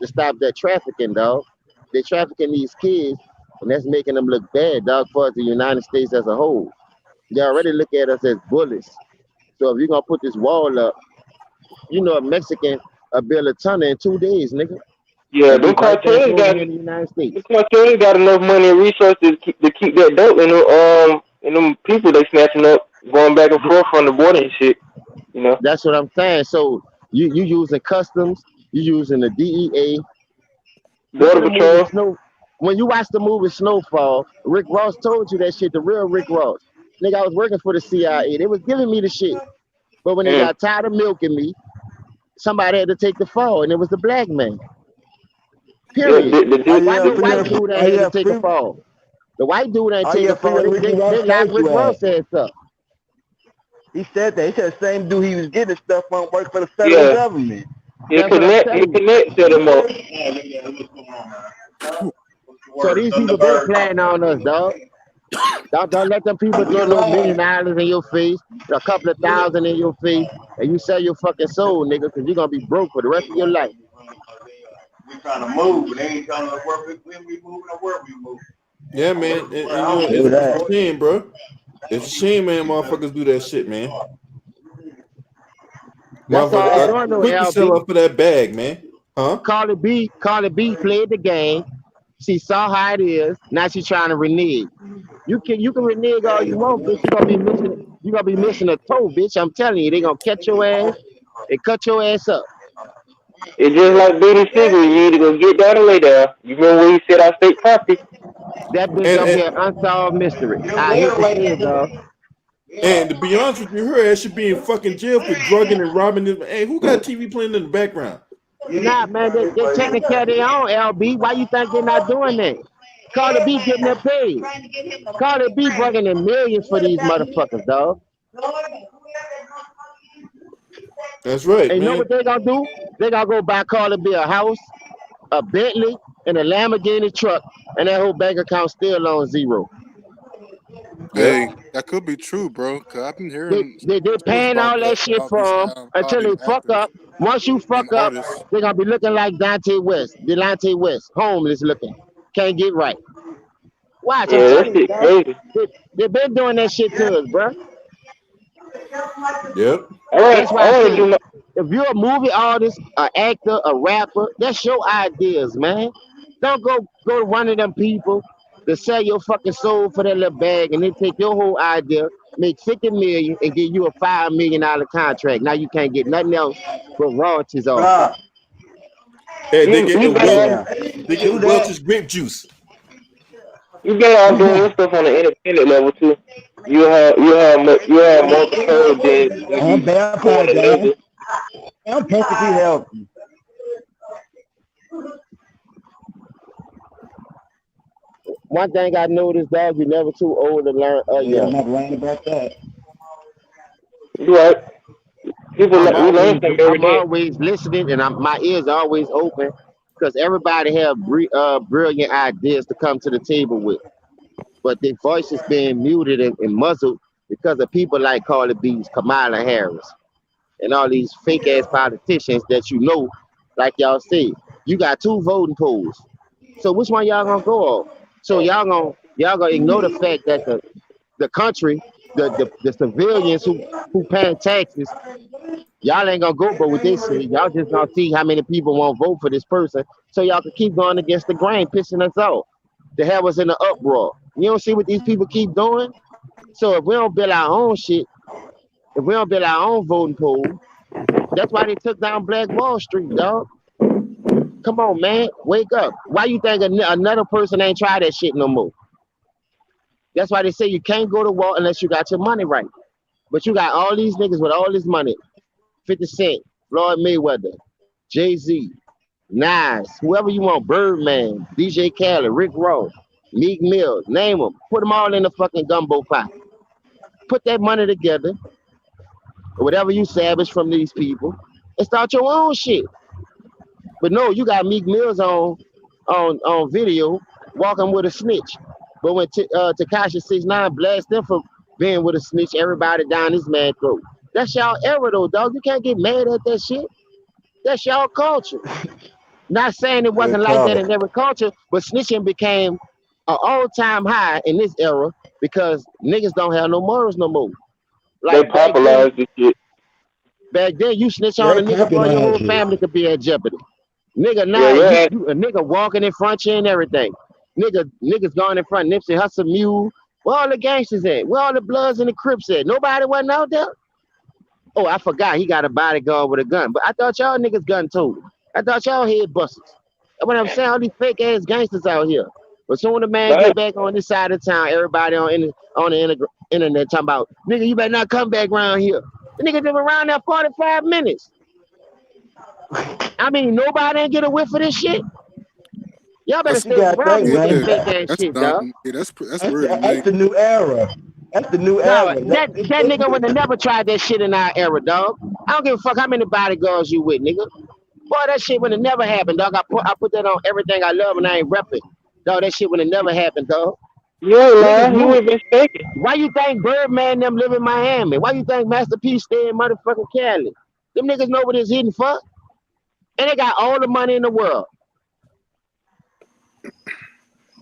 Speaker 6: to stop that trafficking, dog. They trafficking these kids, and that's making them look bad, dog, for the United States as a whole. They already look at us as bullies. So if you're gonna put this wall up, a Mexican will build a tunnel in 2 days, nigga.
Speaker 10: Yeah, them cartels got
Speaker 6: in the United States.
Speaker 10: The cartels got enough money and resources to keep that dope and them people they snatching up, going back and forth from the border and shit. You know,
Speaker 6: That's what I'm saying. So you using customs, you using the DEA. Look at
Speaker 10: Border
Speaker 6: the movie
Speaker 10: Patrol.
Speaker 6: Snow. When you watch the movie Snowfall, Rick Ross told you that shit. The real Rick Ross. Nigga, I was working for the CIA. They was giving me the shit. But when they
Speaker 10: Mm.
Speaker 6: got tired of milking me, somebody had to take the fall, and it was the black man.
Speaker 10: Yeah,
Speaker 6: Period.
Speaker 10: the
Speaker 12: Oh
Speaker 10: dude.
Speaker 6: Why
Speaker 12: yeah,
Speaker 6: no
Speaker 12: free
Speaker 6: white
Speaker 12: that.
Speaker 6: dude
Speaker 12: Oh
Speaker 6: ain't had to
Speaker 12: yeah,
Speaker 6: take a
Speaker 12: free.
Speaker 6: fall? The white dude ain't
Speaker 12: Oh
Speaker 6: take
Speaker 12: yeah,
Speaker 6: the
Speaker 12: free
Speaker 6: fall.
Speaker 12: that Ricky Ross
Speaker 6: They locked
Speaker 12: told
Speaker 6: Rick
Speaker 12: you
Speaker 6: Ross ass up.
Speaker 12: He said that. He said the same dude he was getting stuff from work for the federal
Speaker 10: Yeah,
Speaker 12: government.
Speaker 6: That's what I'm
Speaker 10: He
Speaker 6: telling you.
Speaker 10: connect set him up.
Speaker 6: So these people been playing on us, dog. Don't let them people throw no $1 million in your face, a couple of thousand in your face, and you sell your fucking soul, nigga, because you're gonna be broke for the rest of your life.
Speaker 12: We trying to move, but they ain't trying to work. We moving to where we move.
Speaker 1: Yeah, man. And you know, it's a shame, bro. It's a shame, man. Motherfuckers do that shit, man.
Speaker 6: That's all they
Speaker 1: Motherfuckers
Speaker 6: doing, though,
Speaker 1: quick to sell
Speaker 6: LB.
Speaker 1: up for that bag, man. Huh?
Speaker 6: Carly B played the game. She saw how it is. Now she's trying to renege. You can renege all you want, bitch. You gonna be missing a toe, bitch. I'm telling you, they gonna catch your ass and cut your ass up.
Speaker 10: It's just like Beatty Siegel. You either gonna get down or lay down. You remember when he said I state property?
Speaker 6: That bitch
Speaker 1: And
Speaker 6: gonna be
Speaker 1: and
Speaker 6: an unsolved mystery. I hate to say it, dog.
Speaker 1: and to be honest with you, her ass should be in fucking jail for drugging and robbing this. Hey, who got TV playing in the background?
Speaker 6: Nah, man, they taking care of their own, LB. Why you think they're not doing that? Cardi B getting their paid. Cardi B bringing in millions for these motherfuckers, dog.
Speaker 1: That's right,
Speaker 6: And you know
Speaker 1: man.
Speaker 6: what they gonna do? They gonna go buy Cardi B a house, a Bentley, and a Lamborghini truck, and that whole bank account still on zero.
Speaker 1: Yep.
Speaker 5: Hey, that could be true, bro. Cause I've been
Speaker 6: They,
Speaker 5: hearing
Speaker 6: they, they
Speaker 5: stories
Speaker 6: paying
Speaker 5: about
Speaker 6: all
Speaker 5: that,
Speaker 6: that shit
Speaker 5: about
Speaker 6: for them
Speaker 5: how
Speaker 6: until
Speaker 5: these
Speaker 6: they fuck
Speaker 5: actors
Speaker 6: up. Once you
Speaker 5: and
Speaker 6: fuck up,
Speaker 5: artists.
Speaker 6: they gonna be looking like Delonte West, homeless looking, can't get right. Watch, I'm
Speaker 10: Yeah, that
Speaker 6: telling you,
Speaker 10: shit
Speaker 6: dog.
Speaker 10: crazy.
Speaker 6: They been doing that shit to us, bro.
Speaker 1: Yep.
Speaker 6: That's why
Speaker 10: I
Speaker 6: I
Speaker 10: want to
Speaker 6: say,
Speaker 10: do my.
Speaker 6: if you're a movie artist, an actor, a rapper, that's your ideas, man. Don't go to one of them people that sell your fucking soul for that little bag and they take your whole idea, make 50 million and give you a $5 million contract. Now you can't get nothing else but royalties off it.
Speaker 12: Bruh,
Speaker 1: Hey, they
Speaker 10: You
Speaker 1: getting
Speaker 10: better
Speaker 1: Welch's.
Speaker 12: yeah.
Speaker 1: They
Speaker 12: Do
Speaker 1: getting
Speaker 12: that.
Speaker 1: Welch's grape juice.
Speaker 10: you better off doing your stuff on the independent level too. You have more control than when
Speaker 12: I'm
Speaker 10: you go on
Speaker 12: vampire,
Speaker 10: the
Speaker 12: John.
Speaker 10: label.
Speaker 12: I'm perfectly healthy.
Speaker 6: One thing I noticed, dog, you're never too old to learn or
Speaker 12: Yeah, I'm
Speaker 6: young.
Speaker 12: not lying about that.
Speaker 10: You right.
Speaker 6: I'm
Speaker 10: We learn
Speaker 6: always
Speaker 10: something every
Speaker 6: I'm
Speaker 10: day.
Speaker 6: always listening and my ears are always open because everybody have brilliant ideas to come to the table with. But their voices being muted and muzzled because of people like Carly B's, Kamala Harris, and all these fake ass politicians that you know, like y'all say, you got two voting pools. So which one y'all gonna go off? So y'all gonna ignore the fact that the country, the civilians who paying taxes, y'all ain't gonna go but what they say. Y'all just gonna see how many people won't vote for this person. So y'all can keep going against the grain, pissing us off. To have us in an uproar. You don't see what these people keep doing? So if we don't build our own shit, if we don't build our own voting pool, that's why they took down Black Wall Street, dog. Come on, man, wake up. Why you think another person ain't try that shit no more? That's why they say you can't go to war unless you got your money right. But you got all these niggas with all this money, 50 Cent, Floyd Mayweather, Jay-Z, Nas, whoever you want, Birdman, DJ Khaled, Rick Ross, Meek Mill, name them. Put them all in the fucking gumbo pot. Put that money together, or whatever you savage from these people, and start your own shit. But no, you got Meek Mills on video walking with a snitch. But when Tekashi 6ix9ine blast them for being with a snitch, everybody down his man throat. That's y'all era though, dog. You can't get mad at that shit. That's y'all culture. Not saying it
Speaker 12: Good
Speaker 6: wasn't like that
Speaker 12: talk.
Speaker 6: in every culture, but snitching became an all-time high in this era because niggas don't have no morals no more.
Speaker 10: They
Speaker 6: Like
Speaker 10: popularized this shit.
Speaker 6: back then you snitch
Speaker 12: Yeah,
Speaker 6: on
Speaker 12: they
Speaker 6: a nigga, boy, your whole
Speaker 12: popularized it.
Speaker 6: family could be at jeopardy. Nigga,
Speaker 10: Yeah,
Speaker 6: now
Speaker 10: yeah.
Speaker 6: you a nigga walking in front of you and everything. Niggas going in front, Nipsey Hussle Mule. Where all the gangsters at? Where all the Bloods and the Crips at? Nobody wasn't out there. Oh, I forgot he got a bodyguard with a gun. But I thought y'all niggas gun too. I thought y'all head busters. That's what I'm saying. All these fake ass gangsters out here. But soon the man
Speaker 10: Right.
Speaker 6: get back on this side of town, everybody on the internet talking about, nigga, you better not come back around here. The nigga been around there 45 minutes. I mean, nobody ain't get a whiff of this shit. Y'all better
Speaker 12: But you
Speaker 6: stay
Speaker 12: gotta
Speaker 6: around
Speaker 12: think,
Speaker 6: me with
Speaker 5: Yeah,
Speaker 6: this
Speaker 12: man.
Speaker 6: fake ass
Speaker 5: that's
Speaker 6: shit, dog.
Speaker 5: dumb. Yeah, that's
Speaker 12: That's
Speaker 5: weird to
Speaker 12: that's
Speaker 5: me.
Speaker 12: the new era. That's the new
Speaker 6: No,
Speaker 12: era.
Speaker 6: that nigga would have never tried that shit in our era, dog. I don't give a fuck how many bodyguards you with, nigga. Boy, that shit would have never happened, dog. I put that on everything I love and I ain't repping. Dog, that shit would have never happened, dog.
Speaker 10: You ain't
Speaker 6: Niggas
Speaker 10: lying. He
Speaker 6: knew.
Speaker 10: would have been shaking.
Speaker 6: Why you think Birdman them live in Miami? Why you think Master P stay in motherfucking Cali? Them niggas know what it's hidden for. And they got all the money in the world.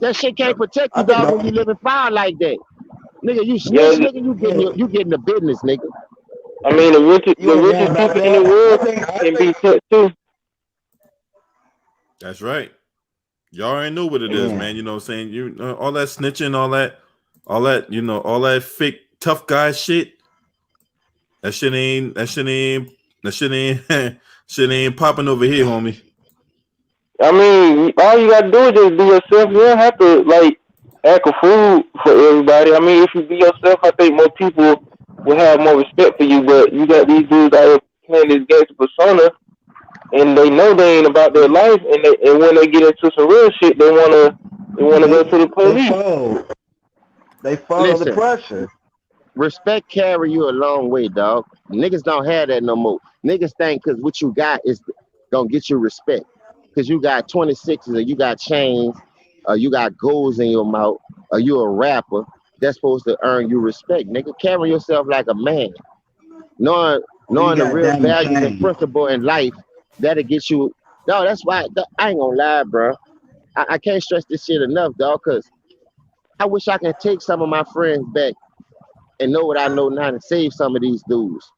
Speaker 6: That shit can't protect
Speaker 12: I
Speaker 6: you,
Speaker 12: think
Speaker 6: dog, when you living foul like that. Nigga, you
Speaker 10: Yeah,
Speaker 6: snitch, nigga, you getting the business, nigga.
Speaker 10: I mean
Speaker 12: you
Speaker 10: the
Speaker 12: ain't lying
Speaker 10: richest
Speaker 12: about
Speaker 10: people in the
Speaker 12: that.
Speaker 10: world can be touched too.
Speaker 1: That's right. Y'all already know what it is, man. You know what I'm saying? You all that snitching, all that, all that fake tough guy shit. That shit ain't shit ain't popping over here, homie.
Speaker 10: I mean, all you gotta do is just be yourself. You don't have to like act a fool for everybody. I mean, if you be yourself, I think more people will have more respect for you. But you got these dudes out here playing this gangster persona, and they know they ain't about their life, and when they get into some real shit, they wanna go to the
Speaker 12: They
Speaker 10: police.
Speaker 12: fold. They fold under
Speaker 6: Listen,
Speaker 12: pressure.
Speaker 6: respect carry you a long way, dog. Niggas don't have that no more. Niggas think because what you got is gonna get you respect. Because you got 26s or you got chains or you got goals in your mouth or you a rapper, that's supposed to earn you respect. Nigga, carry yourself like a man. Knowing
Speaker 12: Or you
Speaker 6: knowing the
Speaker 12: got
Speaker 6: real
Speaker 12: diamond
Speaker 6: values and
Speaker 12: chains.
Speaker 6: principle in life, that'll get you. No, that's why I ain't gonna lie, bro. I can't stress this shit enough, dog, because I wish I could take some of my friends back and know what I know now to save some of these dudes.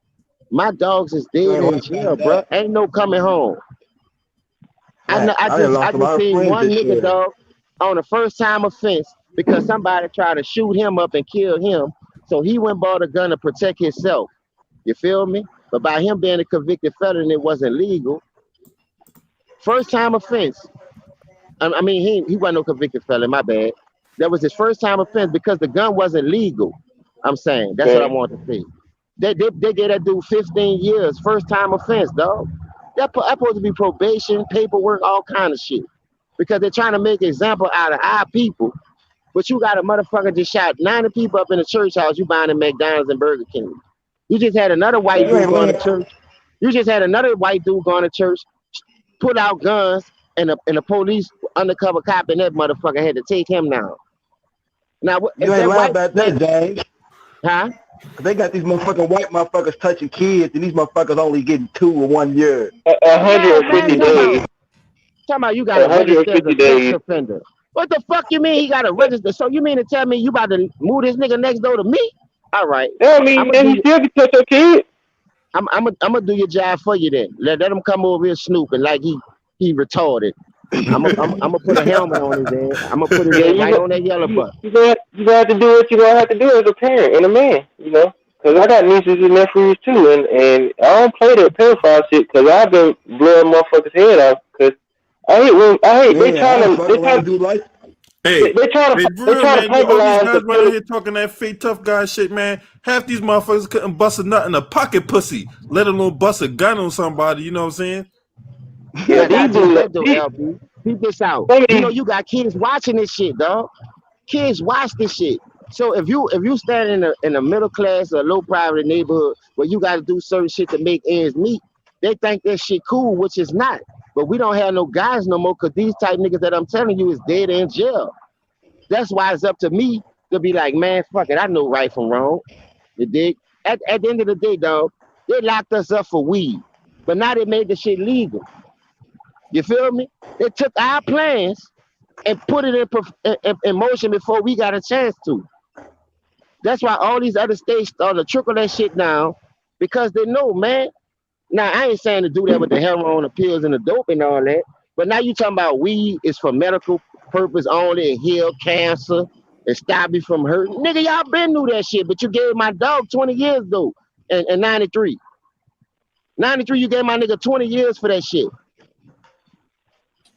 Speaker 6: My dogs is
Speaker 12: You
Speaker 6: dead
Speaker 12: ain't
Speaker 6: in
Speaker 12: lying
Speaker 6: jail,
Speaker 12: about
Speaker 6: bro.
Speaker 12: that.
Speaker 6: Ain't no coming home.
Speaker 12: Facts. I done
Speaker 6: I
Speaker 12: lost a
Speaker 6: just
Speaker 12: lot of
Speaker 6: seen
Speaker 12: friends
Speaker 6: one
Speaker 12: this
Speaker 6: nigga,
Speaker 12: year.
Speaker 6: dog, on a first time offense because somebody tried to shoot him up and kill him. So he went and bought a gun to protect himself. You feel me? But by him being a convicted felon, it wasn't legal. First time offense. I mean, he wasn't no convicted felon. My bad. That was his first time offense because the gun wasn't legal. I'm saying that's what I
Speaker 10: Okay.
Speaker 6: want to say. They gave that dude 15 years, first time offense, dog. That supposed to be probation, paperwork, all kind of shit. Because they're trying to make an example out of our people. But you got a motherfucker just shot 90 people up in a church house. You buying a McDonald's and Burger King. You just had another white
Speaker 12: You
Speaker 6: dude
Speaker 12: ain't
Speaker 6: going to
Speaker 12: lying.
Speaker 6: church. You just had another white dude going to church, pull out guns, and the police undercover cop and that motherfucker had to take him down. Now,
Speaker 12: You
Speaker 6: if
Speaker 12: ain't
Speaker 6: that
Speaker 12: lying
Speaker 6: white
Speaker 12: about
Speaker 6: man,
Speaker 12: that, James.
Speaker 6: huh?
Speaker 12: 'Cause they got these motherfucking white motherfuckers touching kids, and these motherfuckers only getting 2 or 1 year.
Speaker 10: A hundred
Speaker 6: Yeah,
Speaker 10: and
Speaker 6: man,
Speaker 10: fifty
Speaker 6: talking
Speaker 10: days.
Speaker 6: about you got
Speaker 10: A
Speaker 6: to
Speaker 10: hundred and
Speaker 6: register as a
Speaker 10: fifty
Speaker 6: sex
Speaker 10: days.
Speaker 6: offender. What the fuck you mean he got to register? So you mean to tell me you about to move this nigga next door to me? All right,
Speaker 10: Yeah, I
Speaker 6: I'm
Speaker 10: mean,
Speaker 6: gonna
Speaker 10: man,
Speaker 6: do
Speaker 10: he
Speaker 6: you.
Speaker 10: still can touch your kid.
Speaker 6: I'm gonna do your job for you then. Let him come over here snooping like he retarded. I'm gonna put a helmet on his head. I'm gonna put his
Speaker 10: Yeah,
Speaker 6: head right on that yellow button.
Speaker 10: you gonna have to do what you gonna have to do as a parent and a man, you know. Cause I got nieces and nephews too, and I don't play that pedophile shit. Cause I've been blowing motherfuckers' head off. Cause I hate
Speaker 12: Yeah, I done fuck around and do like
Speaker 1: Hey, hey, for
Speaker 10: they
Speaker 1: real,
Speaker 10: trying to
Speaker 1: man. All these
Speaker 10: pipeline
Speaker 1: guys
Speaker 10: the
Speaker 1: running here talking that fake tough guy shit, man. Half these motherfuckers couldn't bust a nut in a pocket pussy, let alone bust a gun on somebody. You know what I'm saying?
Speaker 10: Yeah,
Speaker 6: Not
Speaker 10: these
Speaker 6: just
Speaker 10: dudes,
Speaker 6: that though, LB. Keep this out.
Speaker 10: some of
Speaker 6: You know
Speaker 10: these,
Speaker 6: you got kids watching this shit, dog. Kids watch this shit. So if you stand in a middle class or low poverty neighborhood where you got to do certain shit to make ends meet, they think that shit cool, which is not. But we don't have no guys no more because these type niggas that I'm telling you is dead in jail. That's why it's up to me to be like, man, fuck it, I know right from wrong. You dig? At the end of the day, dog, they locked us up for weed, but now they made the shit legal. You feel me? They took our plans and put it in motion before we got a chance to. That's why all these other states start to trickle that shit down because they know, man. Now I ain't saying to do that with the heroin, the pills, and the dope and all that. But now you talking about weed is for medical purpose only and heal cancer and stop you from hurting. Nigga, y'all been knew that shit, but you gave my dog 20 years though in 93. 93, you gave my nigga 20 years for that shit.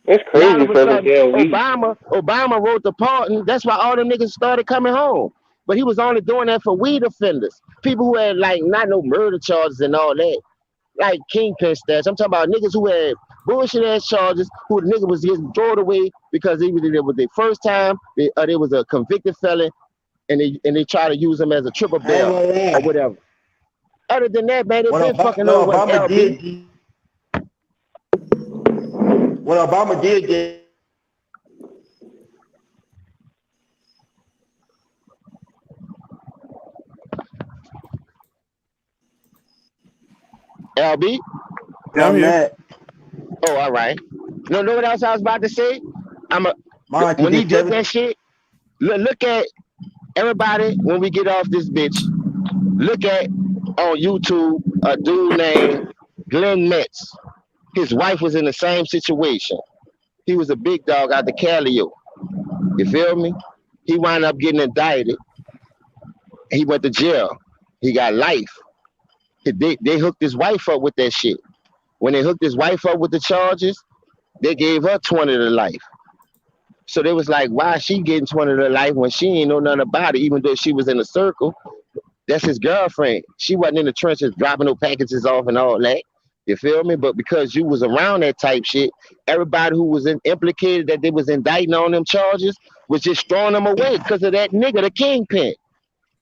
Speaker 10: It's
Speaker 6: Now all
Speaker 10: crazy
Speaker 6: of a
Speaker 10: for the
Speaker 6: sudden,
Speaker 10: damn weed.
Speaker 6: Obama wrote the pardon. That's why all them niggas started coming home. But he was only doing that for weed offenders. People who had like not no murder charges and all that. Like kingpin stats. I'm talking about niggas who had bullshit ass charges, who the nigga was getting thrown away because it was their first time, they was a convicted felon, and they try to use them as a triple bail or whatever. Other than that, man, they've been fucking over with LB.
Speaker 12: What Obama did get.
Speaker 6: LB?
Speaker 1: Yeah, I'm here.
Speaker 6: Oh, all right. No, know what else I was about to say? When he did that shit, look at everybody when we get off this bitch. Look at on YouTube a dude named Glenn Metz. His wife was in the same situation. He was a big dog out the Calio. You feel me? He wound up getting indicted. He went to jail. He got life. They hooked his wife up with that shit. When they hooked his wife up with the charges, they gave her 20 to life. So they was like, why is she getting 20 to life when she ain't know nothing about it, even though she was in a circle? That's his girlfriend. She wasn't in the trenches dropping no packages off and all that. You feel me? But because you was around that type shit, everybody who was implicated that they was indicting on them charges was just throwing them away because of that nigga, the kingpin,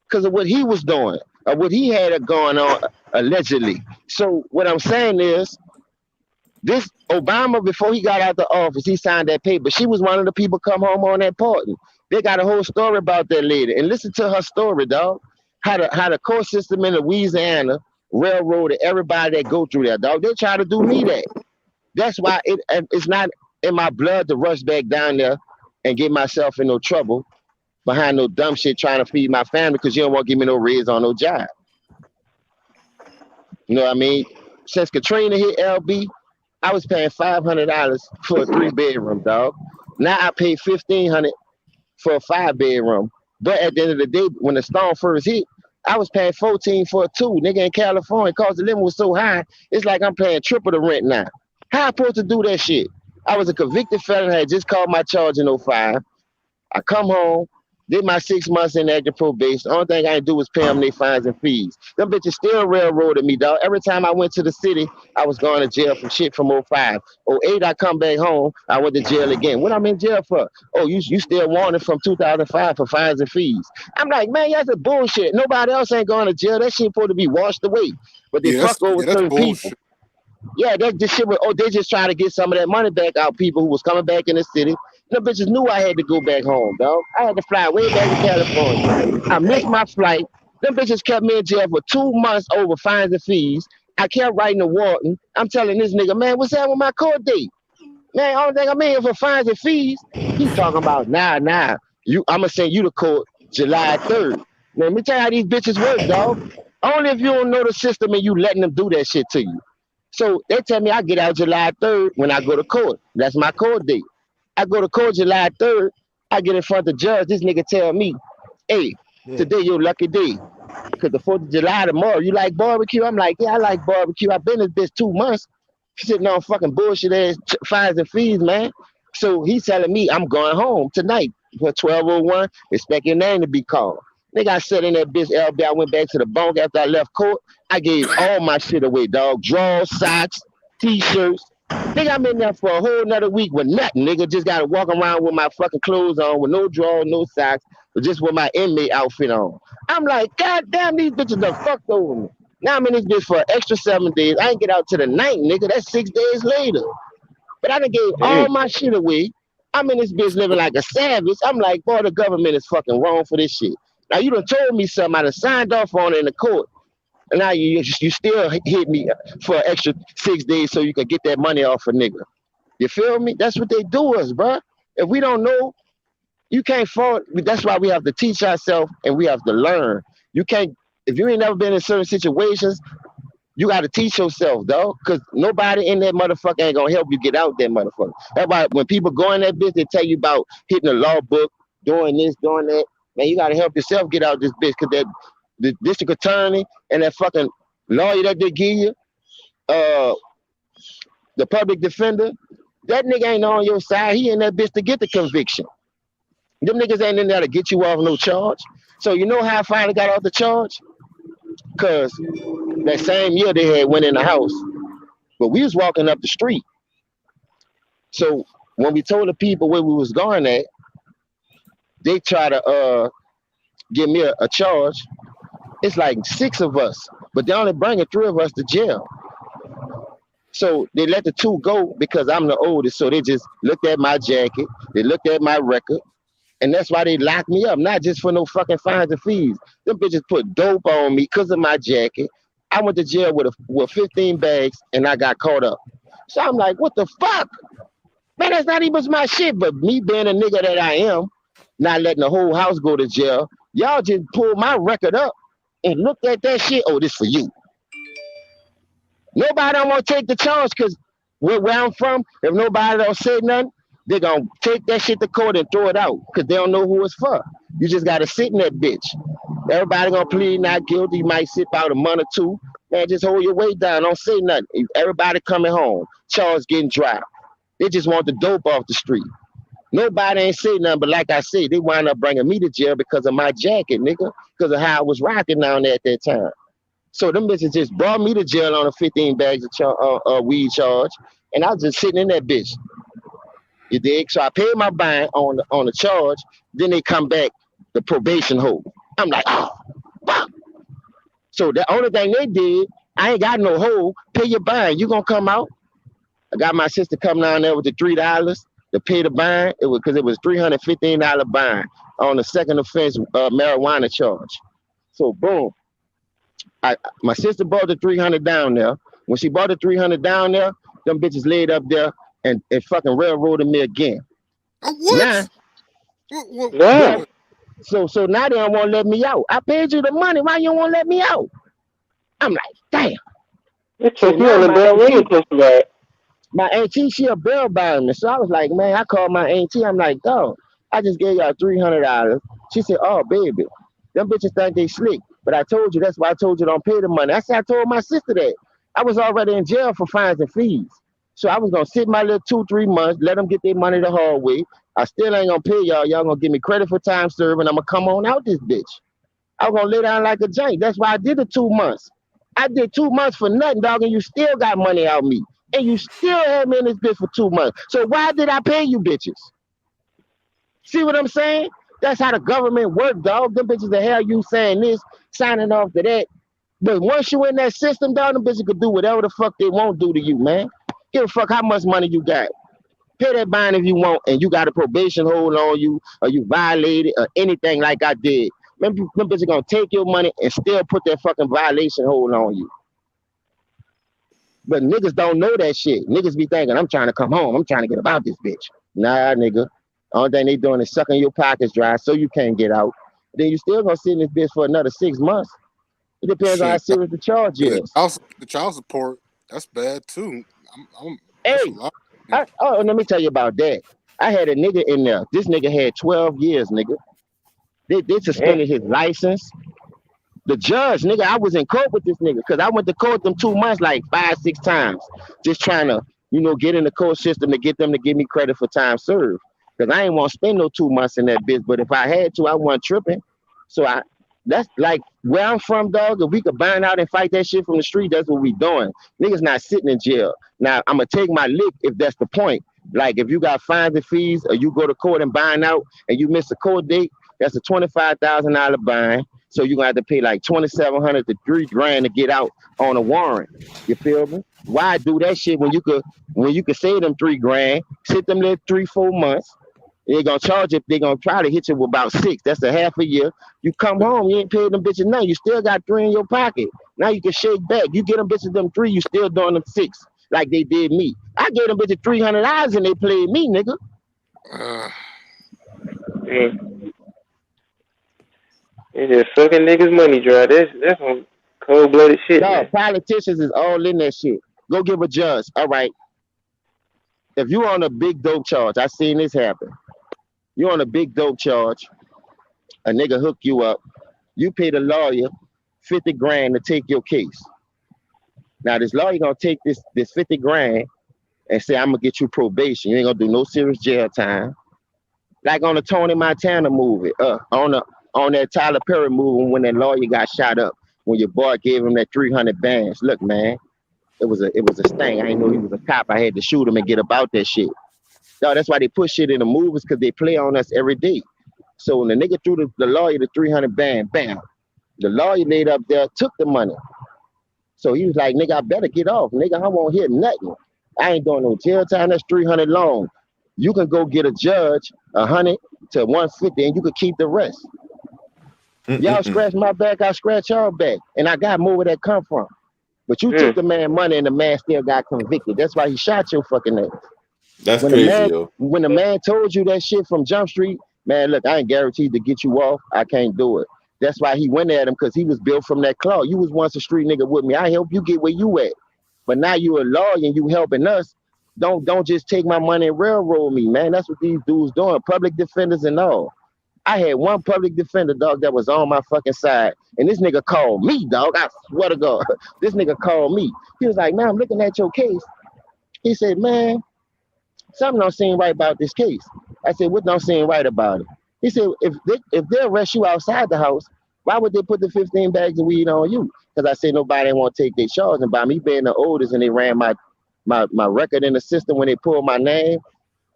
Speaker 6: because of what he was doing or what he had going on allegedly. So what I'm saying is, this Obama, before he got out the office, he signed that paper. She was one of the people come home on that pardon. They got a whole story about that lady. And listen to her story, dog. How the court system in Louisiana railroaded everybody that go through that, dog. They try to do me that. That's why it's not in my blood to rush back down there and get myself in no trouble behind no dumb shit trying to feed my family because you don't want to give me no raise on no job. You know what I mean? Since Katrina hit LB, I was paying $500 for a 3-bedroom, dog. Now I pay $1,500 for a 5-bedroom. But at the end of the day, when the storm first hit, I was paying $14 for a 2. Nigga, in California, cause the limit was so high, it's like I'm paying triple the rent now. How I supposed to do that shit? I was a convicted felon, had just called my charge in 05. I come home, did my 6 months in active probation. The only thing I didn't do was pay them their fines and fees. Them bitches still railroaded me, dog. Every time I went to the city, I was going to jail for shit from 05. 08, I come back home, I went to jail again. What I'm in jail for? Oh, you still wanted from 2005 for fines and fees. I'm like, man, that's a bullshit. Nobody else ain't going to jail. That shit supposed to be washed away. But they fuck over certain people. Yeah, that this shit was, they just try to get some of that money back out people who was coming back in the city. Them bitches knew I had to go back home, dog. I had to fly way back to California. I missed my flight. Them bitches kept me in jail for 2 months over fines and fees. I kept writing to Wharton. I'm telling this nigga, man, what's that with my court date? Man, only thing I'm in here for fines and fees. He's talking about, nah. I'm going to send you to court July 3rd. Now, let me tell you how these bitches work, dog. Only if you don't know the system and you letting them do that shit to you. So they tell me I get out July 3rd when I go to court. That's my court date. I go to court July 3rd. I get in front of the judge. This nigga tell me, hey, today your lucky day. Because the 4th of July tomorrow, you like barbecue? I'm like, yeah, I like barbecue. I've been in this 2 months. Sitting on fucking bullshit ass fines and fees, man. So he's telling me I'm going home tonight for 12:01. Expect your name to be called. Nigga, I sat in that bitch LB. I went back to the bunk after I left court. I gave all my shit away, dog. Drawers, socks, t-shirts. Nigga, I'm in there for a whole nother week with nothing. Nigga, just got to walk around with my fucking clothes on, with no drawers, no socks, but just with my inmate outfit on. I'm like, God damn, these bitches done fucked over me. Now I'm in this bitch for an extra 7 days. I ain't get out to the 9th, nigga. That's 6 days later. But I done gave all my shit away. I'm in this bitch living like a savage. I'm like, boy, the government is fucking wrong for this shit. Now, you done told me something. I done signed off on it in the court. And now you still hit me for an extra 6 days so you can get that money off a nigga. You feel me? That's what they do us, bro. If we don't know, you can't fall. That's why we have to teach ourselves and we have to learn. You can't, if you ain't never been in certain situations, you got to teach yourself, dog, because nobody in that motherfucker ain't going to help you get out that motherfucker. That's why when people go in that bitch, they tell you about hitting a law book, doing this, doing that. Man, you got to help yourself get out this bitch because the district attorney and that fucking lawyer that they give you, the public defender, that nigga ain't on your side. He in that bitch to get the conviction. Them niggas ain't in there to get you off no charge. So you know how I finally got off the charge? Cause that same year they had went in the house, but we was walking up the street. So when we told the people where we was going at, they try to give me a charge. It's like 6 of us, but they only bringing 3 of us to jail. So they let the 2 go because I'm the oldest. So they just looked at my jacket, they looked at my record, and that's why they locked me up, not just for no fucking fines and fees. Them bitches put dope on me because of my jacket. I went to jail with 15 bags and I got caught up. So I'm like, what the fuck? Man, that's not even my shit. But me being a nigga that I am, not letting the whole house go to jail, y'all just pulled my record up and looked at that shit. Oh, this for you. Nobody don't want to take the charge because where I'm from, if nobody don't say nothing, they're going to take that shit to court and throw it out because they don't know who it's for. You just got to sit in that bitch. Everybody going to plead not guilty. You might sit out a month or 2. Man, just hold your weight down. Don't say nothing. Everybody coming home. Charge getting dropped. They just want the dope off the street. Nobody ain't say nothing, but like I said, they wind up bringing me to jail because of my jacket, nigga, because of how I was rocking down there at that time. So them bitches just brought me to jail on a 15 bags of weed charge, and I was just sitting in that bitch. You dig? So I paid my fine on the charge. Then they come back, the probation hold. I'm like, oh, fuck. So the only thing they did, I ain't got no hold. Pay your fine. You gonna come out? I got my sister come down there with the $3 to pay the fine. It was because it was $315 fine on the second offense marijuana charge. So boom. My sister brought the 300 down there. When she brought the 300 down there, them bitches laid up there and fucking railroaded me again.
Speaker 5: What?
Speaker 6: What? Yeah. So now they don't want to let me out. I paid you the money. Why you don't want to let me out? I'm like, damn.
Speaker 10: It took you on the damn ring test back.
Speaker 6: My auntie, she a bail bondsman. So I was like, man, I called my auntie. I'm like, dog, I just gave y'all $300. She said, oh, baby, them bitches think they slick. But I told you, that's why I told you don't pay the money. I said, I told my sister that. I was already in jail for fines and fees. So I was going to sit my little 2-3 months, let them get their money the hard way. I still ain't going to pay y'all. Y'all going to give me credit for time served, and I'm going to come on out this bitch. I'm going to lay down like a giant. That's why I did the 2 months. I did 2 months for nothing, dog, and you still got money out of me. And you still had me in this bitch for 2 months. So why did I pay you bitches? See what I'm saying? That's how the government work, dog. Them bitches the hell you saying this, signing off to that. But once you in that system, dog, them bitches can do whatever the fuck they won't do to you, man. Give a fuck how much money you got. Pay that fine if you want, and you got a probation hold on you, or you violated, or anything like I did. Them bitches gonna take your money and still put that fucking violation hold on you. But niggas don't know that shit. Niggas be thinking, I'm trying to come home. I'm trying to get about this bitch. Nah, nigga. Only thing they doing is sucking your pockets dry so you can't get out. Then you still gonna sit in this bitch for another 6 months. It depends on how serious the charge is.
Speaker 5: The child support, that's bad too.
Speaker 6: Let me tell you about that. I had a nigga in there. This nigga had 12 years, nigga. They suspended his license. The judge, nigga, I was in court with this nigga because I went to court them 2 months like 5-6 times, just trying to, get in the court system to get them to give me credit for time served. Because I ain't want to spend no 2 months in that bitch, but if I had to, I wasn't tripping. So that's like where I'm from, dog. If we could bind out and fight that shit from the street, that's what we doing. Niggas not sitting in jail. Now, I'm going to take my lick if that's the point. Like if you got fines and fees or you go to court and bind out and you miss a court date, that's a $25,000 bind. So you're going to have to pay like $2,700 to $3,000 to get out on a warrant. You feel me? Why do that shit when you could save them $3,000, sit them there 3-4 months. They're going to charge it. They're going to try to hit you with about 6. That's a half a year. You come home, you ain't paid them bitches nothing. You still got 3 in your pocket. Now you can shake back. You get them bitches them 3, you still doing them 6 like they did me. I gave them bitches $300 and they played me, nigga.
Speaker 10: It's just sucking niggas' money dry. That's some cold-blooded shit.
Speaker 6: No, politicians is all in that shit. Go give a judge. All right. If you on a big dope charge, I seen this happen. You on a big dope charge, a nigga hook you up. You pay the lawyer $50,000 to take your case. Now this lawyer gonna take this 50 grand and say, I'm gonna get you probation. You ain't gonna do no serious jail time. Like on the Tony Montana movie, on that Tyler Perry movie when that lawyer got shot up, when your boy gave him that 300 bands. Look, man, it was a sting. I didn't know he was a cop. I had to shoot him and get about that shit. No, that's why they put shit in the movies, because they play on us every day. So when the nigga threw the lawyer the 300 band, bam, the lawyer laid up there, took the money. So he was like, nigga, I better get off. Nigga, I won't hear nothing. I ain't doing no jail time. That's 300 long. You can go get a judge 100 to 150 and you can keep the rest. Y'all scratch my back, I scratch y'all back. And I got more where that come from. But you took the man money and the man still got convicted. That's why he shot your fucking ass.
Speaker 1: That's crazy, yo.
Speaker 6: When the man told you that shit from Jump Street, man, look, I ain't guaranteed to get you off. I can't do it. That's why he went at him, because he was built from that claw. You was once a street nigga with me. I help you get where you at. But now you a lawyer and you helping us. Don't just take my money and railroad me, man. That's what these dudes doing. Public defenders and all. I had one public defender, dog, that was on my fucking side. And this nigga called me, dog. I swear to God. This nigga called me. He was like, man, I'm looking at your case. He said, man, something don't seem right about this case. I said, what don't seem right about it? He said, if they arrest you outside the house, why would they put the 15 bags of weed on you? Because I said nobody want to take their charge. And by me being the oldest and they ran my record in the system when they pulled my name,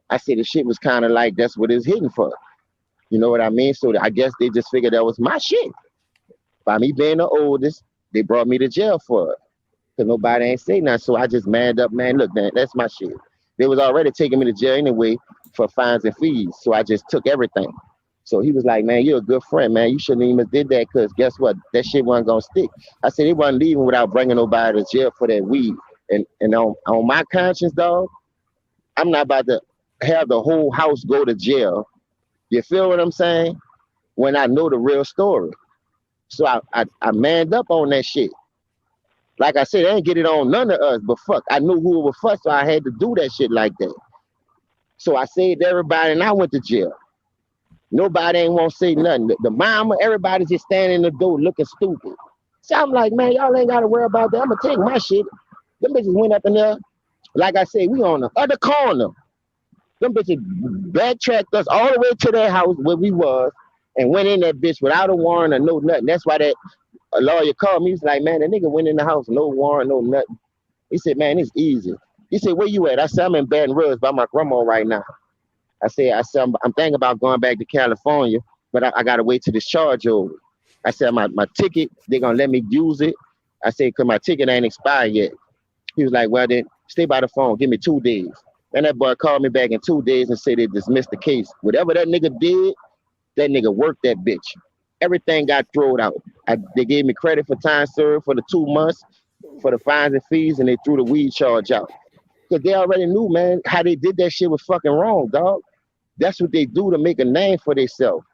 Speaker 6: I said the shit was kind of like that's what it's hitting for. You know what I mean? So I guess they just figured that was my shit. By me being the oldest, they brought me to jail for it. Because nobody ain't say nothing. So I just manned up, man, look, man, that's my shit. They was already taking me to jail anyway for fines and fees. So I just took everything. So he was like, man, you're a good friend, man. You shouldn't even did that, because guess what? That shit wasn't going to stick. I said, they wasn't leaving without bringing nobody to jail for that weed. And on my conscience, dog, I'm not about to have the whole house go to jail. You feel what I'm saying? When I know the real story. So I manned up on that shit. Like I said, I ain't get it on none of us, but fuck, I knew who it was for, so I had to do that shit like that. So I saved everybody and I went to jail. Nobody ain't want to say nothing. The mama, everybody just standing in the door looking stupid. So I'm like, man, y'all ain't got to worry about that. I'm going to take my shit. Them bitches went up in there. Like I said, we on the other corner. Them bitches backtracked us all the way to their house where we was and went in that bitch without a warrant or no nothing. That's why that a lawyer called me. He was like, man, the nigga went in the house, no warrant, no nothing. He said, man, it's easy. He said, where you at? I said, I'm in Baton Rouge by my grandma right now. I said, I'm thinking about going back to California, but I got to wait till this charge over. I said, my ticket, they're going to let me use it. I said, because my ticket ain't expired yet. He was like, well, then stay by the phone. Give me 2 days. And that boy called me back in 2 days and said they dismissed the case. Whatever that nigga did, that nigga worked that bitch. Everything got thrown out. They gave me credit for time served for the 2 months, for the fines and fees, and they threw the weed charge out. Because they already knew, man, how they did that shit was fucking wrong, dog. That's what they do to make a name for themselves.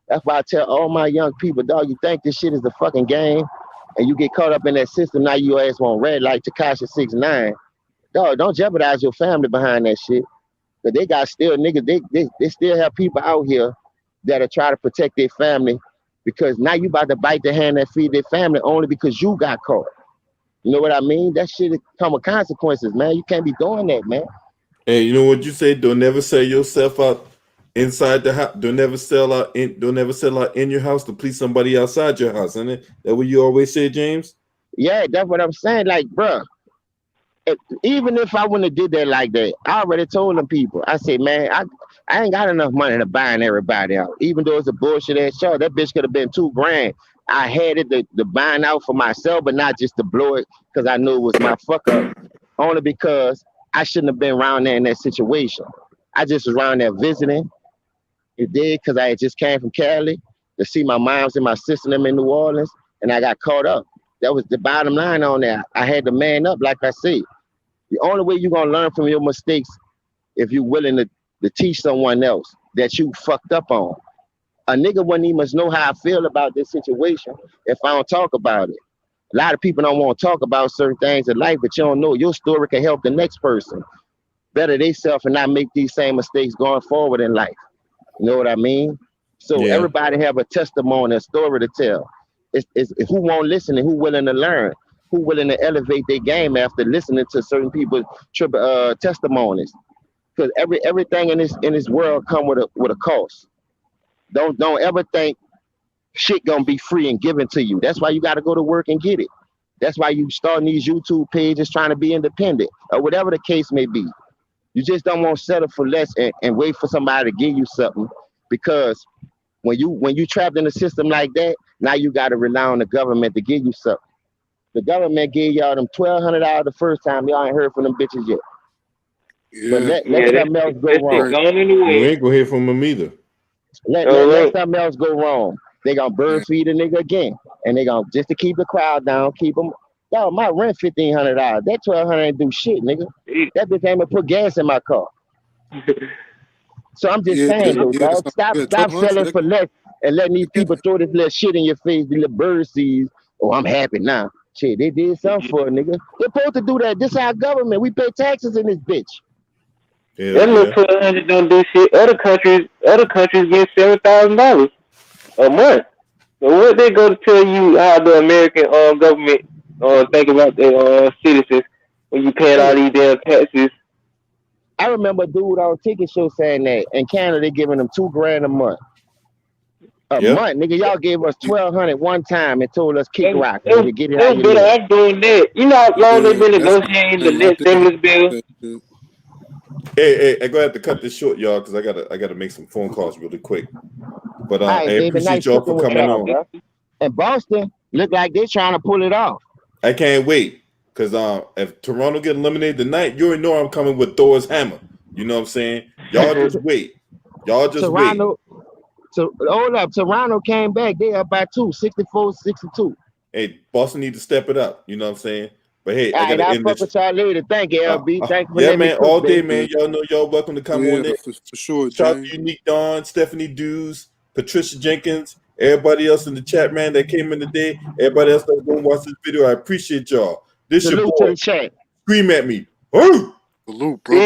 Speaker 6: That's why I tell all my young people, dog, you think this shit is the fucking game, and you get caught up in that system, now your ass want red like Tekashi 6ix9ine. Dog, don't jeopardize your family behind that shit. But they got still niggas, they still have people out here that'll try to protect their family, because now you about to bite the hand that feed their family only because you got caught. You know what I mean? That shit come with consequences, man. You can't be doing that, man.
Speaker 1: Hey, you know what you say? Don't never sell yourself out inside the house. Don't never sell out in your house to please somebody outside your house, isn't it? That what you always say, James?
Speaker 6: Yeah, that's what I'm saying. Like, bro, even if I wouldn't have did that like that, I already told them people. I said, man, I ain't got enough money to buying everybody out. Even though it's a bullshit ass show, that bitch could have been $2,000. I had it to buying out for myself, but not just to blow it because I knew it was my fuck up. Only because I shouldn't have been around there in that situation. I just was around there visiting. It did because I had just came from Cali to see my moms and my sister them in New Orleans, and I got caught up. That was the bottom line on that. I had to man up, like I said. The only way you're going to learn from your mistakes if you're willing to teach someone else that you fucked up on. A nigga wouldn't even know how I feel about this situation if I don't talk about it. A lot of people don't want to talk about certain things in life, but you don't know your story can help the next person better themselves and not make these same mistakes going forward in life. You know what I mean? So everybody have a testimony, a story to tell. It's who won't listen and who willing to learn. who willing to elevate their game after listening to certain people's testimonies. Because everything in this world come with a cost. Don't ever think shit gonna be free and given to you. That's why you got to go to work and get it. That's why you starting these YouTube pages trying to be independent or whatever the case may be. You just don't want to settle for less and wait for somebody to give you something, because when you trapped in a system like that, now you got to rely on the government to give you something. The government gave y'all them $1,200 the first time. Y'all ain't heard from them bitches yet. But let something else go wrong.
Speaker 1: You ain't gonna hear from them either.
Speaker 6: Let something else go wrong. They gonna bird feed a nigga again, and they gonna, just to keep the crowd down, keep them. Yo, my rent $1,500. That $1,200 ain't do shit, nigga. That bitch ain't gonna put gas in my car. So I'm just saying, though, dog. Stop selling for less and letting these people throw this little shit in your face. The little bird seeds. Oh, I'm happy now. Shit, they did something for a nigga. They're supposed to do that. This is our government. We pay taxes in this bitch.
Speaker 10: That little $1,200 don't do shit. Other countries get $7,000 a month. So what they go to tell you how the American government think about their citizens when you paying all these damn taxes?
Speaker 6: I remember a dude on Ticket Show saying that in Canada they giving them $2,000 a month. A month, nigga. Y'all gave us $1,200 one time and told us kick rock. Nigga, get it how you live.
Speaker 10: I'm doing that. You know how long they've been negotiating the next stimulus bill?
Speaker 1: Hey, I'm gonna have to cut this short, y'all, because I gotta make some phone calls really quick. But I appreciate y'all for coming on.
Speaker 6: Bro. And Boston look like they're trying to pull it off.
Speaker 1: I can't wait, because if Toronto get eliminated tonight, you already know I'm coming with Thor's hammer. You know what I'm saying? Y'all just wait. Y'all just wait.
Speaker 6: So hold up, Toronto came back. They up by 2, 64-62.
Speaker 1: Hey, Boston need to step it up. You know what I'm saying? But hey,
Speaker 6: all right, I'll fuck with y'all later. Thank you, LB. Thank you for
Speaker 1: yeah, man. All day,
Speaker 6: baby.
Speaker 1: man. Y'all know y'all welcome to come on in.
Speaker 5: For sure,
Speaker 1: shout out to Unique Dawn, Stephanie Dews, Patricia Jenkins, everybody else in the chat, man, that came in today. Everybody else that's going to watch this video, I appreciate y'all. This your boy.
Speaker 6: To the chat.
Speaker 1: Scream at me.
Speaker 5: Salute, bro.